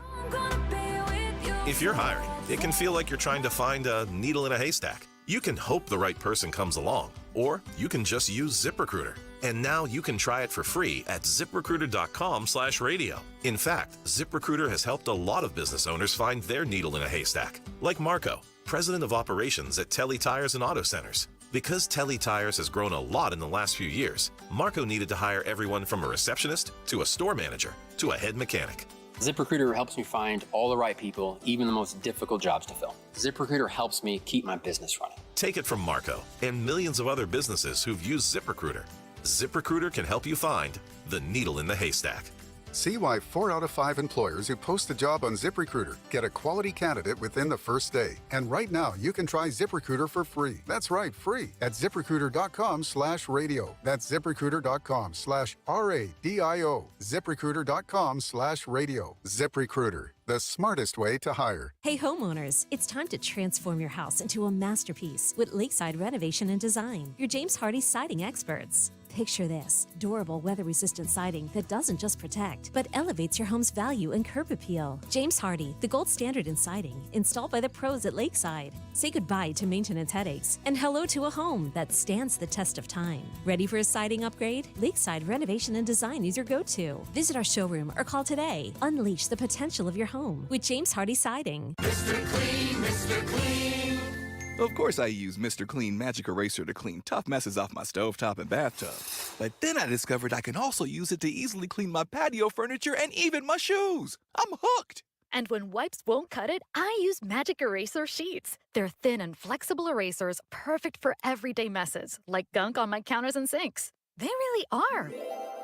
S5: If you're hiring, it can feel like you're trying to find a needle in a haystack. You can hope the right person comes along, or you can just use ZipRecruiter. And now you can try it for free at ZipRecruiter.com/radio. In fact, ZipRecruiter has helped a lot of business owners find their needle in a haystack, like Marco, president of operations at Telly Tires and Auto Centers. Because Telly Tires has grown a lot in the last few years, Marco needed to hire everyone from a receptionist to a store manager to a head mechanic.
S7: ZipRecruiter helps me find all the right people, even the most difficult jobs to fill. ZipRecruiter helps me keep my business running.
S5: Take it from Marco and millions of other businesses who've used ZipRecruiter. ZipRecruiter can help you find the needle in the haystack.
S14: See why 4 out of 5 employers who post a job on ZipRecruiter get a quality candidate within the first day. And right now, you can try ZipRecruiter for free. That's right, free at ZipRecruiter.com/radio. That's ZipRecruiter.com/RADIO. ZipRecruiter.com/radio. ZipRecruiter, the smartest way to hire.
S17: Hey homeowners, it's time to transform your house into a masterpiece with Lakeside Renovation and Design, your James Hardie siding experts. Picture this, durable, weather-resistant siding that doesn't just protect, but elevates your home's value and curb appeal. James Hardie, the gold standard in siding, installed by the pros at Lakeside. Say goodbye to maintenance headaches and hello to a home that stands the test of time. Ready for a siding upgrade? Lakeside Renovation and Design is your go-to. Visit our showroom or call today. Unleash the potential of your home with James Hardie Siding.
S19: Mr. Clean, Mr. Clean.
S20: Of course I use Mr. Clean Magic Eraser to clean tough messes off my stovetop and bathtub. But then I discovered I can also use it to easily clean my patio furniture and even my shoes. I'm hooked.
S22: And when wipes won't cut it, I use Magic Eraser Sheets. They're thin and flexible erasers, perfect for everyday messes, like gunk on my counters and sinks. They really are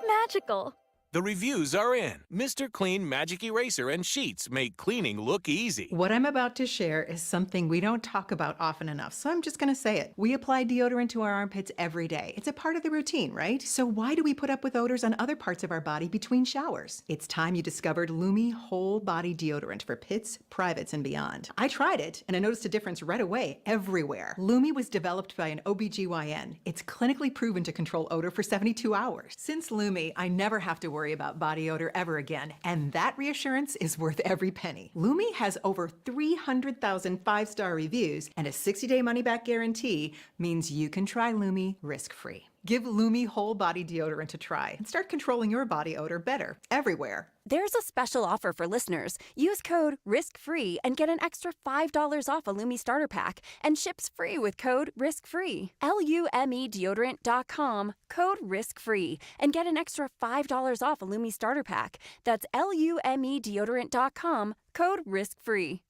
S22: magical.
S16: The reviews are in. Mr. Clean Magic Eraser and Sheets make cleaning look easy.
S2: What I'm about to share is something we don't talk about often enough, so I'm just going to say it. We apply deodorant to our armpits every day. It's a part of the routine, right? So why do we put up with odors on other parts of our body between showers? It's time you discovered Lumi Whole Body Deodorant for pits, privates, and beyond. I tried it, and I noticed a difference right away, everywhere. Lumi was developed by an OBGYN. It's clinically proven to control odor for 72 hours. Since Lumi, I never have to worry about body odor ever again, and that reassurance is worth every penny. Lumi has over 300,000 five-star reviews, and a 60-day money-back guarantee means you can try Lumi risk-free. Give Lumi Whole Body Deodorant a try and start controlling your body odor better, everywhere.
S18: There's a special offer for listeners. Use code RISKFREE and get an extra $5 off a Lumi starter pack and ships free with code RISKFREE. LUMEdeodorant.com, code RISKFREE, and get an extra $5 off a Lumi starter pack. That's LUMEdeodorant.com, code RISKFREE.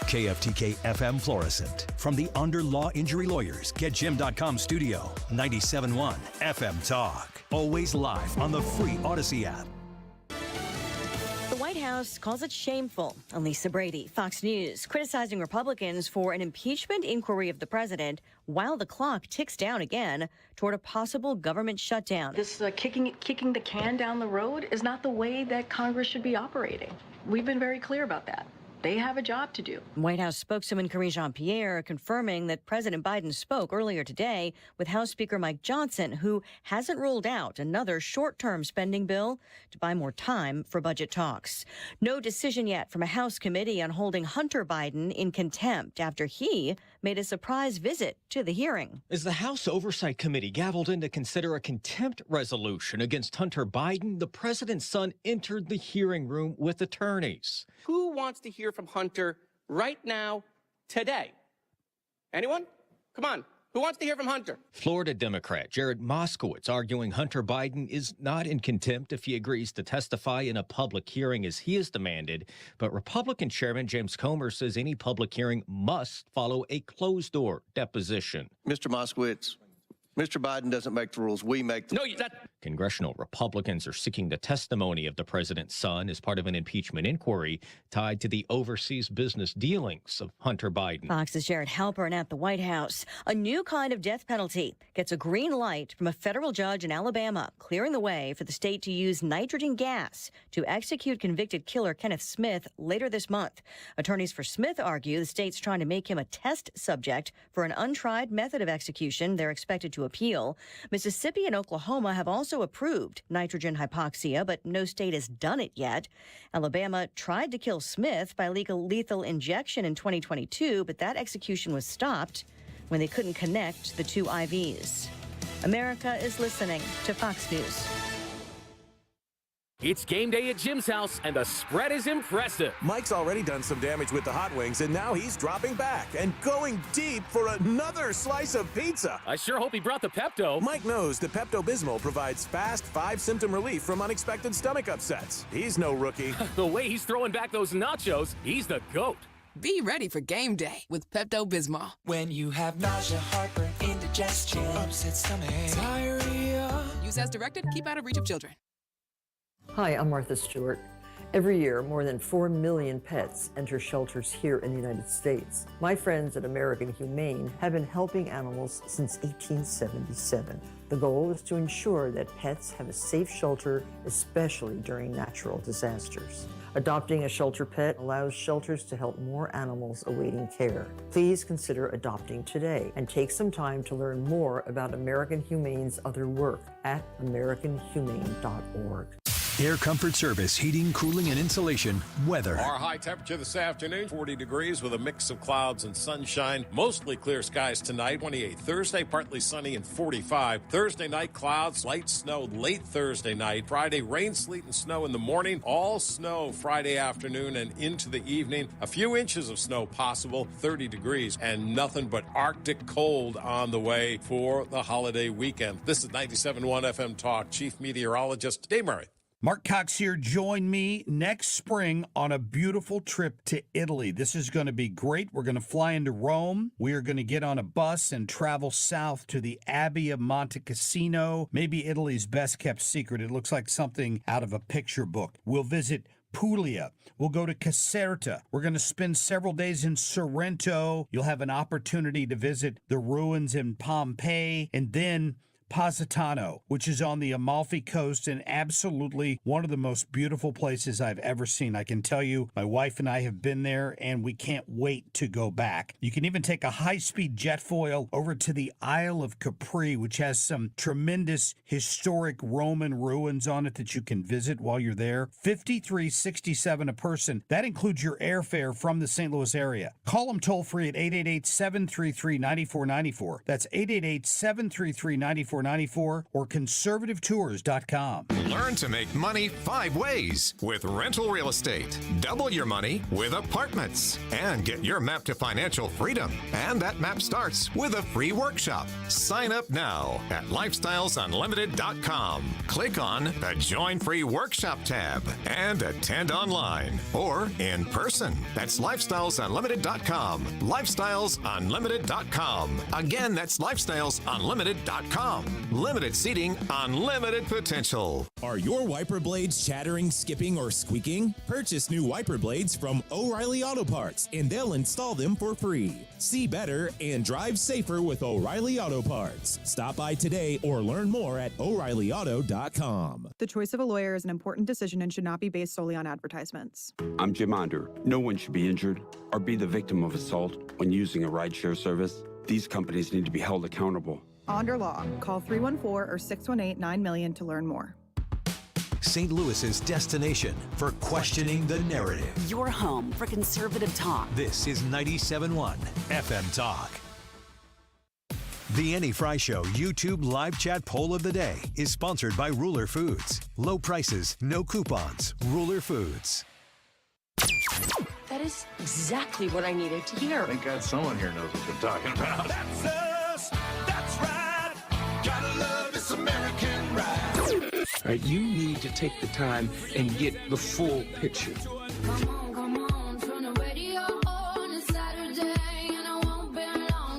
S11: KFTK FM Florissant. From the Under Law Injury Lawyers, GetJim.com studio. 97.1 FM Talk. Always live on the free Odyssey app.
S21: The White House calls it shameful. Lisa Brady, Fox News, criticizing Republicans for an impeachment inquiry of the president while the clock ticks down again toward a possible government shutdown.
S23: This kicking the can down the road is not the way that Congress should be operating. We've been very clear about that. They have a job to do.
S21: White House spokeswoman Karine Jean-Pierre confirming that President Biden spoke earlier today with House Speaker Mike Johnson, who hasn't ruled out another short-term spending bill to buy more time for budget talks. No decision yet from a House committee on holding Hunter Biden in contempt after he made a surprise visit to the hearing.
S24: As the House Oversight Committee gavelled in to consider a contempt resolution against Hunter Biden, the president's son entered the hearing room with attorneys.
S25: Who wants to hear from Hunter right now, today? Anyone? Come on. Who wants to hear from Hunter?
S24: Florida Democrat Jared Moskowitz arguing Hunter Biden is not in contempt if he agrees to testify in a public hearing as he has demanded. But Republican Chairman James Comer says any public hearing must follow a closed-door deposition.
S26: Mr. Moskowitz, Mr. Biden doesn't make the rules. We make the
S25: rules. No,
S24: Congressional Republicans are seeking the testimony of the president's son as part of an impeachment inquiry tied to the overseas business dealings of Hunter Biden.
S21: Fox's Jared Halpern at the White House. A new kind of death penalty gets a green light from a federal judge in Alabama, clearing the way for the state to use nitrogen gas to execute convicted killer Kenneth Smith later this month. Attorneys for Smith argue the state's trying to make him a test subject for an untried method of execution they're expected to appeal. Mississippi and Oklahoma have also approved nitrogen hypoxia, but no state has done it yet. Alabama tried to kill Smith by lethal injection in 2022, but that execution was stopped when they couldn't connect the two IVs. America is listening to Fox News.
S27: It's game day at Jim's house, and the spread is impressive.
S16: Mike's already done some damage with the hot wings, and now he's dropping back and going deep for another slice of pizza.
S27: I sure hope he brought the Pepto.
S16: Mike knows that Pepto-Bismol provides fast 5-symptom relief from unexpected stomach upsets. He's no rookie.
S27: The way he's throwing back those nachos, he's the GOAT.
S28: Be ready for game day with Pepto-Bismol.
S1: When you have nausea, heartburn, indigestion, upset stomach, diarrhea.
S28: Use as directed. Keep out of reach of children.
S29: Hi, I'm Martha Stewart. Every year, more than 4 million pets enter shelters here in the United States. My friends at American Humane have been helping animals since 1877. The goal is to ensure that pets have a safe shelter, especially during natural disasters. Adopting a shelter pet allows shelters to help more animals awaiting care. Please consider adopting today and take some time to learn more about American Humane's other work at americanhumane.org.
S11: Air Comfort Service, heating, cooling, and insulation. Weather.
S31: Our high temperature this afternoon, 40 degrees with a mix of clouds and sunshine. Mostly clear skies tonight, 28. Thursday, partly sunny and 45. Thursday night, clouds, light snow late Thursday night. Friday, rain, sleet, and snow in the morning. All snow Friday afternoon and into the evening. A few inches of snow possible, 30 degrees, and nothing but Arctic cold on the way for the holiday weekend. This is 97.1 FM Talk. Chief Meteorologist Dave Murray.
S3: Mark Cox here. Join me next spring on a beautiful trip to Italy. This is going to be great. We're going to fly into Rome. We are going to get on a bus and travel south to the Abbey of Monte Cassino, maybe Italy's best kept secret. It looks like something out of a picture book. We'll visit Puglia. We'll go to Caserta. We're going to spend several days in Sorrento. You'll have an opportunity to visit the ruins in Pompeii, and then Positano, which is on the Amalfi Coast and absolutely one of the most beautiful places I've ever seen. I can tell you, my wife and I have been there, and we can't wait to go back. You can even take a high-speed jet foil over to the Isle of Capri, which has some tremendous historic Roman ruins on it that you can visit while you're there. $53.67 a person. That includes your airfare from the St. Louis area. Call them toll-free at 888-733-9494. That's 888-733-9494 or conservativetours.com.
S4: Learn to make money 5 ways with rental real estate. Double your money with apartments and get your map to financial freedom. And that map starts with a free workshop. Sign up now at lifestylesunlimited.com. Click on the Join Free Workshop tab and attend online or in person. That's lifestylesunlimited.com. Lifestylesunlimited.com. Again, that's lifestylesunlimited.com. Limited seating, unlimited potential.
S16: Are your wiper blades chattering, skipping, or squeaking? Purchase new wiper blades from O'Reilly Auto Parts, and they'll install them for free. See better and drive safer with O'Reilly Auto Parts. Stop by today or learn more at O'ReillyAuto.com.
S31: The choice of a lawyer is an important decision and should not be based solely on advertisements.
S6: I'm Jim Onder. No one should be injured or be the victim of assault when using a rideshare service. These companies need to be held accountable.
S31: Onder Law. Call 314 or 618-9000 to learn more.
S11: St. Louis's destination for questioning the narrative.
S7: Your home for conservative talk.
S11: This is 97.1 FM Talk. The Annie Fry Show YouTube live chat poll of the day is sponsored by Ruler Foods. Low prices, no coupons. Ruler Foods.
S8: That is exactly what I needed to hear.
S31: Thank God someone here knows what they're talking about.
S19: That's us. That's right. Gotta love this American ride.
S6: All right, you need to take the time and get the full picture.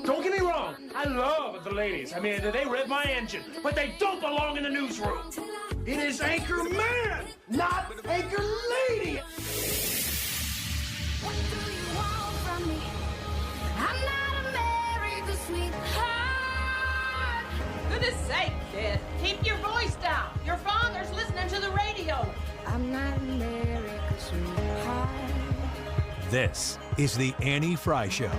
S31: Don't get me wrong. I love the ladies. I mean, they rev my engine, but they don't belong in the newsroom. It is Anchor Man, not Anchor Lady.
S19: What do you want from me? I'm not America's sweetheart.
S8: Goodness sake, kid. Keep your voice down. Your father's listening to the radio.
S19: I'm not America's sweetheart.
S11: This is the Annie Fry Show.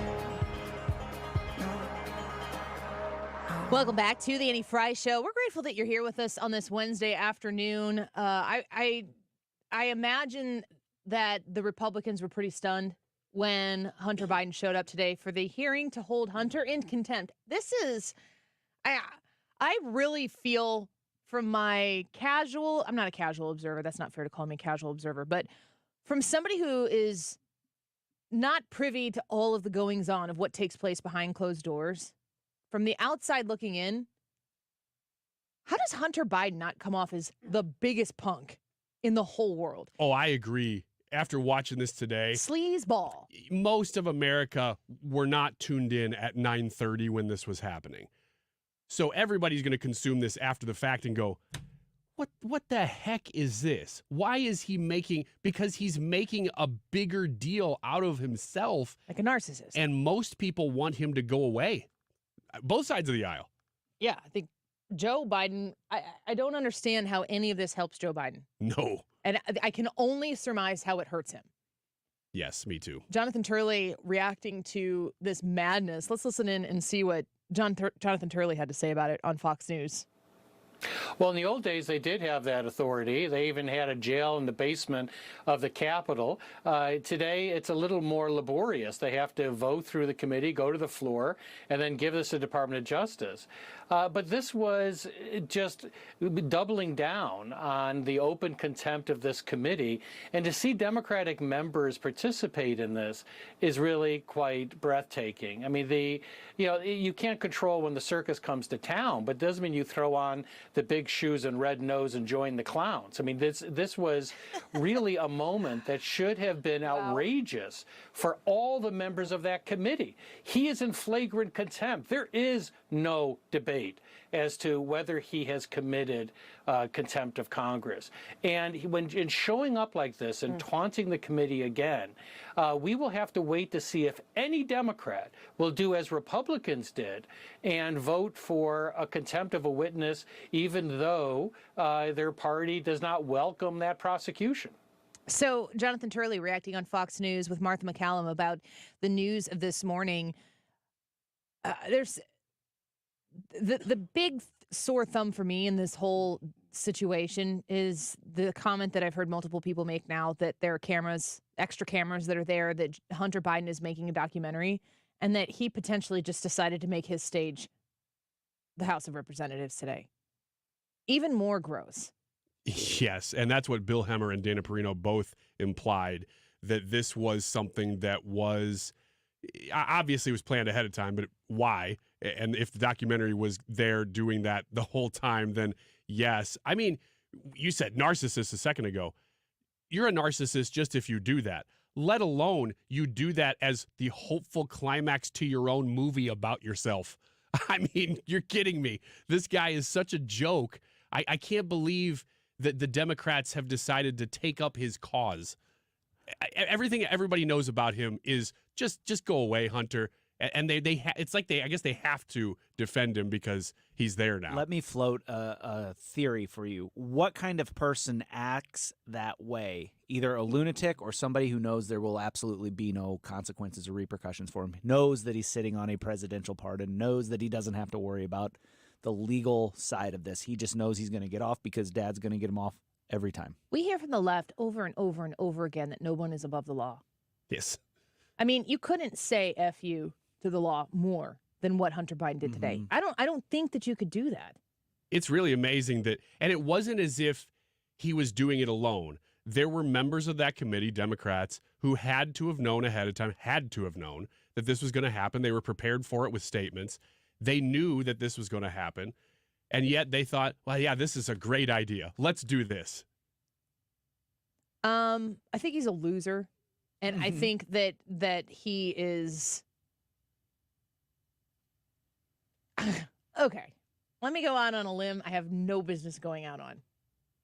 S22: Welcome back to the Annie Fry Show. We're grateful that you're here with us on this Wednesday afternoon. I imagine that the Republicans were pretty stunned when Hunter Biden showed up today for the hearing to hold Hunter in contempt. This is, I really feel from my casual, I'm not a casual observer. That's not fair to call me a casual observer, but from somebody who is not privy to all of the goings on of what takes place behind closed doors, from the outside looking in, how does Hunter Biden not come off as the biggest punk in the whole world?
S9: Oh, I agree. After watching this today,
S22: sleazeball.
S9: Most of America were not tuned in at 9:30 when this was happening. So everybody's going to consume this after the fact and go, what the heck is this? Why is he because he's making a bigger deal out of himself.
S22: Like a narcissist.
S9: And most people want him to go away. Both sides of the aisle.
S22: Yeah, I think Joe Biden, I don't understand how any of this helps Joe Biden.
S9: No.
S22: And I can only surmise how it hurts him.
S9: Yes, me too.
S22: Jonathan Turley reacting to this madness. Let's listen in and see what Jonathan Turley had to say about it on Fox News.
S25: Well, in the old days, they did have that authority. They even had a jail in the basement of the Capitol. Today, it's a little more laborious. They have to vote through the committee, go to the floor, and then give this to the Department of Justice. But this was just doubling down on the open contempt of this committee. And to see Democratic members participate in this is really quite breathtaking. I mean, you can't control when the circus comes to town, but it doesn't mean you throw on the big big shoes and red nose and join the clowns. I mean, this was really a moment that should have been outrageous for all the members of that committee. He is in flagrant contempt. There is no debate as to whether he has committed contempt of Congress. And in showing up like this and taunting the committee again, we will have to wait to see if any Democrat will do as Republicans did and vote for a contempt of a witness, even though their party does not welcome that prosecution.
S22: So Jonathan Turley reacting on Fox News with Martha McCallum about the news of this morning. There's the big sore thumb for me in this whole situation is the comment that I've heard multiple people make now, that there are cameras, extra cameras that are there, that Hunter Biden is making a documentary, and that he potentially just decided to make his stage the House of Representatives today. Even more gross.
S9: Yes, and that's what Bill Hemmer and Dana Perino both implied, that this was something that was obviously was planned ahead of time, but why? And if the documentary was there doing that the whole time, then yes. I mean, you said narcissist a second ago. You're a narcissist just if you do that, let alone you do that as the hopeful climax to your own movie about yourself. I mean, you're kidding me. This guy is such a joke. I can't believe that the Democrats have decided to take up his cause. Everything everybody knows about him is just go away, Hunter. And it's like I guess they have to defend him because he's there now.
S2: Let me float a theory for you. What kind of person acts that way? Either a lunatic or somebody who knows there will absolutely be no consequences or repercussions for him, knows that he's sitting on a presidential pardon, knows that he doesn't have to worry about the legal side of this. He just knows he's going to get off because dad's going to get him off every time.
S22: We hear from the left over and over and over again that no one is above the law.
S9: Yes.
S22: I mean, you couldn't say F you to the law more than what Hunter Biden did today. I don't think that you could do that.
S9: It's really amazing that, and it wasn't as if he was doing it alone. There were members of that committee, Democrats, who had to have known ahead of time, that this was going to happen. They were prepared for it with statements. They knew that this was going to happen. And yet they thought, well, yeah, this is a great idea. Let's do this.
S22: I think he's a loser. And I think that he is... Okay. Let me go out on a limb I have no business going out on.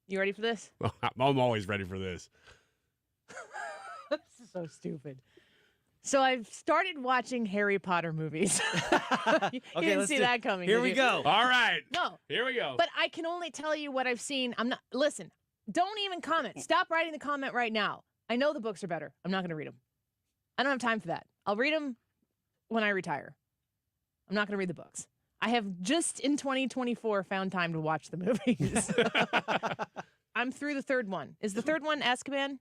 S22: You ready for this?
S9: I'm always ready for this.
S22: This is so stupid. So I've started watching Harry Potter movies. You didn't see that coming.
S2: Here we go.
S9: All right.
S22: No.
S9: Here we go.
S22: But I can only tell you what I've seen. Listen, don't even comment. Stop writing the comment right now. I know the books are better. I'm not going to read them. I don't have time for that. I'll read them when I retire. I'm not going to read the books. I have just in 2024 found time to watch the movies. I'm through the third one. Is the third one Azkaban?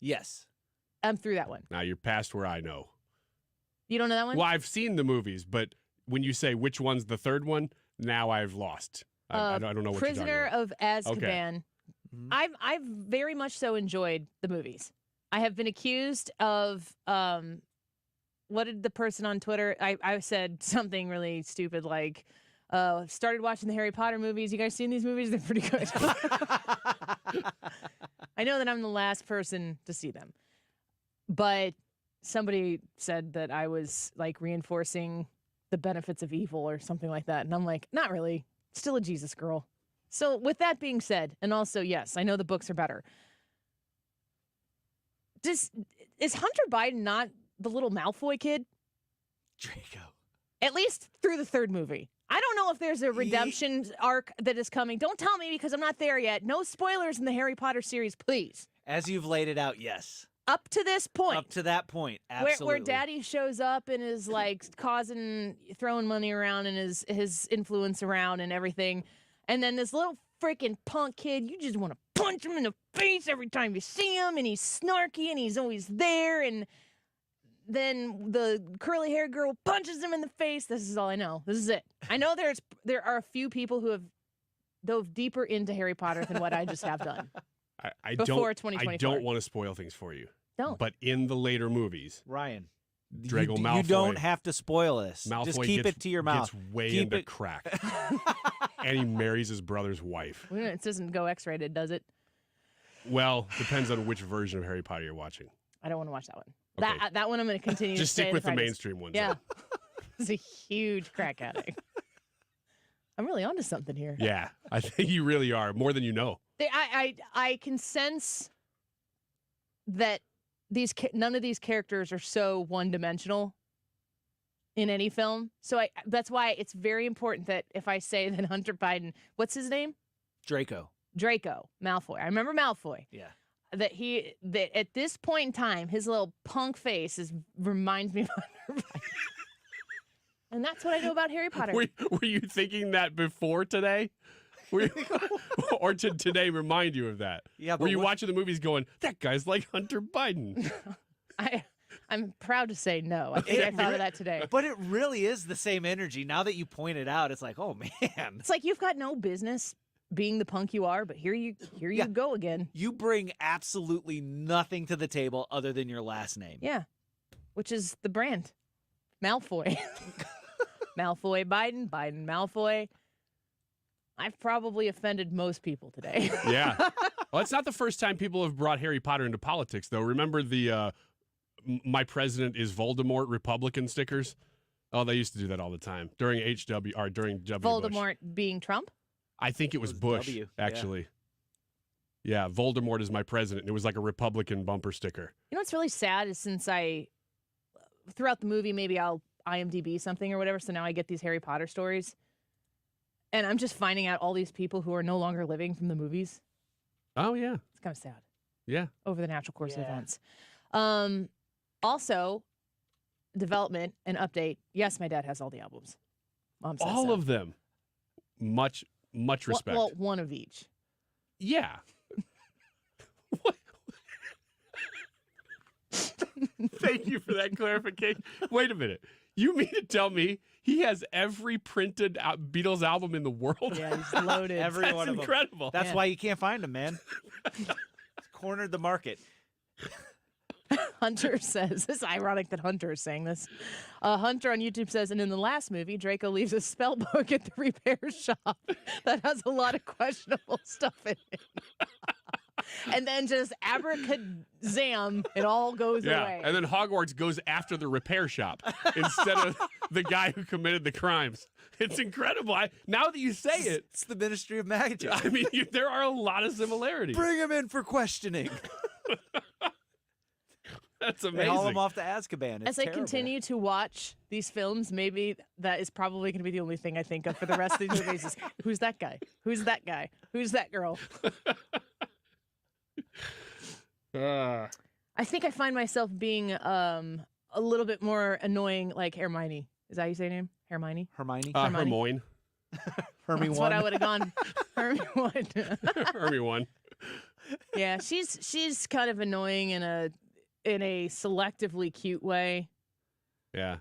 S2: Yes.
S22: I'm through that one.
S9: Now you're past where I know.
S22: You don't know that one?
S9: Well, I've seen the movies, but when you say which one's the third one, now I've lost. I don't know what you're talking
S22: Prisoner
S9: about.
S22: of Azkaban. Okay. I've very much so enjoyed the movies. I have been accused of what did the person on Twitter? I said something really stupid like, started watching the Harry Potter movies. You guys seen these movies? They're pretty good. I know that I'm the last person to see them. But somebody said that I was like reinforcing the benefits of evil or something like that. And I'm like, not really. Still a Jesus girl. So with that being said, and also, yes, I know the books are better. Is Hunter Biden not the little Malfoy kid?
S2: Draco.
S22: At least through the third movie. I don't know if there's a redemption arc that is coming. Don't tell me because I'm not there yet. No spoilers in the Harry Potter series, please.
S2: As you've laid it out, yes.
S22: Up to this point.
S2: Up to that point, absolutely.
S22: Where Daddy shows up and is like throwing money around and his influence around and everything. And then this little freaking punk kid, you just want to punch him in the face every time you see him. And he's snarky and he's always there. And then the curly haired girl punches him in the face. This is all I know. This is it. I know there are a few people who have dove deeper into Harry Potter than what I just have done. Before 2024.
S9: I don't want to spoil things for you.
S22: Don't.
S9: But in the later movies,
S2: Ryan,
S9: Draco Malfoy.
S2: You don't have to spoil this.
S9: Malfoy
S2: Just keep it to your mouth.
S9: Gets way into crack. and he marries his brother's wife.
S22: It doesn't go X-rated, does it?
S9: Well, depends on which version of Harry Potter you're watching.
S22: I don't want to watch that one.
S9: Okay.
S22: That one I'm going to continue.
S9: Just
S22: to
S9: stick with the
S22: Fridays.
S9: mainstream ones.
S22: Yeah, he's a huge crack addict. I'm really onto something here.
S9: Yeah, I think you really are, more than you know.
S22: I can sense that none of these characters are so one-dimensional in any film. So that's why it's very important that if I say that Hunter Biden, what's his name?
S2: Draco
S22: Malfoy. I remember Malfoy.
S2: Yeah.
S22: That at this point in time, his little punk face reminds me of Hunter Biden. And that's what I know about Harry Potter.
S9: Were you thinking that before today? Or did today remind you of that?
S2: Yeah.
S9: Were you watching the movies going, that guy's like Hunter Biden?
S22: I'm proud to say no. I think I thought of that today.
S2: But it really is the same energy. Now that you point it out, it's like, oh man.
S22: It's like you've got no business being the punk you are, but here you go again.
S2: You bring absolutely nothing to the table other than your last name.
S22: Yeah, which is the brand. Malfoy. Malfoy Biden, Biden Malfoy. I've probably offended most people today.
S9: Yeah. Well, it's not the first time people have brought Harry Potter into politics, though. Remember the My President is Voldemort Republican stickers? Oh, they used to do that all the time during during W.
S22: Voldemort
S9: Bush.
S22: being Trump?
S9: I think it was Bush,
S2: W,
S9: actually. Yeah, Voldemort is my president. It was like a Republican bumper sticker.
S22: You know what's really sad is throughout the movie, maybe I'll IMDb something or whatever, so now I get these Harry Potter stories. And I'm just finding out all these people who are no longer living from the movies.
S9: Oh, yeah.
S22: It's kind of sad.
S9: Yeah.
S22: Over the natural course of events. Also, development and update. Yes, my dad has all the albums. Mom says
S9: all
S22: so.
S9: of them. Much respect.
S22: Well, one of each.
S9: Yeah. Thank you for that clarification. Wait a minute. You mean to tell me he has every printed Beatles album in the world?
S22: Yeah, he's loaded.
S2: Every
S9: That's
S2: one of them.
S9: incredible.
S2: That's why you can't find them, man. It's cornered the market.
S22: Hunter says, it's ironic that Hunter is saying this. Hunter on YouTube says, and in the last movie, Draco leaves a spell book at the repair shop that has a lot of questionable stuff in it. And then just abracadazam, it all goes away.
S9: And then Hogwarts goes after the repair shop instead of the guy who committed the crimes. It's incredible. Now that you say it.
S2: It's the Ministry of Magic.
S9: I mean, there are a lot of similarities.
S2: Bring him in for questioning.
S9: That's amazing.
S2: They haul him off to Azkaban. It's
S22: As I
S2: terrible.
S22: continue to watch these films, maybe that is probably going to be the only thing I think of for the rest of these movies is, who's that guy? Who's that guy? Who's that girl? I think I find myself being a little bit more annoying, like Hermione. Is that how you say her name? Hermione?
S2: Hermione?
S9: Hermione.
S22: That's what I would have gone. Hermione.
S9: Hermione.
S22: Yeah, she's kind of annoying in a selectively cute way.
S9: Yeah.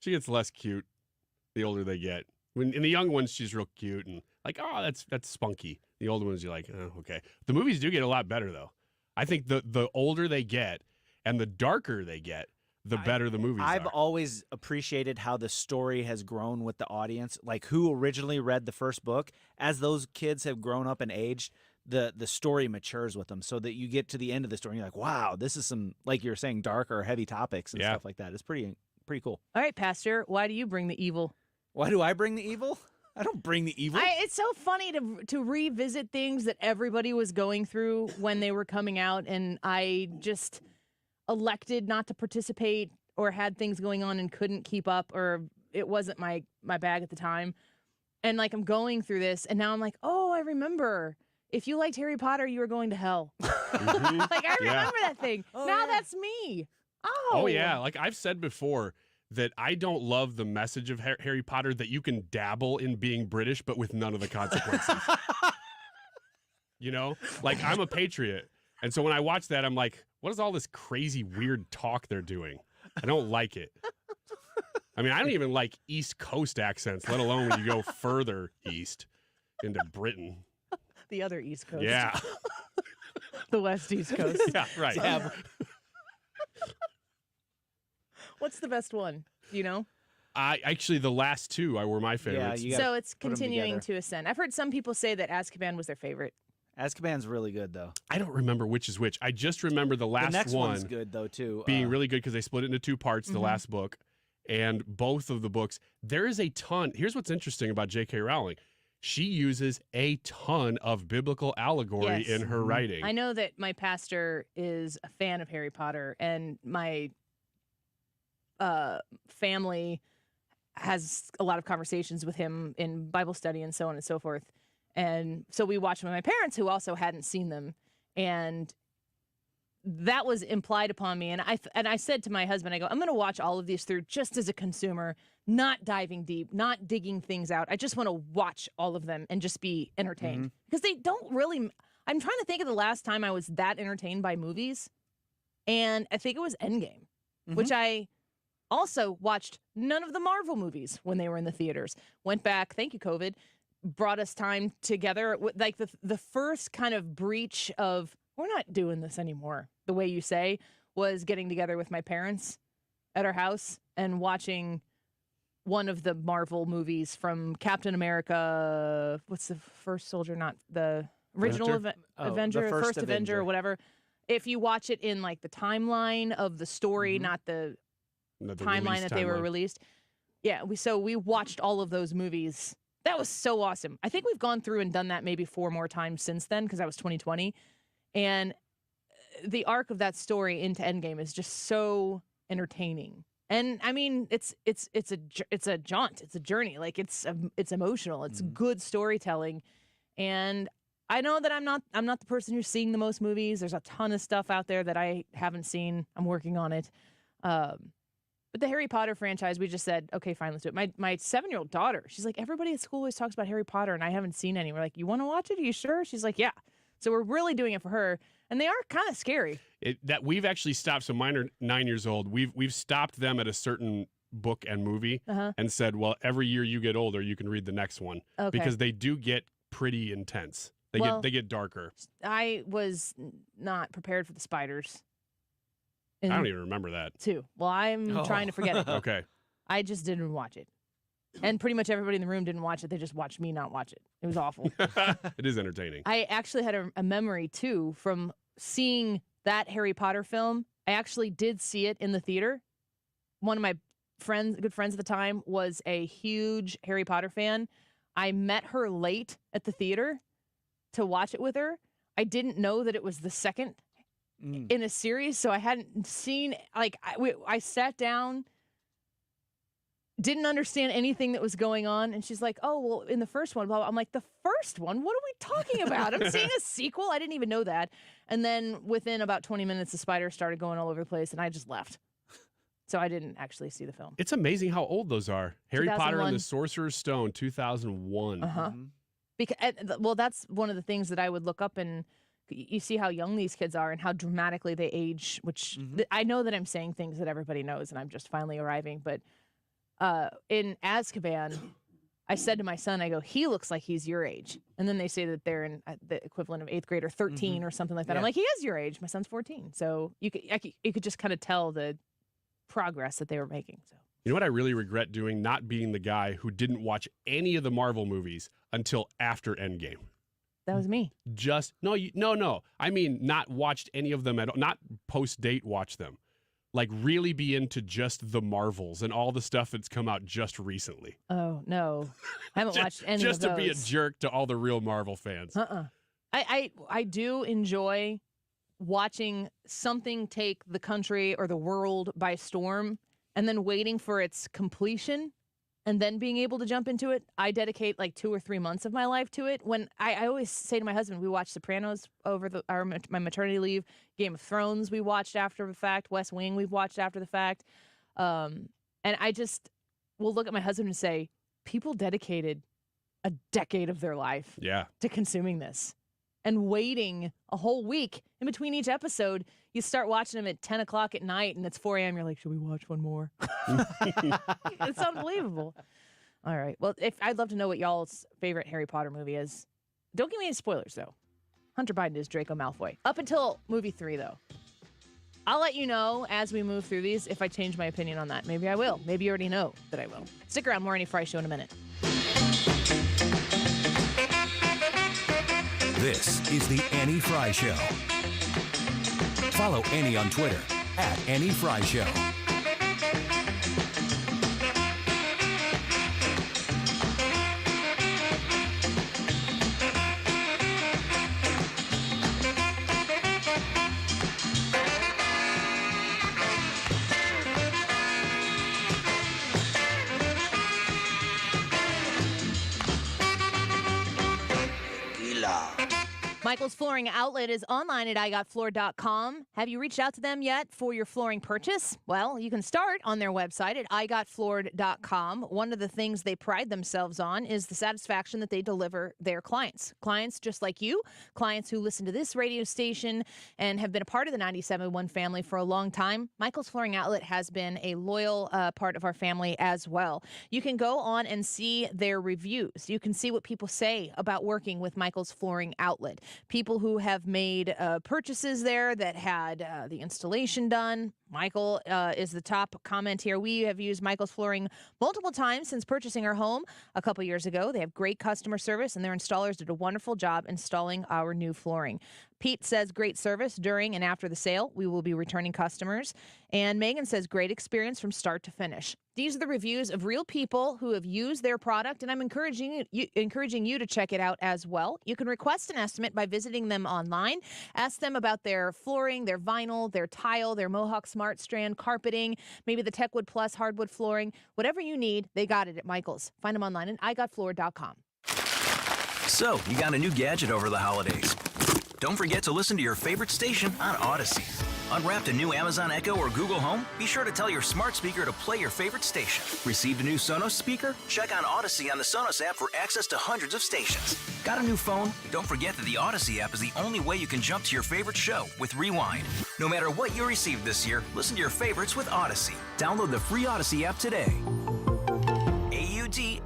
S9: She gets less cute the older they get. In the young ones, she's real cute and like, oh, that's spunky. The older ones, you're like, oh, okay. The movies do get a lot better, though. I think the older they get and the darker they get, the better the movies
S2: I've
S9: are.
S2: always appreciated how the story has grown with the audience. Like who originally read the first book, as those kids have grown up and aged, the story matures with them so that you get to the end of the story and you're like, wow, this is some, like you're saying, darker, heavy topics and stuff like that. It's pretty cool.
S22: All right, Pastor, why do you bring the evil?
S2: Why do I bring the evil? I don't bring the evil.
S22: It's so funny to revisit things that everybody was going through when they were coming out, and I just elected not to participate or had things going on and couldn't keep up, or it wasn't my bag at the time. And like I'm going through this, and now I'm like, oh, I remember. If you liked Harry Potter, you were going to hell.
S9: Mm-hmm.
S22: Like I remember that thing. Now that's me.
S9: Oh yeah, like I've said before that I don't love the message of Harry Potter that you can dabble in being British, but with none of the consequences. You know, like I'm a patriot. And so when I watch that, I'm like, what is all this crazy, weird talk they're doing? I don't like it. I mean, I don't even like East Coast accents, let alone when you go further east into Britain.
S22: The other East Coast.
S9: Yeah.
S22: The West East Coast.
S9: Yeah, right.
S22: What's the best one? Do you know?
S9: Actually, the last two were my favorites.
S22: So it's continuing to ascend. I've heard some people say that Azkaban was their favorite.
S2: Azkaban's really good, though.
S9: I don't remember which is which. I just remember the last
S2: the next
S9: one
S2: one's good, though, too.
S9: being really good because they split it into two parts, the
S22: Mhm.
S9: last book. And both of the books, there is a ton. Here's what's interesting about J.K. Rowling. She uses a ton of biblical allegory
S22: Yes.
S9: in her writing.
S22: I know that my pastor is a fan of Harry Potter, and my family has a lot of conversations with him in Bible study and so on and so forth. And so we watched them with my parents, who also hadn't seen them, and that was implied upon me. And I said to my husband, I go, I'm going to watch all of these through just as a consumer, not diving deep, not digging things out. I just want to watch all of them and just be entertained, because they don't really. I'm trying to think of the last time I was that entertained by movies, and I think it was Endgame, which I also watched none of the Marvel movies when they were in the theaters. Went back, thank you, COVID, brought us time together. Like the first kind of breach of, we're not doing this anymore, the way you say, was getting together with my parents at our house and watching one of the Marvel movies, from Captain America. What's the first soldier? Not the original Avenger,
S2: the
S22: first Avenger, or whatever. If you watch it in like the timeline of the story, not the timeline that they were released. Yeah, we watched all of those movies. That was so awesome. I think we've gone through and done that maybe 4 more times since then, because that was 2020. And the arc of that story into Endgame is just so entertaining. And I mean, it's a jaunt, it's a journey. Like it's emotional. It's good storytelling. And I know that I'm not the person who's seeing the most movies. There's a ton of stuff out there that I haven't seen. I'm working on it. But the Harry Potter franchise, we just said, okay, fine, let's do it. My 7-year-old daughter, she's like, everybody at school always talks about Harry Potter, and I haven't seen any. We're like, you want to watch it? Are you sure? She's like, yeah. So we're really doing it for her, and they are kind of scary.
S9: That we've actually stopped. So mine are 9 years old. We've stopped them at a certain book and movie and said, well, every year you get older, you can read the next one, because they do get pretty intense. They get darker.
S22: I was not prepared for the spiders.
S9: I don't even remember that.
S22: Too. Well, I'm trying to forget it.
S9: Okay.
S22: I just didn't watch it. And pretty much everybody in the room didn't watch it. They just watched me not watch it. It was awful.
S9: It is entertaining.
S22: I actually had a memory, too, from seeing that Harry Potter film. I actually did see it in the theater. One of my good friends at the time, was a huge Harry Potter fan. I met her late at the theater to watch it with her. I didn't know that it was the second in a series, so I hadn't seen, like, I sat down, didn't understand anything that was going on, and she's like, oh, well, in the first one, blah, blah. I'm like, the first one? What are we talking about? I'm seeing a sequel? I didn't even know that. And then within about 20 minutes, the spiders started going all over the place, and I just left. So I didn't actually see the film.
S9: It's amazing how old those are. Harry Potter
S22: 2001.
S9: and the Sorcerer's Stone, 2001.
S22: Uh-huh. Well, that's one of the things that I would look up, and you see how young these kids are and how dramatically they age, which I know that I'm saying things that everybody knows, and I'm just finally arriving. But in Azkaban, I said to my son, I go, he looks like he's your age. And then they say that they're in the equivalent of 8th grade or 13 or something like that.
S2: Yeah.
S22: I'm like, he is your age. My son's 14. So you could just kind of tell the progress that they were making. So.
S9: You know what I really regret doing? Not being the guy who didn't watch any of the Marvel movies until after Endgame.
S22: That was me.
S9: No. I mean, not watched any of them at all. Not post-date watch them. Like, really be into just the Marvels and all the stuff that's come out just recently.
S22: Oh, no. I haven't watched any of those.
S9: Just to be a jerk to all the real Marvel fans.
S22: I do enjoy watching something take the country or the world by storm and then waiting for its completion and then being able to jump into it. I dedicate like 2 or 3 months of my life to it. When I always say to my husband, we watched Sopranos over my maternity leave. Game of Thrones we watched after the fact. West Wing we've watched after the fact. And I just will look at my husband and say, people dedicated a decade of their life to consuming this. And waiting a whole week in between each episode. You start watching them at 10 o'clock at night, and it's 4 a.m. You're like, should we watch one more? It's unbelievable. All right. Well, I'd love to know what y'all's favorite Harry Potter movie is. Don't give me any spoilers, though. Hunter Biden is Draco Malfoy. Up until movie 3, though. I'll let you know as we move through these if I change my opinion on that. Maybe I will. Maybe you already know that I will. Stick around. More Annie Fry Show in a minute.
S11: This is the Annie Fry Show. Follow Annie on Twitter @Annie Fry Show.
S22: Michael's Flooring Outlet is online at igotfloor.com. Have you reached out to them yet for your flooring purchase? Well, you can start on their website at igotfloored.com. One of the things they pride themselves on is the satisfaction that they deliver their clients. Clients just like you, clients who listen to this radio station and have been a part of the 97.1 family for a long time. Michael's Flooring Outlet has been a loyal part of our family as well. You can go on and see their reviews. You can see what people say about working with Michael's Flooring Outlet. People who have made purchases there that had the installation done. Michael is the top comment here. We have used Michael's Flooring multiple times since purchasing our home a couple years ago. They have great customer service, and their installers did a wonderful job installing our new flooring. Pete says great service during and after the sale. We will be returning customers. And Megan says great experience from start to finish. These are the reviews of real people who have used their product, and I'm encouraging you to check it out as well. You can request an estimate by visiting them online. Ask them about their flooring, their vinyl, their tile, their Mohawk Smart Strand carpeting, maybe the Techwood Plus hardwood flooring. Whatever you need, they got it at Michael's. Find them online at igotfloor.com.
S5: So, you got a new gadget over the holidays. Don't forget to listen to your favorite station on Odyssey. Unwrapped a new Amazon Echo or Google Home? Be sure to tell your smart speaker to play your favorite station. Received a new Sonos speaker? Check on Odyssey on the Sonos app for access to hundreds of stations. Got a new phone? Don't forget that the Odyssey app is the only way you can jump to your favorite show with Rewind. No matter what you received this year, listen to your favorites with Odyssey. Download the free Odyssey app today. AUDACY.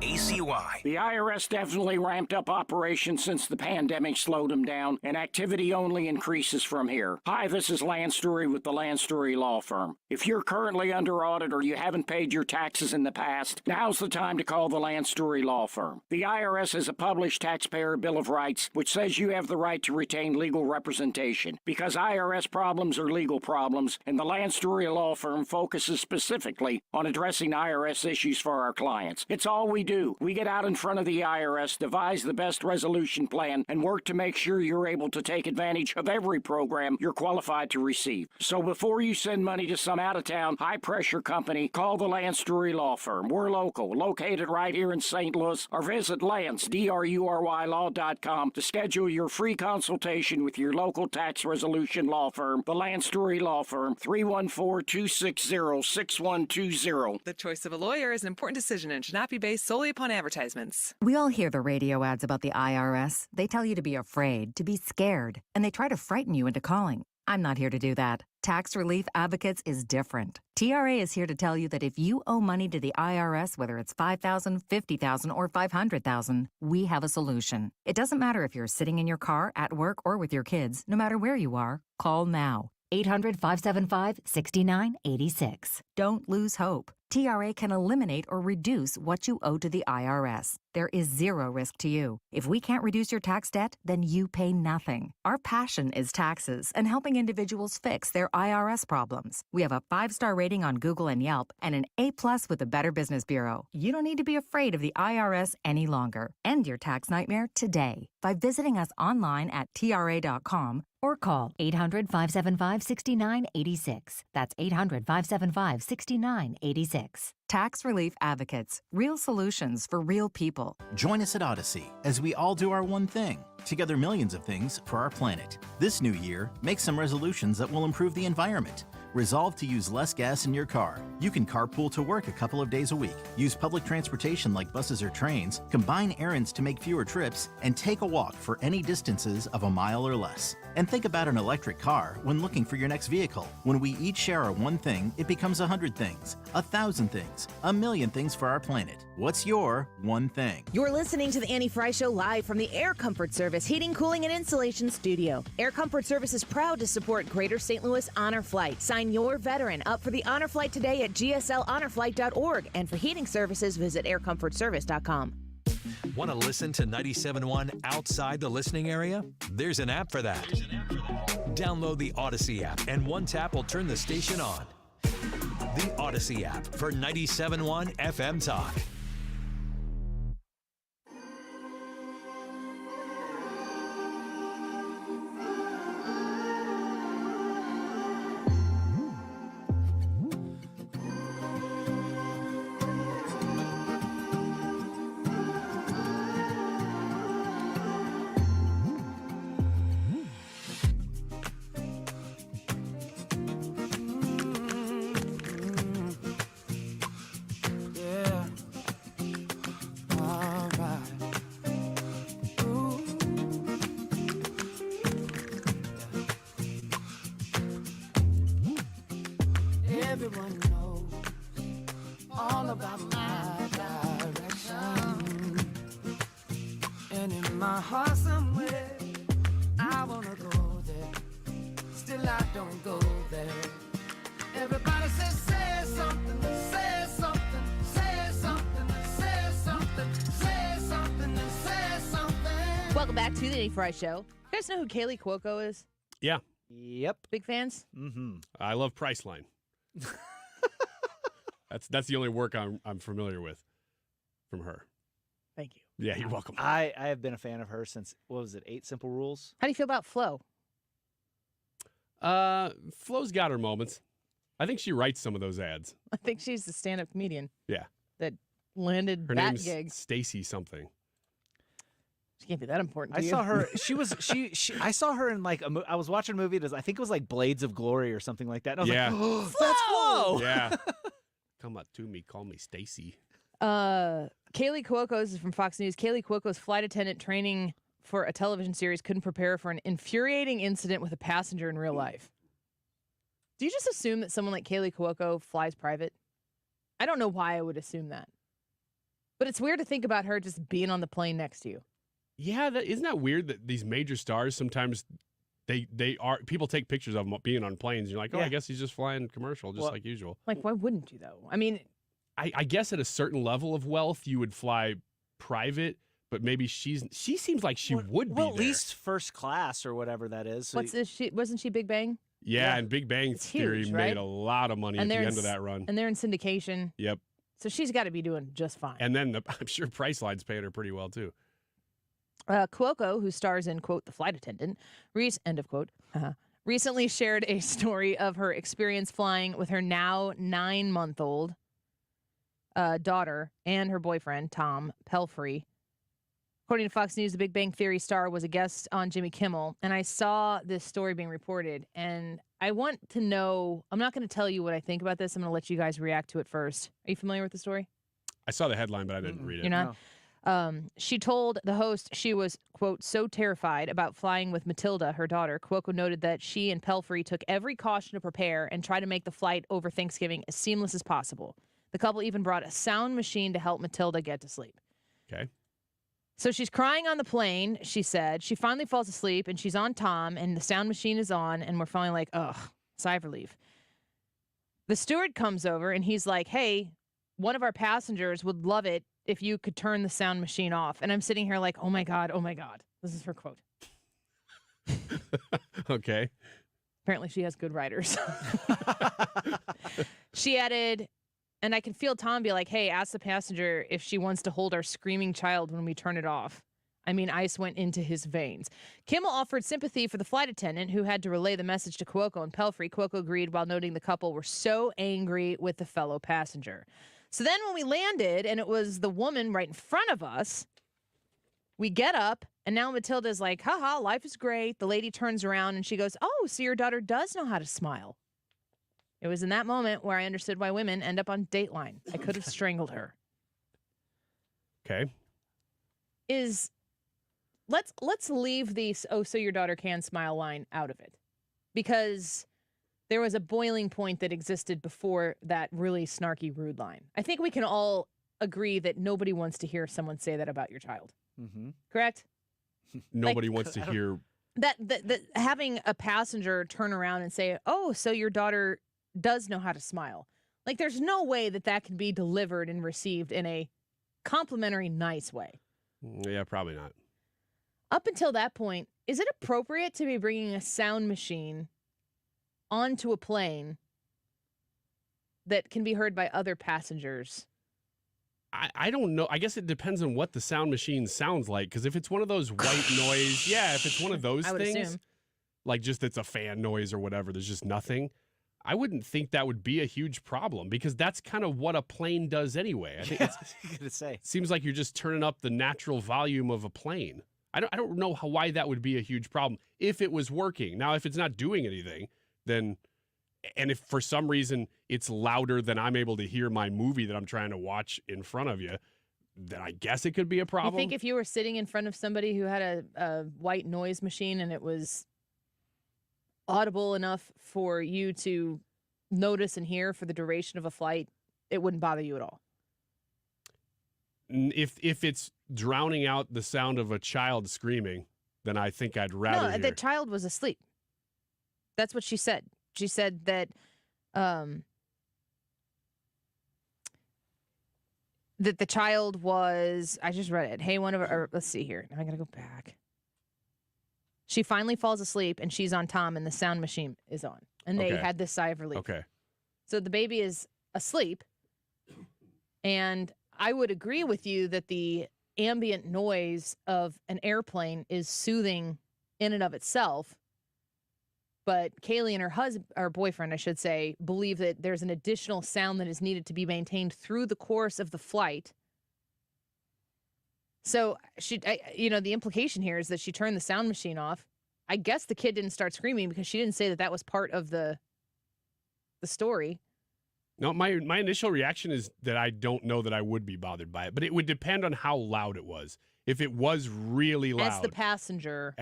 S10: The IRS definitely ramped up operations since the pandemic slowed them down, and activity only increases from here. Hi, this is Lance Story with the Lance Story Law Firm. If you're currently under audit or you haven't paid your taxes in the past, now's the time to call the Lance Story Law Firm. The IRS has a published Taxpayer Bill of Rights, which says you have the right to retain legal representation. Because IRS problems are legal problems, and the Lance Story Law Firm focuses specifically on addressing IRS issues for our clients. It's all we do. We get out in front of the IRS, devise the best resolution plan, and work to make sure you're able to take advantage of every program you're qualified to receive. So before you send money to some out-of-town, high-pressure company, call the Lance Story Law Firm. We're local, located right here in St. Louis, or visit Lance, DRURYlaw.com to schedule your free consultation with your local tax resolution law firm, the Lance Story Law Firm, 314-260-6120.
S28: The choice of a lawyer is an important decision and should not be based solely upon advertisements.
S12: We all hear the radio ads about the IRS. They tell you to be afraid, to be scared, and they try to frighten you into calling. I'm not here to do that. Tax Relief Advocates is different. TRA is here to tell you that if you owe money to the IRS, whether it's $5,000, $50,000, or $500,000, we have a solution. It doesn't matter if you're sitting in your car, at work, or with your kids. No matter where you are, call now. 800-575-6986. Don't lose hope. TRA can eliminate or reduce what you owe to the IRS. There is zero risk to you. If we can't reduce your tax debt, then you pay nothing. Our passion is taxes and helping individuals fix their IRS problems. We have a 5-star rating on Google and Yelp and an A+ with the Better Business Bureau. You don't need to be afraid of the IRS any longer. End your tax nightmare today by visiting us online at TRA.com or call 800-575-6986. That's 800-575-6986. Tax Relief Advocates. Real solutions for real people.
S13: Join us at Odyssey as we all do our one thing. Together millions of things for our planet. This new year, make some resolutions that will improve the environment. Resolve to use less gas in your car. You can carpool to work a couple of days a week. Use public transportation like buses or trains. Combine errands to make fewer trips. And take a walk for any distances of a mile or less. And think about an electric car when looking for your next vehicle. When we each share our one thing, it becomes 100 things, 1,000 things, 1,000,000 things for our planet. What's your one thing?
S14: You're listening to the Annie Fry Show live from the Air Comfort Service Heating, Cooling, and Insulation Studio. Air Comfort Service is proud to support Greater St. Louis Honor Flight. Sign your veteran up for the Honor Flight today at gsLHonorFlight.org. And for heating services, visit aircomfortservice.com.
S11: Want to listen to 97.1 outside the listening area? There's an app for that. Download the Odyssey app, and one tap will turn the station on. The Odyssey app for 97.1 FM Talk.
S1: Everyone knows all about my direction. And in my heart somewhere, I wanna go there. Still I don't go there. Everybody says, say something, say something, say something, say something, say something, say something.
S22: Welcome back to the Annie Fry Show. You guys know who Kaylee Cuoco is?
S9: Yeah.
S2: Yep.
S22: Big fans?
S2: Mm-hmm.
S9: I love Priceline. That's the only work I'm familiar with from her.
S22: Thank you.
S9: Yeah, you're welcome.
S2: I have been a fan of her since, what was it, 8 Simple Rules?
S22: How do you feel about Flo?
S9: Flo's got her moments. I think she writes some of those ads.
S22: I think she's the stand-up comedian
S9: Yeah.
S22: that landed
S9: Her
S22: that
S9: name's
S22: gig.
S9: Stacy something.
S22: She can't be that important to
S2: I
S22: you.
S2: saw her. I saw her in like I was watching a movie. I think it was like Blades of Glory or something like that. And I was
S9: Yeah.
S2: like, oh, that's Flo.
S9: Yeah. Come up to me. Call me Stacy.
S22: Kaylee Cuoco is from Fox News. Kaylee Cuoco's flight attendant training for a television series couldn't prepare for an infuriating incident with a passenger in real life. Do you just assume that someone like Kaylee Cuoco flies private? I don't know why I would assume that. But it's weird to think about her just being on the plane next to you.
S9: Yeah, isn't that weird that these major stars sometimes they are people take pictures of them being on planes. You're like, oh,
S22: Yeah.
S9: I guess he's just flying commercial, just like usual.
S22: Like, why wouldn't you, though? I mean,
S9: I guess at a certain level of wealth, you would fly private, but maybe she seems like she would be
S2: Well, at
S9: there.
S2: least first class or whatever that is. So
S22: what's this? Wasn't she Big Bang?
S9: Yeah, and Big Bang Theory
S22: huge,
S9: made
S22: right?
S9: a lot of money at the
S22: they're in
S9: end of that run.
S22: And they're in syndication.
S9: Yep.
S22: So she's got to be doing just fine.
S9: And then I'm sure Priceline's paying her pretty well, too.
S22: Cuoco, who stars in, quote, The Flight Attendant, end of quote, recently shared a story of her experience flying with her now 9-month-old daughter and her boyfriend, Tom Pelfrey. According to Fox News, the Big Bang Theory star was a guest on Jimmy Kimmel, and I saw this story being reported, and I want to know, I'm not going to tell you what I think about this. I'm going to let you guys react to it first. Are you familiar with the story?
S9: I saw the headline, but I didn't read it.
S22: You're not? She told the host she was, quote, so terrified about flying with Matilda, her daughter. Cuoco noted that she and Pelfrey took every caution to prepare and try to make the flight over Thanksgiving as seamless as possible. The couple even brought a sound machine to help Matilda get to sleep.
S9: Okay.
S22: So she's crying on the plane, she said. She finally falls asleep, and she's on Tom, and the sound machine is on, and we're finally like, ugh, sigh of relief. The steward comes over, and he's like, hey, one of our passengers would love it if you could turn the sound machine off. And I'm sitting here like, oh, my God. This is her quote.
S9: Okay.
S22: Apparently she has good writers. She added, and I can feel Tom be like, hey, ask the passenger if she wants to hold our screaming child when we turn it off. I mean, ice went into his veins. Kimmel offered sympathy for the flight attendant who had to relay the message to Cuoco and Pelfrey. Cuoco agreed while noting the couple were so angry with the fellow passenger. So then when we landed and it was the woman right in front of us, we get up and now Matilda's like, haha, life is great. The lady turns around and she goes, oh, so your daughter does know how to smile. It was in that moment where I understood why women end up on Dateline. I could have strangled her.
S9: Okay.
S22: Let's leave the oh, so your daughter can smile line out of it. Because there was a boiling point that existed before that really snarky, rude line. I think we can all agree that nobody wants to hear someone say that about your child.
S2: Mm-hmm.
S22: Correct?
S9: Nobody wants to hear.
S22: That having a passenger turn around and say, "Oh, so your daughter does know how to smile." Like, there's no way that can be delivered and received in a complimentary, nice way.
S9: Yeah, probably not.
S22: Up until that point, is it appropriate to be bringing a sound machine onto a plane that can be heard by other passengers?
S9: I don't know. I guess it depends on what the sound machine sounds like. Because if it's one of those white noise, if it's one of those
S22: I would
S9: things,
S22: assume.
S9: like just it's a fan noise or whatever, there's just nothing. I wouldn't think that would be a huge problem because that's kind of what a plane does anyway. I think
S2: it
S9: seems like you're just turning up the natural volume of a plane. I don't know why that would be a huge problem if it was working. Now, if it's not doing anything, then. And if for some reason it's louder than I'm able to hear my movie that I'm trying to watch in front of you, then I guess it could be a problem.
S22: I think if you were sitting in front of somebody who had a white noise machine and it was audible enough for you to notice and hear for the duration of a flight, it wouldn't bother you at all.
S9: If it's drowning out the sound of a child screaming, then I think I'd rather hear.
S22: The child was asleep. That's what she said. She said that that the child was, I just read it. Hey, one of her, let's see here. Now I got to go back. She finally falls asleep and she's on Tom and the sound machine is on. And they had this sigh of relief.
S9: Okay.
S22: So the baby is asleep. And I would agree with you that the ambient noise of an airplane is soothing in and of itself. But Kaylee and her husband, or boyfriend, I should say, believe that there's an additional sound that is needed to be maintained through the course of the flight. So the implication here is that she turned the sound machine off. I guess the kid didn't start screaming because she didn't say that was part of the story.
S9: No, my initial reaction is that I don't know that I would be bothered by it, but it would depend on how loud it was. If it was really loud,
S22: as the passenger,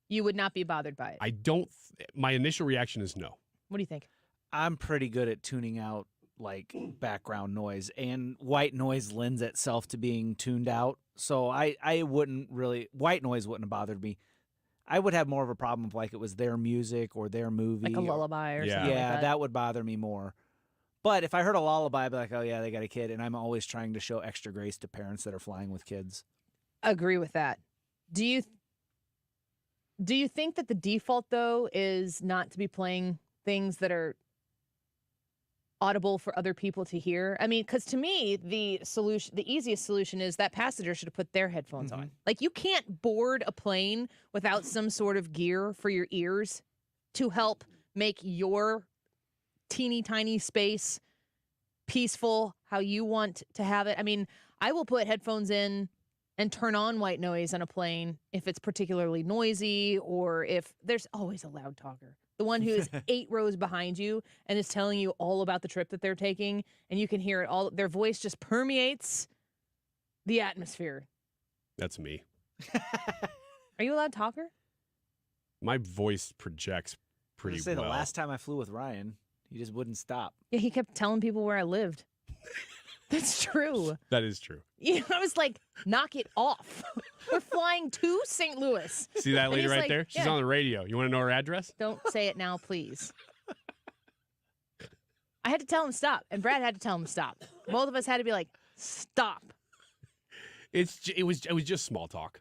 S9: you
S22: would not be bothered by it.
S9: I don't. My initial reaction is no.
S22: What do you think?
S2: I'm pretty good at tuning out like background noise, and white noise lends itself to being tuned out. So I wouldn't really, white noise wouldn't have bothered me. I would have more of a problem if like it was their music or their movie.
S22: Like a lullaby or something like that.
S2: That would bother me more. But if I heard a lullaby, I'd be like, oh yeah, they got a kid. And I'm always trying to show extra grace to parents that are flying with kids.
S22: Agree with that. Do you think that the default, though, is not to be playing things that are audible for other people to hear? I mean, because to me, the easiest solution is that passenger should have put their headphones on. Like, you can't board a plane without some sort of gear for your ears to help make your teeny tiny space peaceful how you want to have it. I mean, I will put headphones in and turn on white noise on a plane if it's particularly noisy or if there's always a loud talker. The one who is 8 rows behind you and is telling you all about the trip that they're taking, and you can hear it all. Their voice just permeates the atmosphere.
S9: That's me.
S22: Are you a loud talker?
S9: My voice projects pretty well.
S2: The last time I flew with Ryan, he just wouldn't stop.
S22: Yeah, he kept telling people where I lived. That's true.
S9: That is true.
S22: Yeah, I was like, knock it off. We're flying to St. Louis.
S9: See that lady right
S22: like,
S9: there? She's on the radio. You want to know her address?
S22: Don't say it now, please. I had to tell him stop, and Brad had to tell him stop. Both of us had to be like, stop.
S9: It was just small talk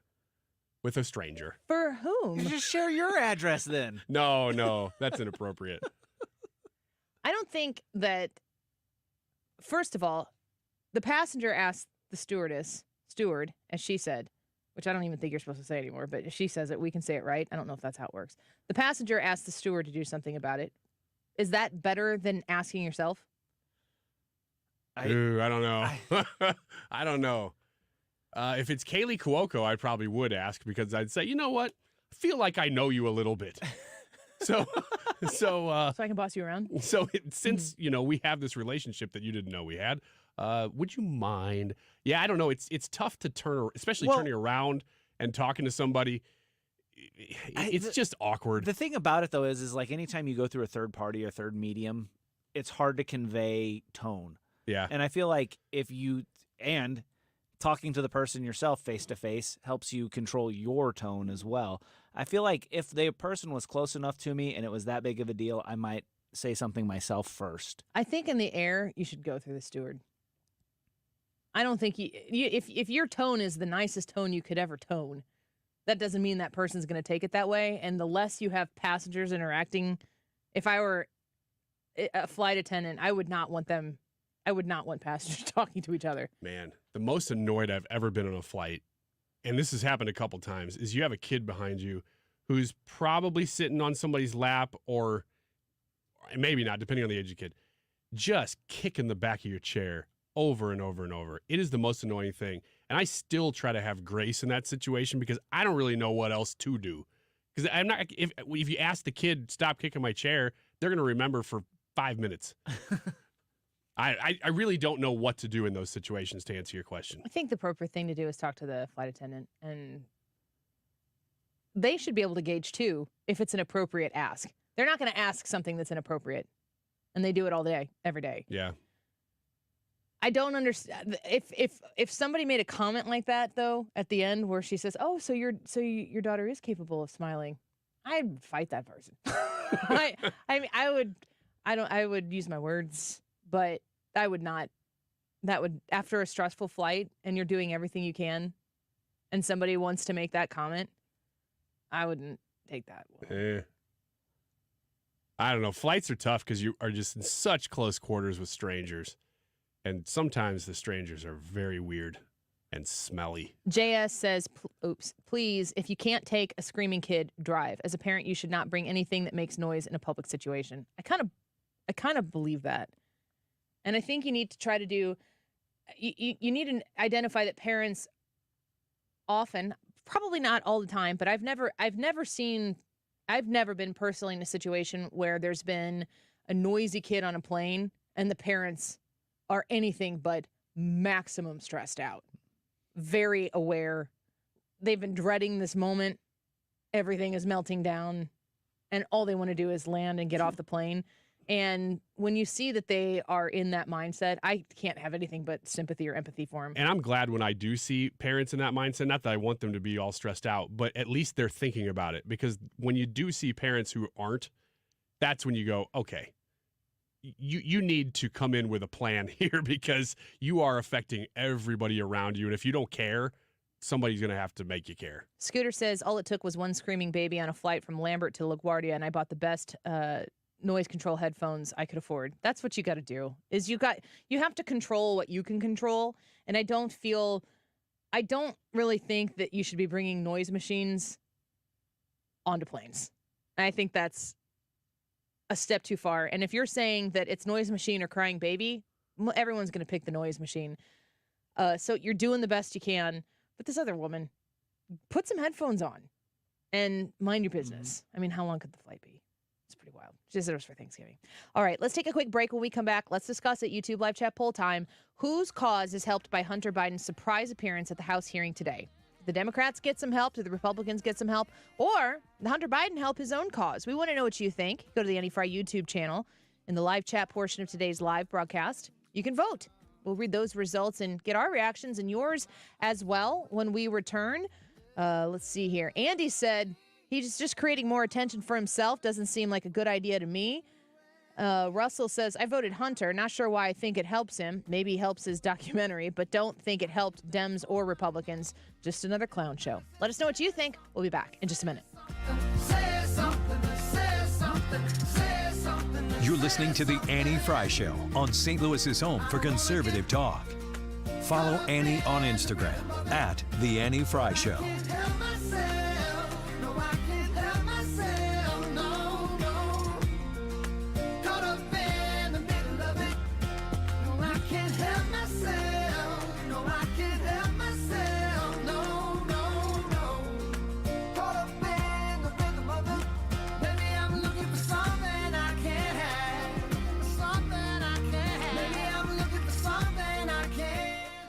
S9: with a stranger.
S22: For whom?
S2: Just share your address then.
S9: No, that's inappropriate.
S22: I don't think that, first of all, the passenger asked the steward, as she said, which I don't even think you're supposed to say anymore, but if she says it, we can say it right. I don't know if that's how it works. The passenger asked the steward to do something about it. Is that better than asking yourself?
S9: I don't know. I don't know. If it's Kaylee Cuoco, I probably would ask because I'd say, you know what? I feel like I know you a little bit. So I
S22: can boss you around.
S9: So since we have this relationship that you didn't know we had, would you mind? Yeah, I don't know. It's tough to turning around and talking to somebody. It's just awkward.
S2: The thing about it though is like anytime you go through a third party or third medium, it's hard to convey tone.
S9: Yeah.
S2: And I feel like talking to the person yourself face to face helps you control your tone as well. I feel like if the person was close enough to me and it was that big of a deal, I might say something myself first.
S22: I think in the air, you should go through the steward. I don't think if your tone is the nicest tone you could ever tone, that doesn't mean that person's going to take it that way. And the less you have passengers interacting, if I were a flight attendant, I would not want passengers talking to each other.
S9: Man, the most annoyed I've ever been on a flight, and this has happened a couple times, is you have a kid behind you who's probably sitting on somebody's lap or maybe not, depending on the age of the kid, just kicking the back of your chair over and over and over. It is the most annoying thing. And I still try to have grace in that situation because I don't really know what else to do. Because I'm not, if you ask the kid, stop kicking my chair, they're going to remember for 5 minutes. I really don't know what to do in those situations, to answer your question.
S22: I think the appropriate thing to do is talk to the flight attendant, and they should be able to gauge, too, if it's an appropriate ask. They're not going to ask something that's inappropriate, and they do it all day, every day.
S9: Yeah.
S22: I don't understand if somebody made a comment like that though at the end where she says, "Oh, so your daughter is capable of smiling," I'd fight that person. I would use my words, but I would not. That would, after a stressful flight and you're doing everything you can, and somebody wants to make that comment, I wouldn't take that.
S9: I don't know. Flights are tough because you are just in such close quarters with strangers. And sometimes the strangers are very weird and smelly.
S22: JS says, please, if you can't take a screaming kid, drive. As a parent, you should not bring anything that makes noise in a public situation. I kind of believe that. And I think you need to try to do, you need to identify that parents often, probably not all the time, but I've never been personally in a situation where there's been a noisy kid on a plane and the parents are anything but maximum stressed out, very aware. They've been dreading this moment. Everything is melting down, and all they want to do is land and get off the plane. And when you see that they are in that mindset, I can't have anything but sympathy or empathy for them.
S9: And I'm glad when I do see parents in that mindset, not that I want them to be all stressed out, but at least they're thinking about it. Because when you do see parents who aren't, that's when you go, okay, you need to come in with a plan here because you are affecting everybody around you. And if you don't care, somebody's going to have to make you care.
S22: Scooter says, all it took was one screaming baby on a flight from Lambert to LaGuardia, and I bought the best noise control headphones I could afford. That's what you got to do, is you have to control what you can control. And I don't really think that you should be bringing noise machines onto planes. And I think that's a step too far. And if you're saying that it's noise machine or crying baby, everyone's going to pick the noise machine. So you're doing the best you can. But this other woman, put some headphones on and mind your business. I mean, how long could the flight be? It's pretty wild. She said it was for Thanksgiving. All right, let's take a quick break. When we come back, let's discuss it. YouTube live chat poll time. Whose cause is helped by Hunter Biden's surprise appearance at the House hearing today? The Democrats get some help? Do the Republicans get some help? Or the Hunter Biden help his own cause? We want to know what you think. Go to the Annie Fry YouTube channel. In the live chat portion of today's live broadcast, you can vote. We'll read those results and get our reactions and yours as well when we return. Let's see here. Andy said he's just creating more attention for himself. Doesn't seem like a good idea to me. Russell says, I voted Hunter. Not sure why I think it helps him. Maybe helps his documentary, but don't think it helped Dems or Republicans. Just another clown show. Let us know what you think. We'll be back in just a minute.
S11: You're listening to The Annie Fry Show on St. Louis's home for conservative talk. Follow Annie on Instagram at The Annie Fry Show.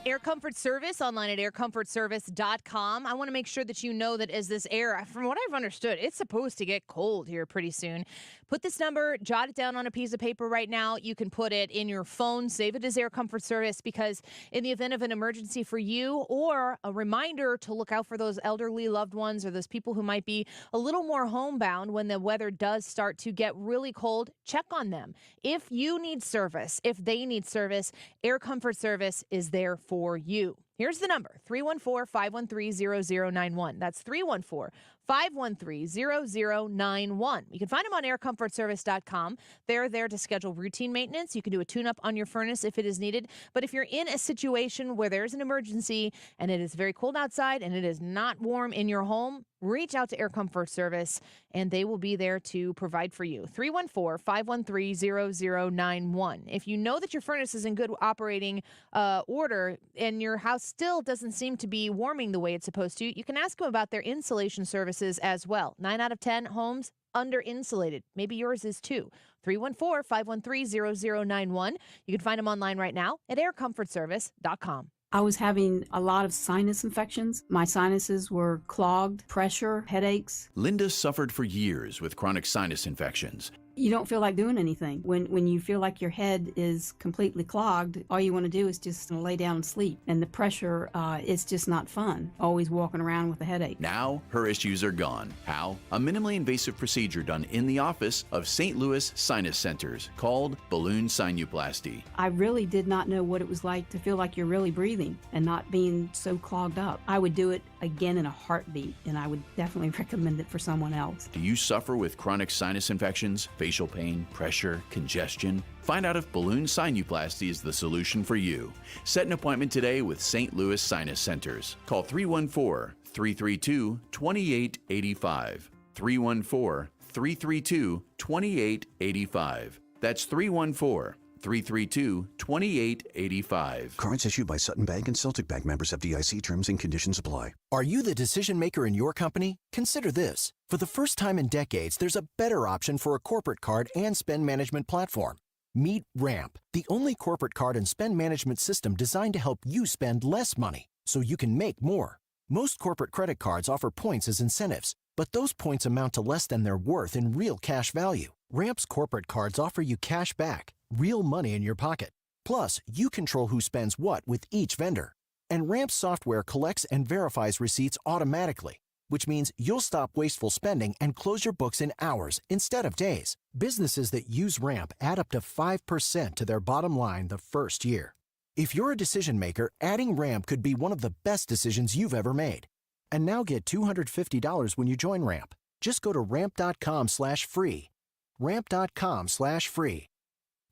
S22: Air Comfort Service, online at aircomfortservice.com. I want to make sure that you know that as this air, from what I've understood, it's supposed to get cold here pretty soon. Put this number, jot it down on a piece of paper right now. You can put it in your phone, save it as Air Comfort Service, because in the event of an emergency for you or a reminder to look out for those elderly loved ones or those people who might be a little more homebound when the weather does start to get really cold, check on them. If you need service, if they need service, Air Comfort Service is there for you. Here's the number, 314-513-0091. That's 314-513-0091. You can find them on aircomfortservice.com. They're there to schedule routine maintenance. You can do a tune-up on your furnace if it is needed. But if you're in a situation where there's an emergency and it is very cold outside and it is not warm in your home, reach out to Air Comfort Service, and they will be there to provide for you. 314-513-0091. If you know that your furnace is in good operating order and your house still doesn't seem to be warming the way it's supposed to, you can ask them about their insulation services as well. 9 out of 10 homes under insulated. Maybe yours is too. 314-513-0091. You can find them online right now at aircomfortservice.com.
S15: I was having a lot of sinus infections. My sinuses were clogged, pressure, headaches.
S17: Linda suffered for years with chronic sinus infections.
S15: You don't feel like doing anything. When you feel like your head is completely clogged, all you want to do is just lay down and sleep. And the pressure, it's just not fun, always walking around with a headache.
S17: Now, her issues are gone. How? A minimally invasive procedure done in the office of St. Louis Sinus Centers called balloon sinuplasty.
S15: I really did not know what it was like to feel like you're really breathing and not being so clogged up. I would do it again in a heartbeat, and I would definitely recommend it for someone else.
S17: Do you suffer with chronic sinus infections, facial pain, pressure, congestion? Find out if balloon sinuplasty is the solution for you. Set an appointment today with St. Louis Sinus Centers. Call 314-332-2885. 314-332-2885. That's 314-332-2885.
S18: Cards issued by Sutton Bank and Celtic Bank, members FDIC. Terms and conditions apply. Are you the decision maker in your company? Consider this. For the first time in decades, there's a better option for a corporate card and spend management platform. Meet Ramp, the only corporate card and spend management system designed to help you spend less money so you can make more. Most corporate credit cards offer points as incentives, but those points amount to less than their worth in real cash value. Ramp's corporate cards offer you cash back, real money in your pocket. Plus, you control who spends what with each vendor. And Ramp's software collects and verifies receipts automatically, which means you'll stop wasteful spending and close your books in hours instead of days. Businesses that use Ramp add up to 5% to their bottom line the first year. If you're a decision maker, adding Ramp could be one of the best decisions you've ever made. And now get $250 when you join Ramp. Just go to ramp.com/free. Ramp.com/free.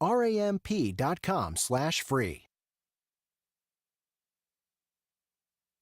S18: ramp.com/free.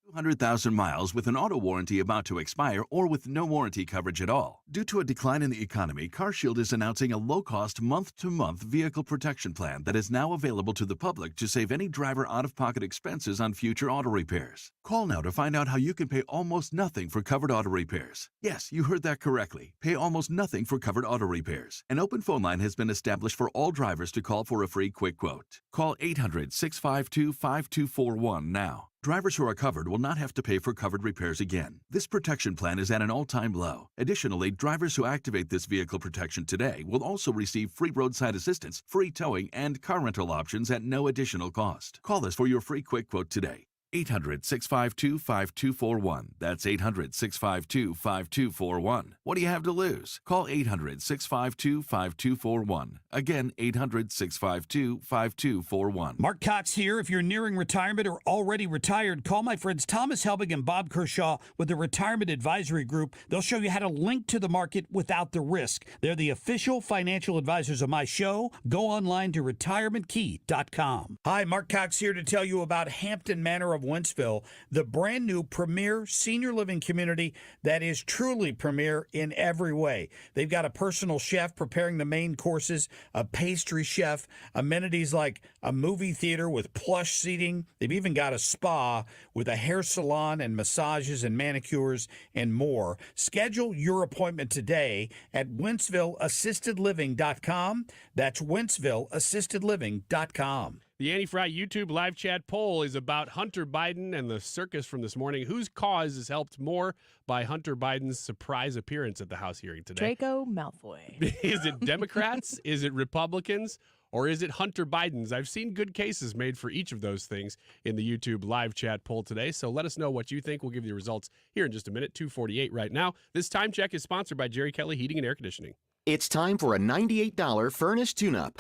S20: 200,000 miles with an auto warranty about to expire or with no warranty coverage at all. Due to a decline in the economy, CarShield is announcing a low-cost month-to-month vehicle protection plan that is now available to the public to save any driver out-of-pocket expenses on future auto repairs. Call now to find out how you can pay almost nothing for covered auto repairs. Yes, you heard that correctly. Pay almost nothing for covered auto repairs. An open phone line has been established for all drivers to call for a free quick quote. Call 800-652-5241 now. Drivers who are covered will not have to pay for covered repairs again. This protection plan is at an all-time low. Additionally, drivers who activate this vehicle protection today will also receive free roadside assistance, free towing, and car rental options at no additional cost. Call us for your free quick quote today. 800-652-5241. That's 800-652-5241. What do you have to lose? Call 800-652-5241. Again, 800-652-5241.
S3: Mark Cox here. If you're nearing retirement or already retired, call my friends Thomas Helbig and Bob Kershaw with the Retirement Advisory Group. They'll show you how to link to the market without the risk. They're the official financial advisors of my show. Go online to retirementkey.com. Hi, Mark Cox here to tell you about Hampton Manor of Wentzville, the brand new premier senior living community that is truly premier in every way. They've got a personal chef preparing the main courses, a pastry chef, amenities like a movie theater with plush seating. They've even got a spa with a hair salon and massages and manicures and more. Schedule your appointment today at WentzvilleAssistedLiving.com. That's WentzvilleAssistedLiving.com.
S9: The Annie Fry YouTube live chat poll is about Hunter Biden and the circus from this morning. Whose cause is helped more by Hunter Biden's surprise appearance at the House hearing today?
S22: Draco Malfoy.
S9: Is it Democrats? Is it Republicans? Or is it Hunter Biden's? I've seen good cases made for each of those things in the YouTube live chat poll today. So let us know what you think. We'll give you the results here in just a minute. 2:48 right now. This time check is sponsored by Jerry Kelly Heating and Air Conditioning.
S4: It's time for a $98 furnace tune-up.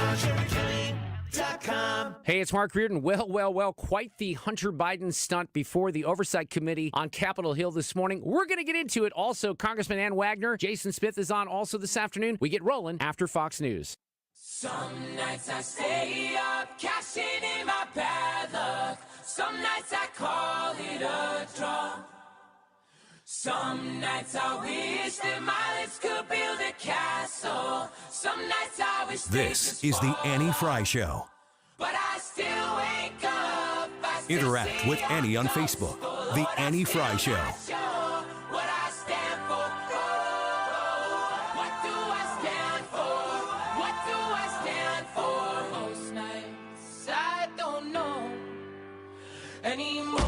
S6: Hey, it's Mark Reardon. Well, quite the Hunter Biden stunt before the Oversight Committee on Capitol Hill this morning. We're going to get into it. Also, Congressman Ann Wagner, Jason Smith is on also this afternoon. We get rolling after Fox News.
S1: Some nights I stay up, cashing in my bad luck. Some nights I call it a draw. Some nights I wish that my lips could build a castle. Some nights I wish
S11: This is the Annie Fry Show.
S1: but I still wake up.
S11: Interact with Annie on Facebook. The Annie Fry Show.
S1: What I stand for. What do I stand for? What do I stand for? Most nights I don't know anymore.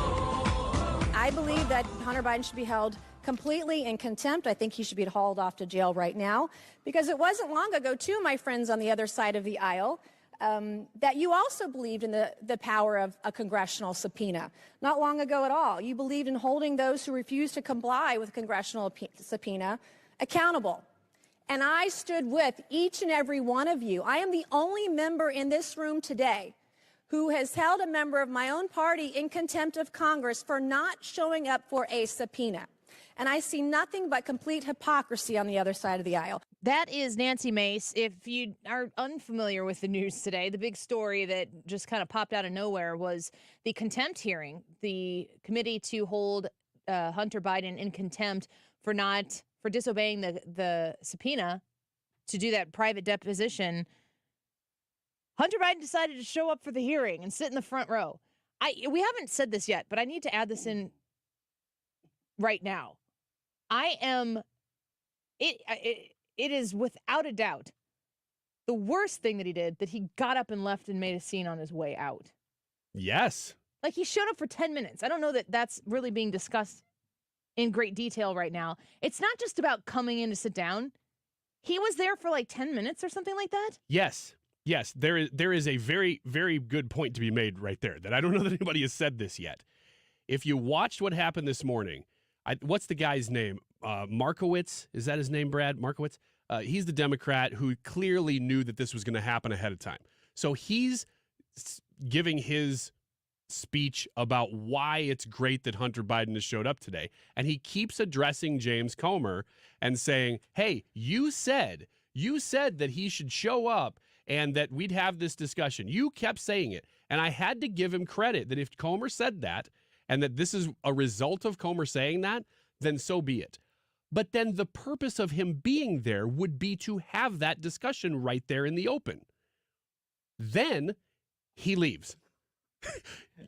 S7: I believe that Hunter Biden should be held completely in contempt. I think he should be hauled off to jail right now, because it wasn't long ago, too, my friends on the other side of the aisle, that you also believed in the power of a congressional subpoena. Not long ago at all. You believed in holding those who refused to comply with a congressional subpoena accountable. And I stood with each and every one of you. I am the only member in this room today who has held a member of my own party in contempt of Congress for not showing up for a subpoena. And I see nothing but complete hypocrisy on the other side of the aisle.
S22: That is Nancy Mace. If you are unfamiliar with the news today, the big story that just kind of popped out of nowhere was the contempt hearing, the committee to hold Hunter Biden in contempt for disobeying the subpoena to do that private deposition. Hunter Biden decided to show up for the hearing and sit in the front row. We haven't said this yet, but I need to add this in right now. It is without a doubt the worst thing that he did, that he got up and left and made a scene on his way out.
S9: Yes.
S22: Like, he showed up for 10 minutes. I don't know that that's really being discussed in great detail right now. It's not just about coming in to sit down. He was there for like 10 minutes or something like that.
S9: Yes. There is a very, very good point to be made right there, that I don't know that anybody has said this yet. If you watched what happened this morning, what's the guy's name? Markowitz? Is that his name, Brad? Markowitz? He's the Democrat who clearly knew that this was going to happen ahead of time. So he's giving his speech about why it's great that Hunter Biden has showed up today. And he keeps addressing James Comer and saying, hey, you said that he should show up and that we'd have this discussion. You kept saying it. And I had to give him credit that if Comer said that, and that this is a result of Comer saying that, then so be it. But then the purpose of him being there would be to have that discussion right there in the open. Then he leaves.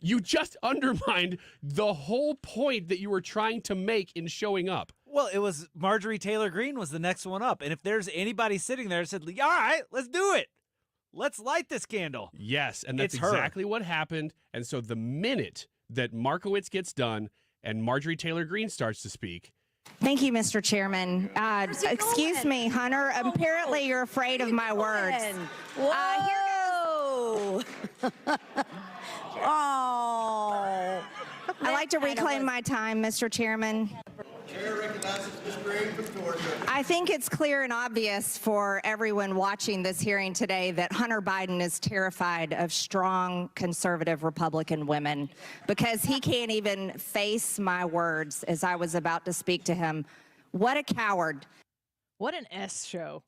S9: You just undermined the whole point that you were trying to make in showing up.
S2: Well, it was Marjorie Taylor Greene was the next one up. And if there's anybody sitting there that said, all right, let's do it. Let's light this candle.
S9: Yes, and that's
S2: It's her.
S9: exactly what happened. And so the minute that Markowitz gets done and Marjorie Taylor Greene starts to speak.
S16: Thank you, Mr. Chairman. Excuse me, Hunter. Apparently you're afraid of my words.
S7: Whoa!
S16: Oh. I'd like to reclaim my time, Mr. Chairman.
S21: Chair recognizes Ms. Green from Georgia.
S16: I think it's clear and obvious for everyone watching this hearing today that Hunter Biden is terrified of strong conservative Republican women, because he can't even face my words as I was about to speak to him. What a coward.
S22: What an S show.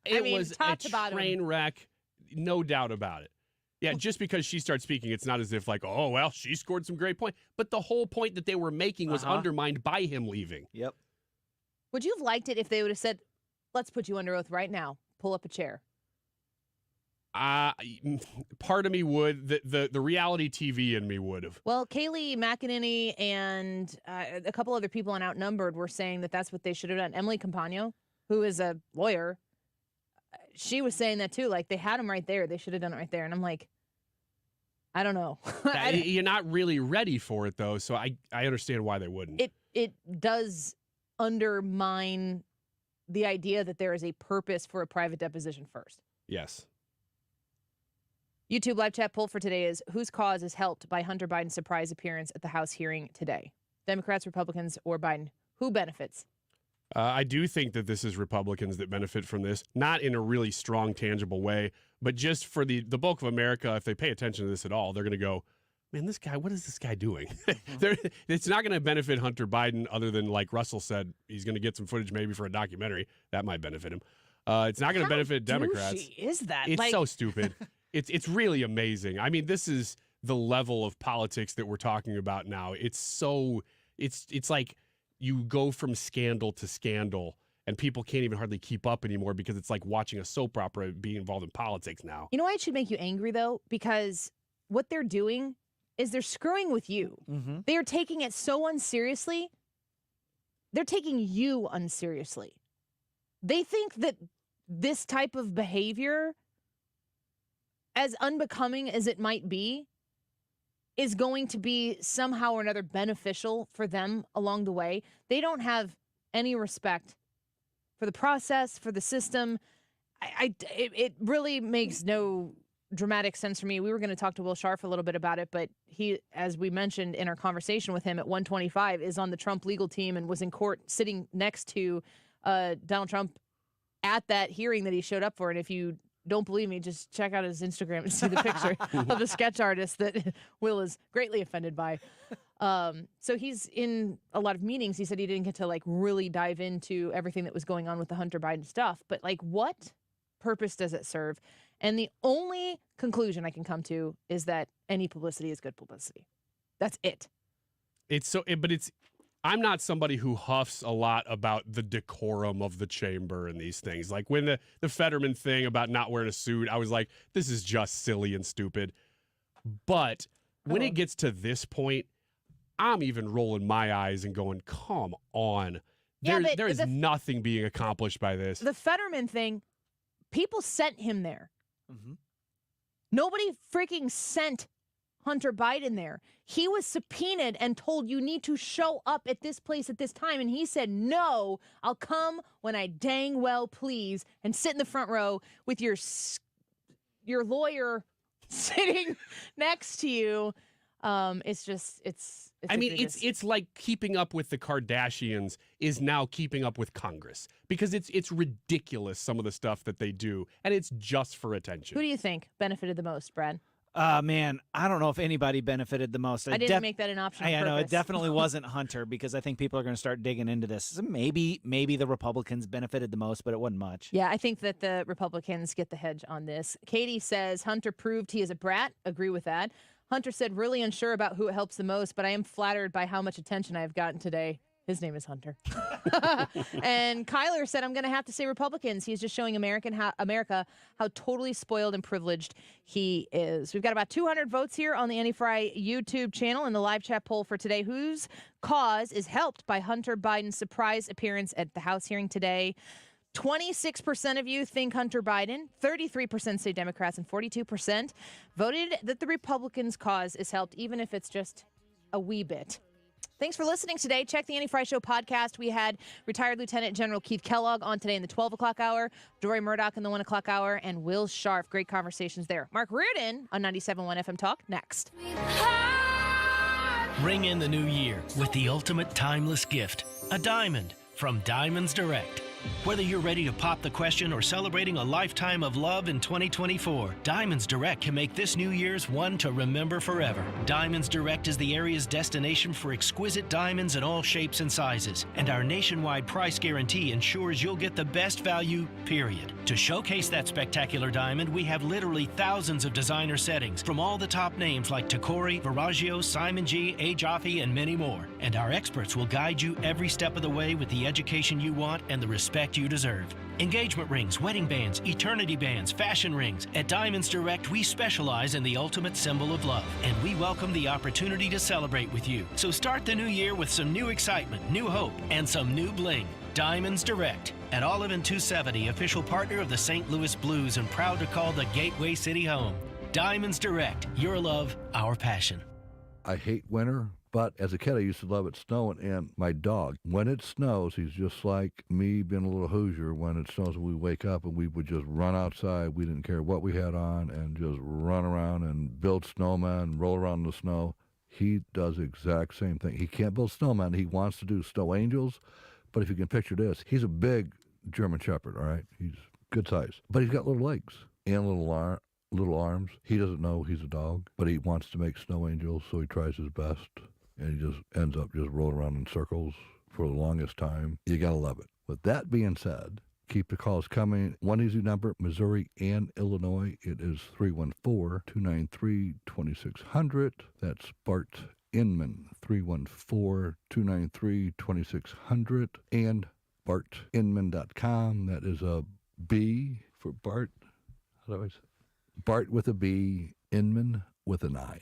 S9: It was a
S22: top to bottom.
S9: train wreck, no doubt about it. Yeah, just because she starts speaking, it's not as if like, oh, well, she scored some great points. But the whole point that they were making was undermined by him leaving.
S2: Yep.
S22: Would you have liked it if they would have said, let's put you under oath right now. Pull up a chair.
S9: Part of me would. The reality TV in me would have.
S22: Well, Kayleigh McEnany and a couple other people on Outnumbered were saying that that's what they should have done. Emily Campagno, who is a lawyer, she was saying that too. Like, they had him right there. They should have done it right there. And I'm like, I don't know.
S9: You're not really ready for it, though, so I understand why they wouldn't.
S22: It does undermine the idea that there is a purpose for a private deposition first.
S9: Yes.
S22: YouTube live chat poll for today is, whose cause is helped by Hunter Biden's surprise appearance at the House hearing today? Democrats, Republicans, or Biden? Who benefits?
S9: I do think that this is Republicans that benefit from this, not in a really strong, tangible way, but just for the bulk of America, if they pay attention to this at all, they're going to go, man, this guy, what is this guy doing? It's not going to benefit Hunter Biden other than, like Russell said, he's going to get some footage maybe for a documentary. That might benefit him. It's not going to benefit Democrats.
S22: How douchey is that?
S9: It's so stupid. It's really amazing. I mean, this is the level of politics that we're talking about now. It's like you go from scandal to scandal, and people can't even hardly keep up anymore because it's like watching a soap opera being involved in politics now.
S22: You know why it should make you angry, though? Because what they're doing is they're screwing with you.
S2: Mm-hmm.
S22: They are taking it so unseriously. They're taking you unseriously. They think that this type of behavior, as unbecoming as it might be, is going to be somehow or another beneficial for them along the way. They don't have any respect for the process, for the system. It really makes no dramatic sense for me. We were going to talk to Will Scharf a little bit about it, but he, as we mentioned in our conversation with him at 125, is on the Trump legal team and was in court sitting next to Donald Trump at that hearing that he showed up for. And if you don't believe me, just check out his Instagram and see the picture of the sketch artist that Will is greatly offended by. So he's in a lot of meetings. He said he didn't get to like really dive into everything that was going on with the Hunter Biden stuff. But like, what purpose does it serve? And the only conclusion I can come to is that any publicity is good publicity. That's it.
S9: I'm not somebody who huffs a lot about the decorum of the chamber and these things. Like when the Fetterman thing about not wearing a suit, I was like, this is just silly and stupid. But when it gets to this point, I'm even rolling my eyes and going, come on. There is nothing being accomplished by this.
S22: The Fetterman thing, people sent him there.
S2: Mm-hmm.
S22: Nobody freaking sent Hunter Biden there. He was subpoenaed and told, you need to show up at this place at this time. And he said, no, I'll come when I dang well please, and sit in the front row with your lawyer sitting next to you. It's
S9: it's like keeping up with the Kardashians is now keeping up with Congress, because it's ridiculous, some of the stuff that they do, and it's just for attention.
S22: Who do you think benefited the most, Brad?
S2: Man, I don't know if anybody benefited the most.
S22: I didn't make that an option.
S2: I know it definitely wasn't Hunter, because I think people are going to start digging into this. So maybe the Republicans benefited the most, but it wasn't much.
S22: Yeah, I think that the Republicans get the hedge on this. Katie says Hunter proved he is a brat. Agree with that. Hunter said, really unsure about who it helps the most, but I am flattered by how much attention I have gotten today. His name is Hunter. And Kyler said, I'm going to have to say Republicans. He's just showing America how totally spoiled and privileged he is. We've got about 200 votes here on the Annie Fry YouTube channel in the live chat poll for today. Whose cause is helped by Hunter Biden's surprise appearance at the House hearing today? 26% of you think Hunter Biden, 33% say Democrats, and 42% voted that the Republicans' cause is helped, even if it's just a wee bit. Thanks for listening today. Check the Annie Fry Show podcast. We had retired Lieutenant General Keith Kellogg on today in the 12 o'clock hour, Deroy Murdock in the 1 o'clock hour, and Will Scharf. Great conversations there. Mark Reardon on 97.1 FM Talk next.
S5: Ring in the new year with the ultimate timeless gift, a diamond from Diamonds Direct. Whether you're ready to pop the question or celebrating a lifetime of love in 2024, Diamonds Direct can make this New Year's one to remember forever. Diamonds Direct is the area's destination for exquisite diamonds in all shapes and sizes, and our nationwide price guarantee ensures you'll get the best value, period. To showcase that spectacular diamond, we have literally thousands of designer settings from all the top names like Tacori, Verragio, Simon G, A. Jaffe, and many more. And our experts will guide you every step of the way with the education you want and the respect you deserve. Engagement rings, wedding bands, eternity bands, fashion rings. At Diamonds Direct, we specialize in the ultimate symbol of love, and we welcome the opportunity to celebrate with you. So start the new year with some new excitement, new hope, and some new bling. Diamonds Direct at Olive and 270, official partner of the St. Louis Blues, and proud to call the Gateway City home. Diamonds Direct. Your love, our passion.
S8: I hate winter, but as a kid, I used to love it snowing. And my dog, when it snows, he's just like me being a little Hoosier. When it snows, we wake up and we would just run outside. We didn't care what we had on and just run around and build snowmen, roll around in the snow. He does the exact same thing. He can't build snowmen. He wants to do snow angels. But if you can picture this, he's a big German Shepherd, all right? He's good size. But he's got little legs and little arms. He doesn't know he's a dog, but he wants to make snow angels, so he tries his best. And he just ends up just rolling around in circles for the longest time. You got to love it. With that being said, keep the calls coming. One easy number, Missouri and Illinois. It is 314-293-2600. That's Bart Inman, 314-293-2600. And BartInman.com. That is a B for Bart. How do I say? Bart with a B, Inman with an I.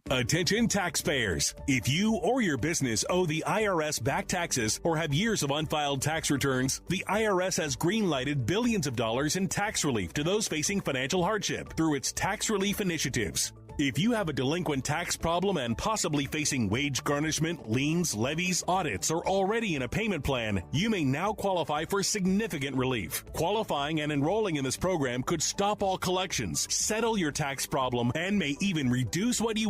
S10: Attention taxpayers. If you or your business owe the IRS back taxes or have years of unfiled tax returns, the IRS has green-lighted billions of dollars in tax relief to those facing financial hardship through its tax relief initiatives. If you have a delinquent tax problem and possibly facing wage garnishment, liens, levies, audits, or already in a payment plan, you may now qualify for significant relief. Qualifying and enrolling in this program could stop all collections, settle your tax problem, and may even reduce what you owe